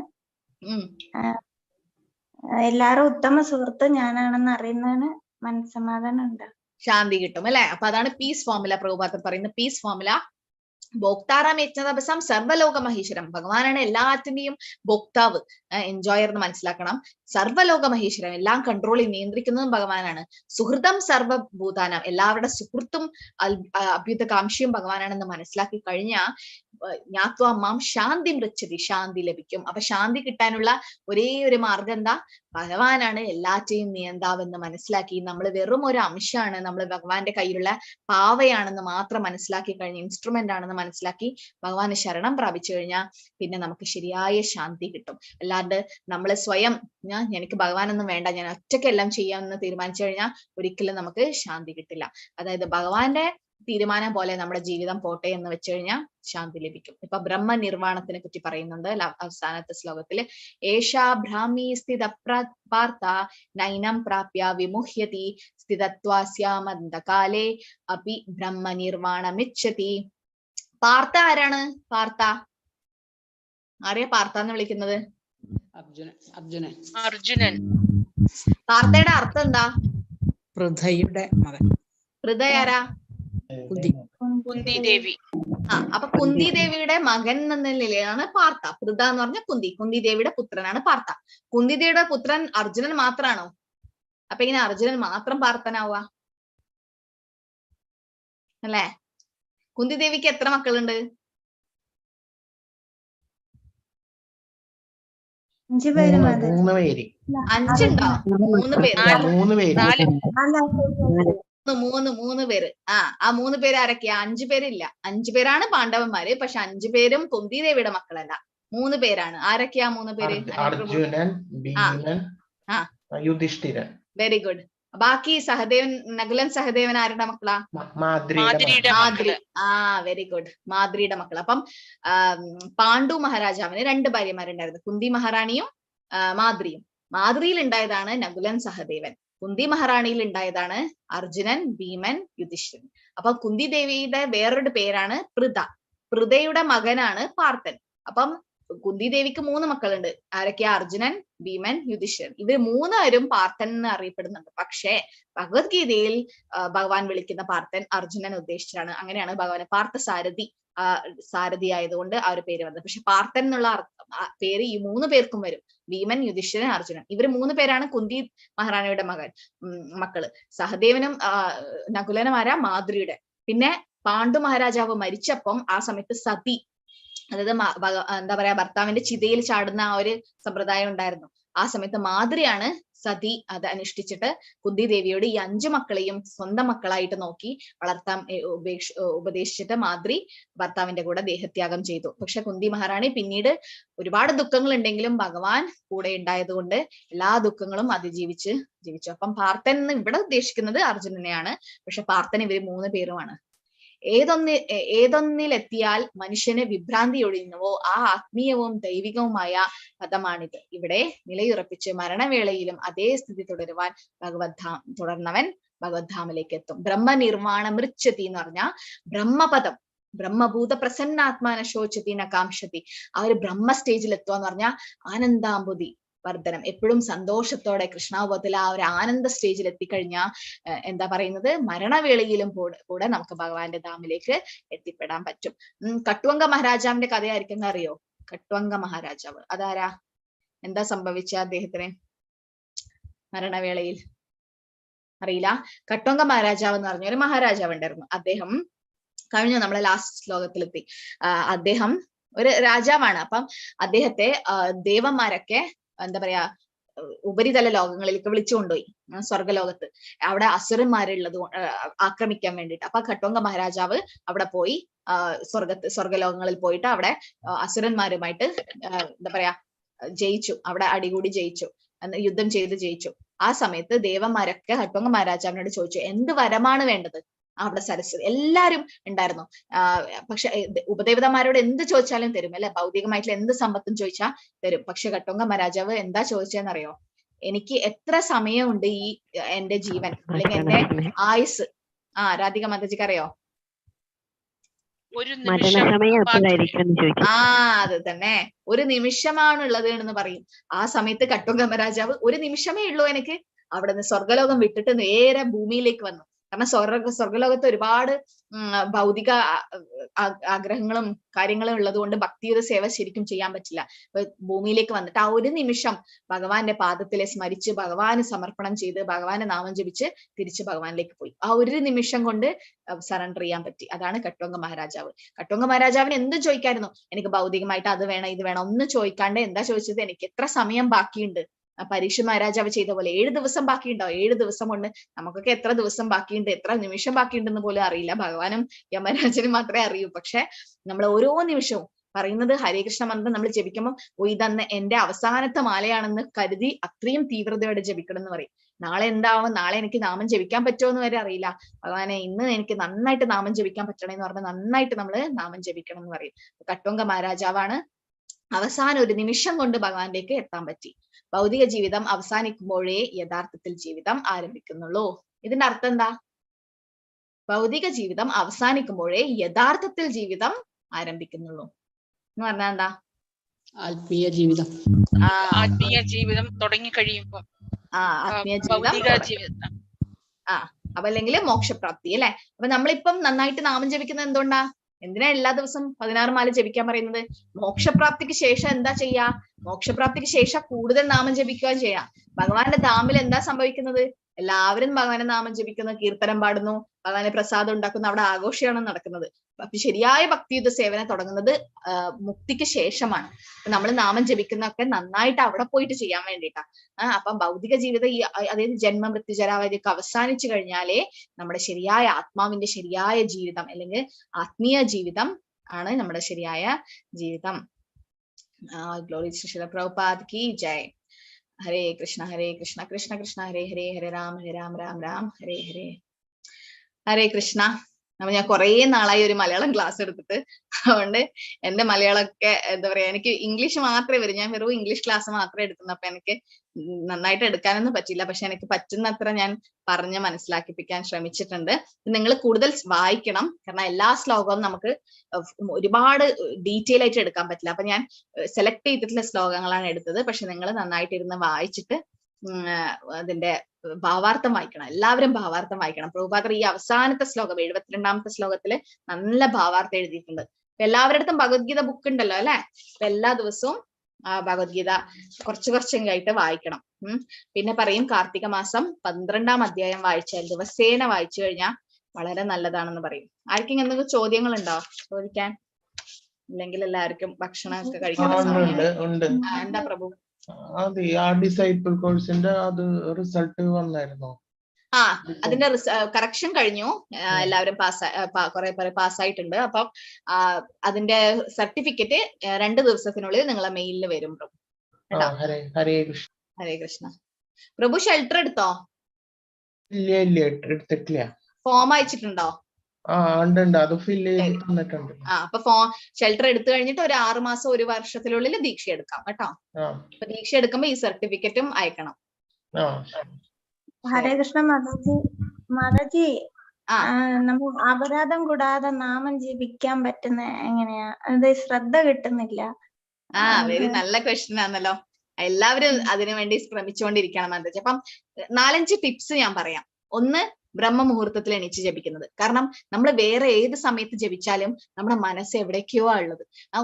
എല്ലാരും ഉത്തമ സുഹൃത്ത് ഞാനാണെന്ന് അറിയുന്നതിന് മനസ്സമാധാനം ഉണ്ടാകും, ശാന്തി കിട്ടും അല്ലെ? അപ്പൊ അതാണ് പീസ് ഫോർമുല. പ്രഭുപാദർ പറയുന്ന പീസ് ഫോർമുല. ഭോക്താറാം യജ്ഞതപസം സർവ്വലോക മഹേശ്വരം. ഭഗവാനാണ് എല്ലാത്തിന്റെയും ഭോക്താവ്, എൻജോയർ എന്ന് മനസ്സിലാക്കണം. സർവ്വലോക മഹേശ്വരം, എല്ലാം കൺട്രോൾ നിയന്ത്രിക്കുന്നതും ഭഗവാനാണ്. സുഹൃതം സർവഭൂതാനം, എല്ലാവരുടെ സുഹൃത്തും അഭ്യുതകാംക്ഷിയും ഭഗവാനാണെന്ന് മനസ്സിലാക്കി കഴിഞ്ഞാൽ ജ്ഞാത്വാ മാം ശാന്തി മൃച്ഛതി, ശാന്തി ലഭിക്കും. അപ്പൊ ശാന്തി കിട്ടാനുള്ള ഒരേ ഒരു മാർഗം എന്താ? ഭഗവാനാണ് എല്ലാറ്റെയും നിയന്താവെന്ന് മനസ്സിലാക്കി, നമ്മൾ വെറും ഒരു അംശമാണ്, നമ്മൾ ഭഗവാന്റെ കയ്യിലുള്ള പാവയാണെന്ന് മാത്രം മനസ്സിലാക്കി കഴിഞ്ഞ്, ഇൻസ്ട്രുമെന്റ് ആണെന്ന് മനസ്സിലാക്കി ഭഗവാന് ശരണം പ്രാപിച്ചു കഴിഞ്ഞാൽ പിന്നെ നമുക്ക് ശരിയായ ശാന്തി കിട്ടും. അല്ലാണ്ട് നമ്മൾ സ്വയം എനിക്ക് ഭഗവാനൊന്നും വേണ്ട, ഞാൻ ഒറ്റയ്ക്ക് എല്ലാം ചെയ്യാമെന്ന് തീരുമാനിച്ചു കഴിഞ്ഞാൽ ഒരിക്കലും നമുക്ക് ശാന്തി കിട്ടില്ല. അതായത് ഭഗവാന്റെ തീരുമാനം പോലെ നമ്മുടെ ജീവിതം പോട്ടെ എന്ന് വെച്ച് കഴിഞ്ഞാൽ ശാന്തി ലഭിക്കും. ഇപ്പൊ ബ്രഹ്മ നിർവാണത്തിനെ പറ്റി പറയുന്നുണ്ട് അവസാനത്തെ ശ്ലോകത്തില്. ഏഷാ ഭ്രാമി സ്ഥിത പാർത്ഥ നൈനം പ്രാപ്യ വിമുഹ്യതി സ്ഥിതത്വാസ്യാമന്തകാലേ അപി ബ്രഹ്മ നിർവാണമിച്ഛതി. പാർത്ഥ ആരാണ്? പാർത്ഥ ആരെയാ പാർത്ഥ എന്ന് വിളിക്കുന്നത്? അർജുനൻ. പാർത്ഥയുടെ അർത്ഥം എന്താ? പൃഥയുടെ മകൻ. പൃഥ ആരാ? കുന്തി ദേവി. അപ്പൊ കുന്തി ദേവിയുടെ മകൻ എന്ന നിലയിലാണ് പാർത്ഥ. പൃഥ എന്ന് പറഞ്ഞ കുന്തി ദേവിയുടെ പുത്രനാണ് പാർത്ഥ. കുന്തി ദേവിയുടെ പുത്രൻ അർജുനൻ മാത്രാണോ? അപ്പൊ ഇങ്ങനെ അർജുനൻ മാത്രം പാർത്ഥനാവുക അല്ലേ? കുന്തി ദേവിക്ക് എത്ര മക്കളുണ്ട്? 5 പേര്. 3 പേര്. 5 ഉണ്ടോ? 3 പേര്. 3 പേര്. 3 പേര്. ആ 3 പേര് ആരൊക്കെയാ? 5 പേരില്ല. 5 പേരാണ് പാണ്ഡവന്മാര്. പക്ഷെ 5 പേരും കുന്തി ദേവിയുടെ മക്കളല്ല, 3 പേരാണ്. ആരൊക്കെയാ 3 പേര്? അർജുനൻ, ഭീമൻ, യുധിഷ്ഠിരൻ. Very good. ബാക്കി സഹദേവൻ, നകുലൻ സഹദേവൻ ആരുടെ മക്കളാ? മാദ്രിയുടെ മക്കള്. വെരി ഗുഡ്, മാദ്രിയുടെ മക്കൾ. അപ്പം പാണ്ഡു മഹാരാജാവിന് 2 ഭാര്യമാരുണ്ടായിരുന്നു, കുന്തി മഹാറാണിയും മാദ്രിയും. മാദ്രിയിൽ ഉണ്ടായതാണ് നകുലൻ സഹദേവൻ. കുന്തി മഹാറാണിയിൽ ഉണ്ടായതാണ് അർജുനൻ, ഭീമൻ, യുധിഷ്ഠിരൻ. അപ്പൊ കുന്തി ദേവിയുടെ വേറൊരു പേരാണ് പൃഥ. പൃഥയുടെ മകനാണ് പാർത്ഥൻ. അപ്പം കുന്തി ദേവിക്ക് 3 മക്കളുണ്ട്. ആരൊക്കെയാ? അർജുനൻ, ഭീമൻ, യുധിഷ്ഠിരൻ. ഇവർ 3 പേരും പാർത്ഥൻ എന്ന് അറിയപ്പെടുന്നുണ്ട്. പക്ഷേ ഭഗവത്ഗീതയിൽ ഭഗവാൻ വിളിക്കുന്ന പാർത്ഥൻ അർജുനൻ ഉദ്ദേശിച്ചാണ്. അങ്ങനെയാണ് ഭഗവാൻ പാർത്ഥ സാരഥി ആയതുകൊണ്ട് ആ ഒരു പേര് വന്നത്. പക്ഷെ പാർത്ഥൻ എന്നുള്ള പേര് ഈ 3 പേർക്കും വരും. ഭീമൻ, യുധിഷ്ഠിരൻ, അർജുനൻ. ഇവർ 3 പേരാണ് കുന്തി മഹാറാണിയുടെ മക്കള്. സഹദേവനും നകുലനും ആരാ? മാദ്രിയുടെ. പിന്നെ പാണ്ഡു മഹാരാജാവ് മരിച്ചപ്പം ആ സമയത്ത് സതി, അതായത് എന്താ പറയാ, ഭർത്താവിന്റെ ചിതയിൽ ചാടുന്ന ആ ഒരു സമ്പ്രദായം ഉണ്ടായിരുന്നു. ആ സമയത്ത് മാദ്രിയാണ് സതി അത് അനുഷ്ഠിച്ചിട്ട് കുന്തി ദേവിയോട് ഈ 5 മക്കളെയും സ്വന്തം മക്കളായിട്ട് നോക്കി വളർത്താൻ ഉപദേശിച്ചിട്ട് മാദ്രി ഭർത്താവിന്റെ കൂടെ ദേഹത്യാഗം ചെയ്തു. പക്ഷെ കുന്തി മഹാറാണി പിന്നീട് ഒരുപാട് ദുഃഖങ്ങൾ ഉണ്ടെങ്കിലും ഭഗവാൻ കൂടെ ഉണ്ടായതുകൊണ്ട് എല്ലാ ദുഃഖങ്ങളും അതിജീവിച്ച് ജീവിച്ചു. അപ്പം പാർത്ഥൻ എന്ന് ഇവിടെ ഉദ്ദേശിക്കുന്നത് അർജുനനെയാണ്. പക്ഷെ പാർത്ഥൻ ഇവര് 3 പേരുമാണ്. ഏതൊന്നിലെത്തിയാൽ മനുഷ്യന് വിഭ്രാന്തി ഒഴിയുന്നുവോ ആ ആത്മീയവും ദൈവികവുമായ പദമാണിത്. ഇവിടെ നിലയുറപ്പിച്ച് മരണവേളയിലും അതേ സ്ഥിതി തുടരുവാൻ തുടർന്നവൻ ഭഗവദ്ധാമിലേക്ക് എത്തും. ബ്രഹ്മനിർവാണ മൃച്ഛതി എന്ന് പറഞ്ഞാൽ ബ്രഹ്മപദം, ബ്രഹ്മഭൂത പ്രസന്നാത്മാന ശോചതി നകാംക്ഷതി. ആ ഒരു ബ്രഹ്മ സ്റ്റേജിൽ എത്തുക എന്ന് പറഞ്ഞാൽ ആനന്ദാംബുതി വർദ്ധനം, എപ്പോഴും സന്തോഷത്തോടെ കൃഷ്ണാവബോധത്തിൽ ആ ഒരു ആനന്ദ സ്റ്റേജിൽ എത്തിക്കഴിഞ്ഞാൽ എന്താ പറയുന്നത്, മരണവേളയിലും കൂടെ നമുക്ക് ഭഗവാന്റെ ധാമിലേക്ക് എത്തിപ്പെടാൻ പറ്റും. കട്വങ്ക മഹാരാജാവിന്റെ കഥയായിരിക്കും അറിയോ? കട്വങ്ക മഹാരാജാവ് അതാരാ? എന്താ സംഭവിച്ച അദ്ദേഹത്തിന് മരണവേളയിൽ? അറിയില്ല. കട്വങ്ക മഹാരാജാവ് എന്ന് പറഞ്ഞ ഒരു മഹാരാജാവ് ഉണ്ടായിരുന്നു. അദ്ദേഹം കഴിഞ്ഞു, നമ്മളെ ലാസ്റ്റ് ശ്ലോകത്തിലെത്തി. അദ്ദേഹം ഒരു രാജാവാണ്. അപ്പം അദ്ദേഹത്തെ ദേവന്മാരൊക്കെ എന്താ പറയാ ഉപരിതല ലോകങ്ങളിലേക്ക് വിളിച്ചു കൊണ്ടുപോയി, സ്വർഗലോകത്ത്. അവിടെ അസുരന്മാരുള്ളത് ആക്രമിക്കാൻ വേണ്ടിയിട്ട്. അപ്പൊ ഖട്വങ്ക മഹാരാജാവ് അവിടെ പോയി സ്വർഗലോകങ്ങളിൽ പോയിട്ട് അവിടെ അസുരന്മാരുമായിട്ട് എന്താ പറയാ ജയിച്ചു, അവിടെ അടികൂടി ജയിച്ചു, യുദ്ധം ചെയ്ത് ജയിച്ചു. ആ സമയത്ത് ദേവന്മാരൊക്കെ ഖട്വങ്ക മഹാരാജാവിനോട് ചോദിച്ചു എന്ത് വരമാണ് വേണ്ടത്. അവിടെ സരസ്വതി എല്ലാരും ഉണ്ടായിരുന്നു. പക്ഷെ ഉപദേവതമാരോട് എന്ത് ചോദിച്ചാലും തരും അല്ലെ, ഭൗതികമായിട്ടുള്ള എന്ത് സമ്പത്തും ചോദിച്ചാൽ തരും. പക്ഷെ ഖട്വങ്ക മഹാരാജാവ് എന്താ ചോദിച്ചതെന്നറിയോ? എനിക്ക് എത്ര സമയമുണ്ട് ഈ എന്റെ ജീവൻ അല്ലെങ്കിൽ എന്റെ ആയുസ്. രാധിക മാതാജിക്ക് അറിയോ? ഒരു നിമിഷം. അത് തന്നെ, ഒരു നിമിഷമാണുള്ളത് എന്ന് പറയും. ആ സമയത്ത് ഖട്വങ്ക മഹാരാജാവ് ഒരു നിമിഷമേ ഉള്ളൂ എനിക്ക്, അവിടെ നിന്ന് സ്വർഗലോകം വിട്ടിട്ട് നേരെ ഭൂമിയിലേക്ക് വന്നു. കാരണം സ്വർഗലോകത്ത് ഒരുപാട് ഭൗതിക ആഗ്രഹങ്ങളും കാര്യങ്ങളും ഉള്ളത് കൊണ്ട് ഭക്തിയുടെ സേവ ശരിക്കും ചെയ്യാൻ പറ്റില്ല. ഭൂമിയിലേക്ക് വന്നിട്ട് ആ ഒരു നിമിഷം ഭഗവാന്റെ പാദത്തിലെ സ്മരിച്ച് ഭഗവാന് സമർപ്പണം ചെയ്ത് ഭഗവാന്റെ നാമം ജപിച്ച് തിരിച്ച് ഭഗവാനിലേക്ക് പോയി. ആ ഒരു നിമിഷം കൊണ്ട് സറണ്ടർ ചെയ്യാൻ പറ്റി. അതാണ് ഖട്വങ്ക മഹാരാജാവ്. ഖട്വങ്ക മഹാരാജാവിന് എന്തും ചോദിക്കായിരുന്നു. എനിക്ക് ഭൗതികമായിട്ട് അത് വേണം ഇത് വേണം ഒന്നും ചോദിക്കാണ്ട് എന്താ ചോദിച്ചത്? എനിക്ക് എത്ര സമയം ബാക്കിയുണ്ട്. പരീക്ഷ മഹാരാജാവ് ചെയ്ത പോലെ 7 ദിവസം ബാക്കിയുണ്ടോ? 7 ദിവസം കൊണ്ട് നമുക്കൊക്കെ എത്ര ദിവസം ബാക്കിയുണ്ട്, എത്ര നിമിഷം ബാക്കിയുണ്ടെന്ന് പോലും അറിയില്ല. ഭഗവാനും യമരാജനും മാത്രമേ അറിയൂ. പക്ഷെ നമ്മൾ ഓരോ നിമിഷവും പറയുന്നത് ഹരേ കൃഷ്ണ മന്ത്രം നമ്മൾ ജപിക്കുമ്പോൾ ഇതന്ന് എന്റെ അവസാനത്തെ മാലയാണെന്ന് കരുതി അത്രയും തീവ്രതയോടെ ജപിക്കണം എന്ന് പറയും. നാളെ എന്താവും, നാളെ എനിക്ക് നാമം ജപിക്കാൻ പറ്റുമോ എന്ന് വരെ അറിയില്ല. ഭഗവാനെ ഇന്ന് എനിക്ക് നന്നായിട്ട് നാമം ജപിക്കാൻ പറ്റണേ എന്ന് പറഞ്ഞാൽ നന്നായിട്ട് നമ്മള് നാമം ജപിക്കണം എന്ന് പറയും. ഖട്വങ്ക മഹാരാജാവാണ് അവസാനം ഒരു നിമിഷം കൊണ്ട് ഭഗവാനിലേക്ക് എത്താൻ പറ്റി. ഭൗതിക ജീവിതം അവസാനിക്കുമ്പോഴേ യഥാർത്ഥത്തിൽ ജീവിതം ആരംഭിക്കുന്നുള്ളൂ. ഇതിന്റെ അർത്ഥം എന്താ? ഭൗതിക ജീവിതം അവസാനിക്കുമ്പോഴേ യഥാർത്ഥത്തിൽ ജീവിതം ആരംഭിക്കുന്നുള്ളൂ എന്ന് പറഞ്ഞാൽ എന്താ? ആത്മീയ ജീവിതം. ആത്മീയ ജീവിതം തുടങ്ങി കഴിയുമ്പോ ആത്മീയ ജീവിതം അപ്പൊ അല്ലെങ്കിൽ മോക്ഷപ്രാപ്തി അല്ലെ. അപ്പൊ നമ്മളിപ്പം നന്നായിട്ട് നാമം ജപിക്കുന്നത് എന്തുകൊണ്ടാ? എന്തിനാ എല്ലാ ദിവസം 16 മാല ജപിക്കാൻ പറയുന്നത്? മോക്ഷപ്രാപ്തിക്ക് ശേഷം എന്താ ചെയ്യാ? മോക്ഷപ്രാപ്തിക്ക് ശേഷം കൂടുതൽ നാമം ജപിക്കുകയും ചെയ്യാം. ഭഗവാന്റെ ധാമിൽ എന്താ സംഭവിക്കുന്നത്? എല്ലാവരും ഭഗവാന്റെ നാമം ജപിക്കുന്നു, കീർത്തനം പാടുന്നു, ഭഗവാനെ പ്രസാദം ഉണ്ടാക്കുന്നു, അവിടെ ആഘോഷമാണ് നടക്കുന്നത്. അപ്പൊ ശരിയായ ഭക്തിയുദ്ധ സേവനം തുടങ്ങുന്നത് മുക്തിക്ക് ശേഷമാണ്. നമ്മൾ നാമം ജപിക്കുന്നതൊക്കെ നന്നായിട്ട് അവിടെ പോയിട്ട് ചെയ്യാൻ വേണ്ടിയിട്ടാ. അപ്പം ഭൗതിക ജീവിതം ഈ അതായത് ജന്മ മൃത്യു ജരാവധിയൊക്കെ അവസാനിച്ചു കഴിഞ്ഞാലേ നമ്മുടെ ശരിയായ ആത്മാവിന്റെ ശരിയായ ജീവിതം അല്ലെങ്കിൽ ആത്മീയ ജീവിതം ആണ് നമ്മുടെ ശരിയായ ജീവിതം. ഗ്ലോറി ശ്രീ പ്രഭുപാദ് കി ജയ്. ഹരേ കൃഷ്ണ കൃഷ്ണ കൃഷ്ണ ഹരേ ഹരേ, ഹരേ രാം രാം രാം ഹരേ ഹരേ. ഹരേ കൃഷ്ണ. അപ്പൊ ഞാൻ കുറെ നാളായി ഒരു മലയാളം ക്ലാസ് എടുത്തിട്ട്, അതുകൊണ്ട് എന്റെ മലയാളമൊക്കെ എന്താ പറയാ എനിക്ക് ഇംഗ്ലീഷ് മാത്രമേ വരും. ഞാൻ വെറും ഇംഗ്ലീഷ് ക്ലാസ് മാത്രമേ എടുക്കുന്നു. അപ്പൊ എനിക്ക് നന്നായിട്ട് എടുക്കാനൊന്നും പറ്റില്ല. പക്ഷെ എനിക്ക് പറ്റുന്നത്ര ഞാൻ പറഞ്ഞ് മനസ്സിലാക്കിപ്പിക്കാൻ ശ്രമിച്ചിട്ടുണ്ട്. നിങ്ങൾ കൂടുതൽ വായിക്കണം, കാരണം എല്ലാ ശ്ലോകവും നമുക്ക് ഒരുപാട് ഡീറ്റെയിൽ ആയിട്ട് എടുക്കാൻ പറ്റില്ല. അപ്പൊ ഞാൻ സെലക്ട് ചെയ്തിട്ടുള്ള ശ്ലോകങ്ങളാണ് എടുത്തത്. പക്ഷെ നിങ്ങൾ നന്നായിട്ട് ഇരുന്ന് വായിച്ചിട്ട് അതിന്റെ ഭാവാർത്ഥം വായിക്കണം. എല്ലാവരും ഭാവാർത്ഥം വായിക്കണം. പ്രഭുപാദർ ഈ അവസാനത്തെ ശ്ലോകം 72ാമത്തെ ശ്ലോകത്തില് നല്ല ഭാവാർത്ഥം എഴുതിയിട്ടുണ്ട്. എല്ലാവരുടെ അടുത്തും ഭഗവത്ഗീത ബുക്ക് ഉണ്ടല്ലോ അല്ലെ. അപ്പൊ എല്ലാ ദിവസവും ഭഗവത്ഗീത കുറച്ചെങ്കിലായിട്ട് വായിക്കണം. പിന്നെ പറയും കാർത്തിക മാസം 12ാം അധ്യായം വായിച്ചാൽ ദിവസേന വായിച്ചു കഴിഞ്ഞാൽ വളരെ നല്ലതാണെന്ന് പറയും. ആർക്കും എന്തെങ്കിലും ചോദ്യങ്ങൾ ഉണ്ടോ ചോദിക്കാൻ? ഇല്ലെങ്കിൽ എല്ലാവർക്കും ഭക്ഷണമൊക്കെ കഴിക്കണം. എന്താ പ്രഭു? അതെ, ആ ഡിസൈപ്പിൾ കോഴ്സിന്റെ അത് റിസൾട്ട് വന്നായിരുന്നോ? അതിന്റെ കറക്ഷൻ കഴിഞ്ഞു. എല്ലാവരും കുറെ പേര് പാസ്സായിട്ടുണ്ട്. അപ്പം അതിന്റെ സർട്ടിഫിക്കറ്റ് 2 ദിവസത്തിനുള്ളിൽ നിങ്ങളെ മെയിലിൽ വരും. ഹരേ കൃഷ്ണ. ഹരേ കൃഷ്ണ. പ്രഭു ഷെൽട്ടർ എടുത്തോ? ഇല്ല എടുത്തിട്ടില്ല. ഫോം അയച്ചിട്ടുണ്ടോ? അത് ഫില്ല് ചെയ്ത് തന്നിട്ടുണ്ട്. അപ്പൊ ഷെൽട്ടർ എടുത്തു കഴിഞ്ഞിട്ട് ഒരു 6 മാസം 1 വർഷത്തിനുള്ളിൽ ദീക്ഷ എടുക്കാം കേട്ടോ. അപ്പൊ ദീക്ഷ എടുക്കുമ്പോ ഈ സർട്ടിഫിക്കറ്റും അയക്കണം. ഹരേ കൃഷ്ണ മാതാജി നമ്മൾ അപരാധം കൂടാതെ നാമം ജപിക്കാൻ പറ്റുന്ന എങ്ങനെയാ? അത് ശ്രദ്ധ കിട്ടുന്നില്ല. വെരി നല്ല ക്വസ്റ്റ്യൻ ആണല്ലോ. എല്ലാവരും അതിനുവേണ്ടി ശ്രമിച്ചുകൊണ്ടിരിക്കണം മാതാജി. അപ്പം 4-5 ടിപ്സ് ഞാൻ പറയാം. ഒന്ന്, ബ്രഹ്മമുഹൂർത്തത്തിൽ എണീച്ച് ജപിക്കുന്നത്. കാരണം നമ്മൾ വേറെ ഏത് സമയത്ത് ജപിച്ചാലും നമ്മുടെ മനസ്സ് എവിടേക്കോ ഉള്ളത്.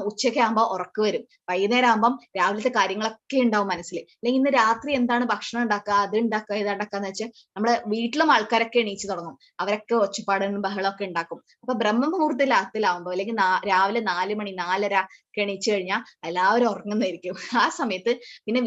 ഉച്ചയ്ക്ക് ആകുമ്പോൾ ഉറക്കം വരും, വൈകുന്നേരം ആകുമ്പം രാവിലത്തെ കാര്യങ്ങളൊക്കെ ഉണ്ടാവും മനസ്സിൽ. അല്ലെങ്കിൽ ഇന്ന് രാത്രി എന്താണ് ഭക്ഷണം ഉണ്ടാക്കുക, അത് ഉണ്ടാക്കുക, ഇത് ഉണ്ടാക്കാന്ന് വെച്ചാൽ നമ്മളെ വീട്ടിലും ആൾക്കാരൊക്കെ എണീച്ച് തുടങ്ങും. അവരൊക്കെ ഒച്ചപ്പാടും ബഹളമൊക്കെ ഉണ്ടാക്കും. അപ്പൊ ബ്രഹ്മമുഹൂർത്തത്തിലാകുമ്പോൾ അല്ലെങ്കിൽ രാവിലെ 4 മണി 4:30 എണീച്ചു കഴിഞ്ഞാൽ എല്ലാവരും ഉറങ്ങുന്നതായിരിക്കും. ആ സമയത്ത് പിന്നെ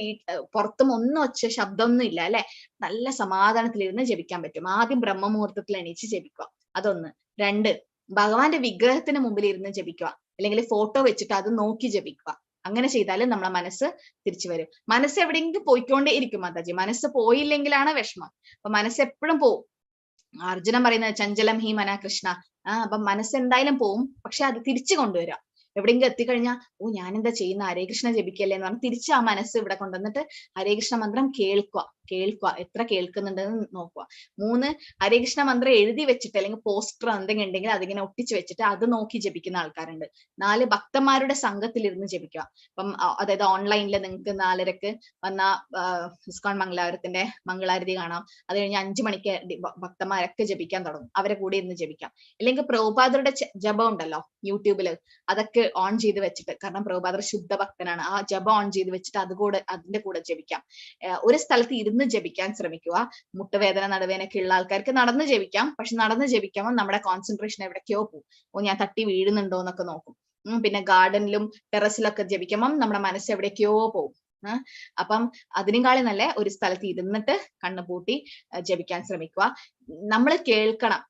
പുറത്തും ഒന്നും ഒച്ച ശബ്ദമൊന്നും ഇല്ല അല്ലെ, നല്ല സമാധാനത്തിലിരുന്ന് ജപിക്കാൻ പറ്റും. ആദ്യം ബ്രഹ്മമുഹൂർത്തത്തിൽ എണീച്ച് ജപിക്കുക, അതൊന്ന്. 2, ഭഗവാന്റെ വിഗ്രഹത്തിന് മുമ്പിൽ ഇരുന്ന് ജപിക്കുക, അല്ലെങ്കിൽ ഫോട്ടോ വെച്ചിട്ട് അത് നോക്കി ജപിക്കുക. അങ്ങനെ ചെയ്താൽ നമ്മളെ മനസ്സ് തിരിച്ചു വരും. മനസ്സ് എവിടെയെങ്കിലും പോയിക്കൊണ്ടേ ഇരിക്കും മാതാജി. മനസ്സ് പോയില്ലെങ്കിലാണ് വിഷമം. അപ്പൊ മനസ്സ് എപ്പോഴും പോവും. അർജുനൻ പറയുന്നത് ചഞ്ചലം ഹി മന കൃഷ്ണ. അപ്പൊ മനസ്സ് എന്തായാലും പോവും, പക്ഷെ അത് തിരിച്ചു കൊണ്ടുവരിക. എവിടെയെങ്കിലും എത്തിക്കഴിഞ്ഞാൽ ഞാൻ എന്താ ചെയ്യുന്ന, ഹരേ കൃഷ്ണ ജപിക്കല്ലേ എന്ന് പറഞ്ഞ് തിരിച്ച് ആ മനസ്സ് ഇവിടെ കൊണ്ടുവന്നിട്ട് ഹരേ കൃഷ്ണ മന്ത്രം കേൾക്കുക, എത്ര കേൾക്കുന്നുണ്ടെന്ന് നോക്കുക. 3, ഹരേ കൃഷ്ണ മന്ത്രം എഴുതി വെച്ചിട്ട് അല്ലെങ്കിൽ പോസ്റ്റർ എന്തെങ്കിലും ഉണ്ടെങ്കിൽ അതിങ്ങനെ ഒട്ടിച്ചു വെച്ചിട്ട് അത് നോക്കി ജപിക്കുന്ന ആൾക്കാരുണ്ട്. 4, ഭക്തന്മാരുടെ സംഘത്തിലിരുന്ന് ജപിക്കുക. അപ്പം അതായത് ഓൺലൈനിൽ നിങ്ങൾക്ക് 4:30 വന്ന ഇസ്കോൺ മംഗലാപുരത്തിന്റെ മംഗളാരതി കാണാം. അത് കഴിഞ്ഞ് 5 മണിക്ക് ഭക്തന്മാരൊക്കെ ജപിക്കാൻ തുടങ്ങും, അവരെ കൂടെ ഇരുന്ന് ജപിക്കാം. അല്ലെങ്കിൽ പ്രഭുപാദരുടെ ജപം ഉണ്ടല്ലോ യൂട്യൂബില്, അതൊക്കെ ഓൺ ചെയ്ത് വെച്ചിട്ട്, കാരണം പ്രഭുപാദർ ശുദ്ധ ഭക്തനാണ്, ആ ജപം ഓൺ ചെയ്ത് വെച്ചിട്ട് അതിന്റെ കൂടെ ജപിക്കാം. ഒരു സ്ഥലത്ത് ഇരുന്ന് ജപിക്കാൻ ശ്രമിക്കുക. മുട്ടുവേദന നടുവേദനയൊക്കെ ഉള്ള ആൾക്കാർക്ക് നടന്ന് ജപിക്കാം, പക്ഷെ നടന്ന് ജപിക്കുമ്പോൾ നമ്മുടെ കോൺസെൻട്രേഷൻ എവിടേക്കോ പോകും. ഞാൻ തട്ടി വീഴുന്നുണ്ടോ എന്നൊക്കെ നോക്കും. പിന്നെ ഗാർഡനിലും ടെറസിലൊക്കെ ജപിക്കുമ്പോൾ നമ്മുടെ മനസ്സ് എവിടേക്കോ പോകും. അപ്പം അതിനേക്കാളും നല്ല ഒരു സ്ഥലത്ത് ഇരുന്നിട്ട് കണ്ണു പൂട്ടി ജപിക്കാൻ ശ്രമിക്കുക. നമ്മൾ കേൾക്കണം,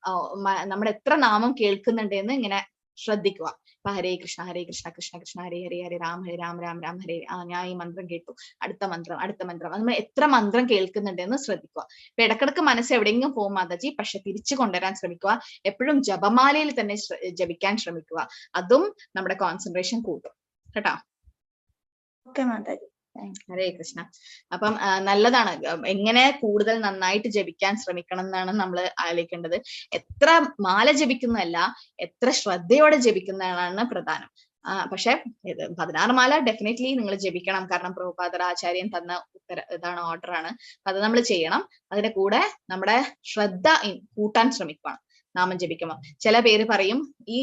നമ്മൾ എത്ര നാമം കേൾക്കുന്നുണ്ടെന്ന് ഇങ്ങനെ ശ്രദ്ധിക്കുക. ഇപ്പൊ ഹരേ കൃഷ്ണ കൃഷ്ണ കൃഷ്ണ ഹരേ ഹരേ, ഹരേ രാം രാം രാം ഹരേ. ഞാൻ ഈ മന്ത്രം കേട്ടു, അടുത്ത മന്ത്രം. നമ്മൾ എത്ര മന്ത്രം കേൾക്കുന്നുണ്ടെന്ന് ശ്രദ്ധിക്കുക. ഇപ്പൊ ഇടക്കിടക്ക് മനസ്സ് എവിടെയെങ്കിലും പോകും മാതാജി, പക്ഷെ തിരിച്ചു കൊണ്ടുവരാൻ ശ്രമിക്കുക. എപ്പോഴും ജപമാലയിൽ തന്നെ ജപിക്കാൻ ശ്രമിക്കുക. അതും നമ്മുടെ കോൺസെൻട്രേഷൻ കൂട്ടും കേട്ടോ. ഓക്കെ മാതാജി. ഹരേ കൃഷ്ണ. അപ്പം നല്ലതാണ്, എങ്ങനെ കൂടുതൽ നന്നായിട്ട് ജപിക്കാൻ ശ്രമിക്കണം എന്നാണ് നമ്മൾ ആലോചിക്കേണ്ടത്. എത്ര മാല ജപിക്കുന്നതല്ല, എത്ര ശ്രദ്ധയോടെ ജപിക്കുന്നതാണ് പ്രധാനം. പക്ഷെ 16 മാല ഡെഫിനറ്റ്ലി നിങ്ങൾ ജപിക്കണം, കാരണം പ്രഭുപാദർ ആചാര്യൻ തന്ന ഇതാണ്, ഓർഡർ ആണ്. അത് നമ്മൾ ചെയ്യണം. അതിന്റെ കൂടെ നമ്മുടെ ശ്രദ്ധ കൂട്ടാൻ ശ്രമിക്കണം നാമം ജപിക്കുമ്പോൾ. ചില പേര് പറയും ഈ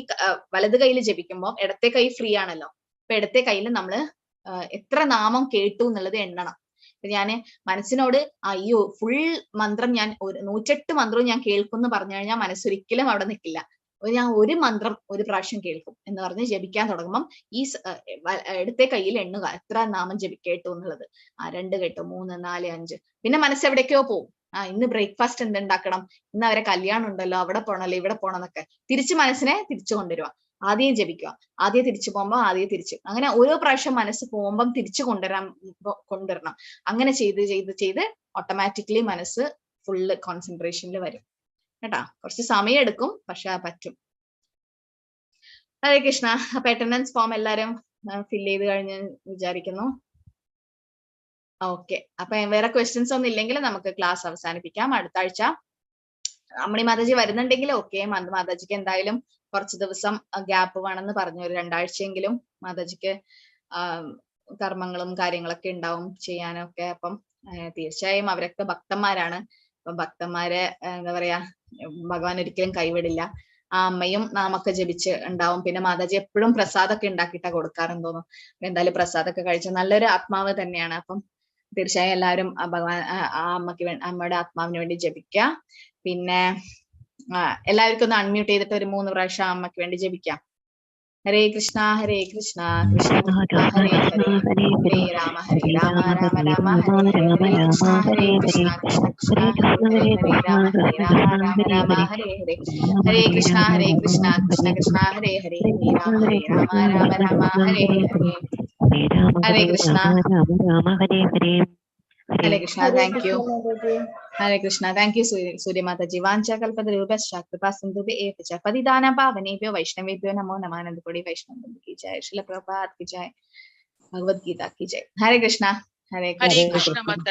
വലത് കൈയിൽ ജപിക്കുമ്പോൾ ഇടത്തെ കൈ ഫ്രീ ആണല്ലോ, അപ്പൊ ഇടത്തെ കയ്യിൽ നമ്മള് എത്ര നാമം കേട്ടു എന്നുള്ളത് എണ്ണണം. ഞാന് മനസ്സിനോട് അയ്യോ ഫുൾ മന്ത്രം ഞാൻ 108 മന്ത്രവും ഞാൻ കേൾക്കും പറഞ്ഞു കഴിഞ്ഞാൽ മനസ്സൊരിക്കലും അവിടെ നിൽക്കില്ല. ഞാൻ ഒരു മന്ത്രം ഒരു പ്രാവശ്യം കേൾക്കും എന്ന് പറഞ്ഞ് ജപിക്കാൻ തുടങ്ങുമ്പം ഈ ഇടത്തെ കയ്യിൽ എണ്ണുക എത്ര നാമം കേട്ടു എന്നുള്ളത്. 2 കേട്ടു, 3, 4, 5. പിന്നെ മനസ്സ് എവിടേക്കോ പോവും. ഇന്ന് ബ്രേക്ക്ഫാസ്റ്റ് എന്തുണ്ടാക്കണം, ഇന്ന് അവരെ കല്യാണം ഉണ്ടല്ലോ, അവിടെ പോണല്ലോ, ഇവിടെ പോണം എന്നൊക്കെ. തിരിച്ച് മനസ്സിനെ തിരിച്ചു കൊണ്ടുവരിക. ആദ്യം ജപിക്കുക, ആദ്യം തിരിച്ചു പോകുമ്പോ ആദ്യം തിരിച്ച്, അങ്ങനെ ഓരോ പ്രാവശ്യം മനസ്സ് പോകുമ്പം തിരിച്ചു കൊണ്ടുവരണം. അങ്ങനെ ചെയ്ത് ഓട്ടോമാറ്റിക്കലി മനസ്സ് ഫുള്ള് കോൺസെൻട്രേഷനിൽ വരും കേട്ടാ. കുറച്ച് സമയം എടുക്കും, പക്ഷെ പറ്റും. ഹരേ കൃഷ്ണ. അപ്പൊ അറ്റൻഡൻസ് ഫോം എല്ലാരും ഫില്ല് ചെയ്ത് കഴിഞ്ഞ് വിചാരിക്കുന്നു. ഓക്കെ, അപ്പൊ വേറെ ക്വസ്റ്റ്യൻസ് ഒന്നും ഇല്ലെങ്കിൽ നമുക്ക് ക്ലാസ് അവസാനിപ്പിക്കാം. അടുത്ത ആഴ്ച അമ്മണി മാതാജി വരുന്നുണ്ടെങ്കിൽ ഓക്കെ. മാതാജിക്ക് എന്തായാലും കുറച്ച് ദിവസം ഗ്യാപ്പ് വേണമെന്ന് പറഞ്ഞു, ഒരു 2 ആഴ്ചയെങ്കിലും മാതാജിക്ക് കർമ്മങ്ങളും കാര്യങ്ങളൊക്കെ ഉണ്ടാവും ചെയ്യാനൊക്കെ. അപ്പം തീർച്ചയായും അവരൊക്കെ ഭക്തന്മാരാണ്. അപ്പൊ ഭക്തന്മാരെ എന്താ പറയാ, ഭഗവാൻ ഒരിക്കലും കൈവിടില്ല. ആ അമ്മയും നാമൊക്കെ ജപിച്ച് ഉണ്ടാവും. പിന്നെ മാതാജി എപ്പോഴും പ്രസാദമൊക്കെ ഉണ്ടാക്കിയിട്ടാ കൊടുക്കാറെന്ന് തോന്നുന്നു. എന്തായാലും പ്രസാദമൊക്കെ കഴിച്ച നല്ലൊരു ആത്മാവ് തന്നെയാണ്. അപ്പം തീർച്ചയായും എല്ലാവരും ഭഗവാൻ ആ അമ്മയുടെ ആത്മാവിന് വേണ്ടി ജപിക്കുക. പിന്നെ എല്ലാവർക്കും ഒന്ന് അൺമ്യൂട്ട് ചെയ്തിട്ട് ഒരു 3 പ്രാവശ്യം അമ്മയ്ക്ക് വേണ്ടി ജപിക്കാം. Hare Krishna Krishna Krishna Hare Hare, Hare Rama Rama Rama Hare Hare, Krishna Hare Krishna Krishna Krishna Hare Hare, Hare Rama Rama Hare Hare, Hare Krishna Krishna Krishna Hare Hare, Hare Rama Rama Hare Hare, Hare Krishna. Hare Krishna. Thank you. Hare Krishna. Thank you Surya മാതാജി. വാഞ്ചാ കൽപതരൂപശ്ച കൃപാ സിന്ധുഭ്യ ഏവ ച പതിതാനാം പാവനേഭ്യോ വൈഷ്ണവേഭ്യോ നമോ നമഃ. ആനന്ദപുരി വൈഷ്ണവ की जय, श्रील प्रभुपाद की जय, भगवद गीता की जय. हरे कृष्णा. हरे हरे कृष्णा. कृष्ण माता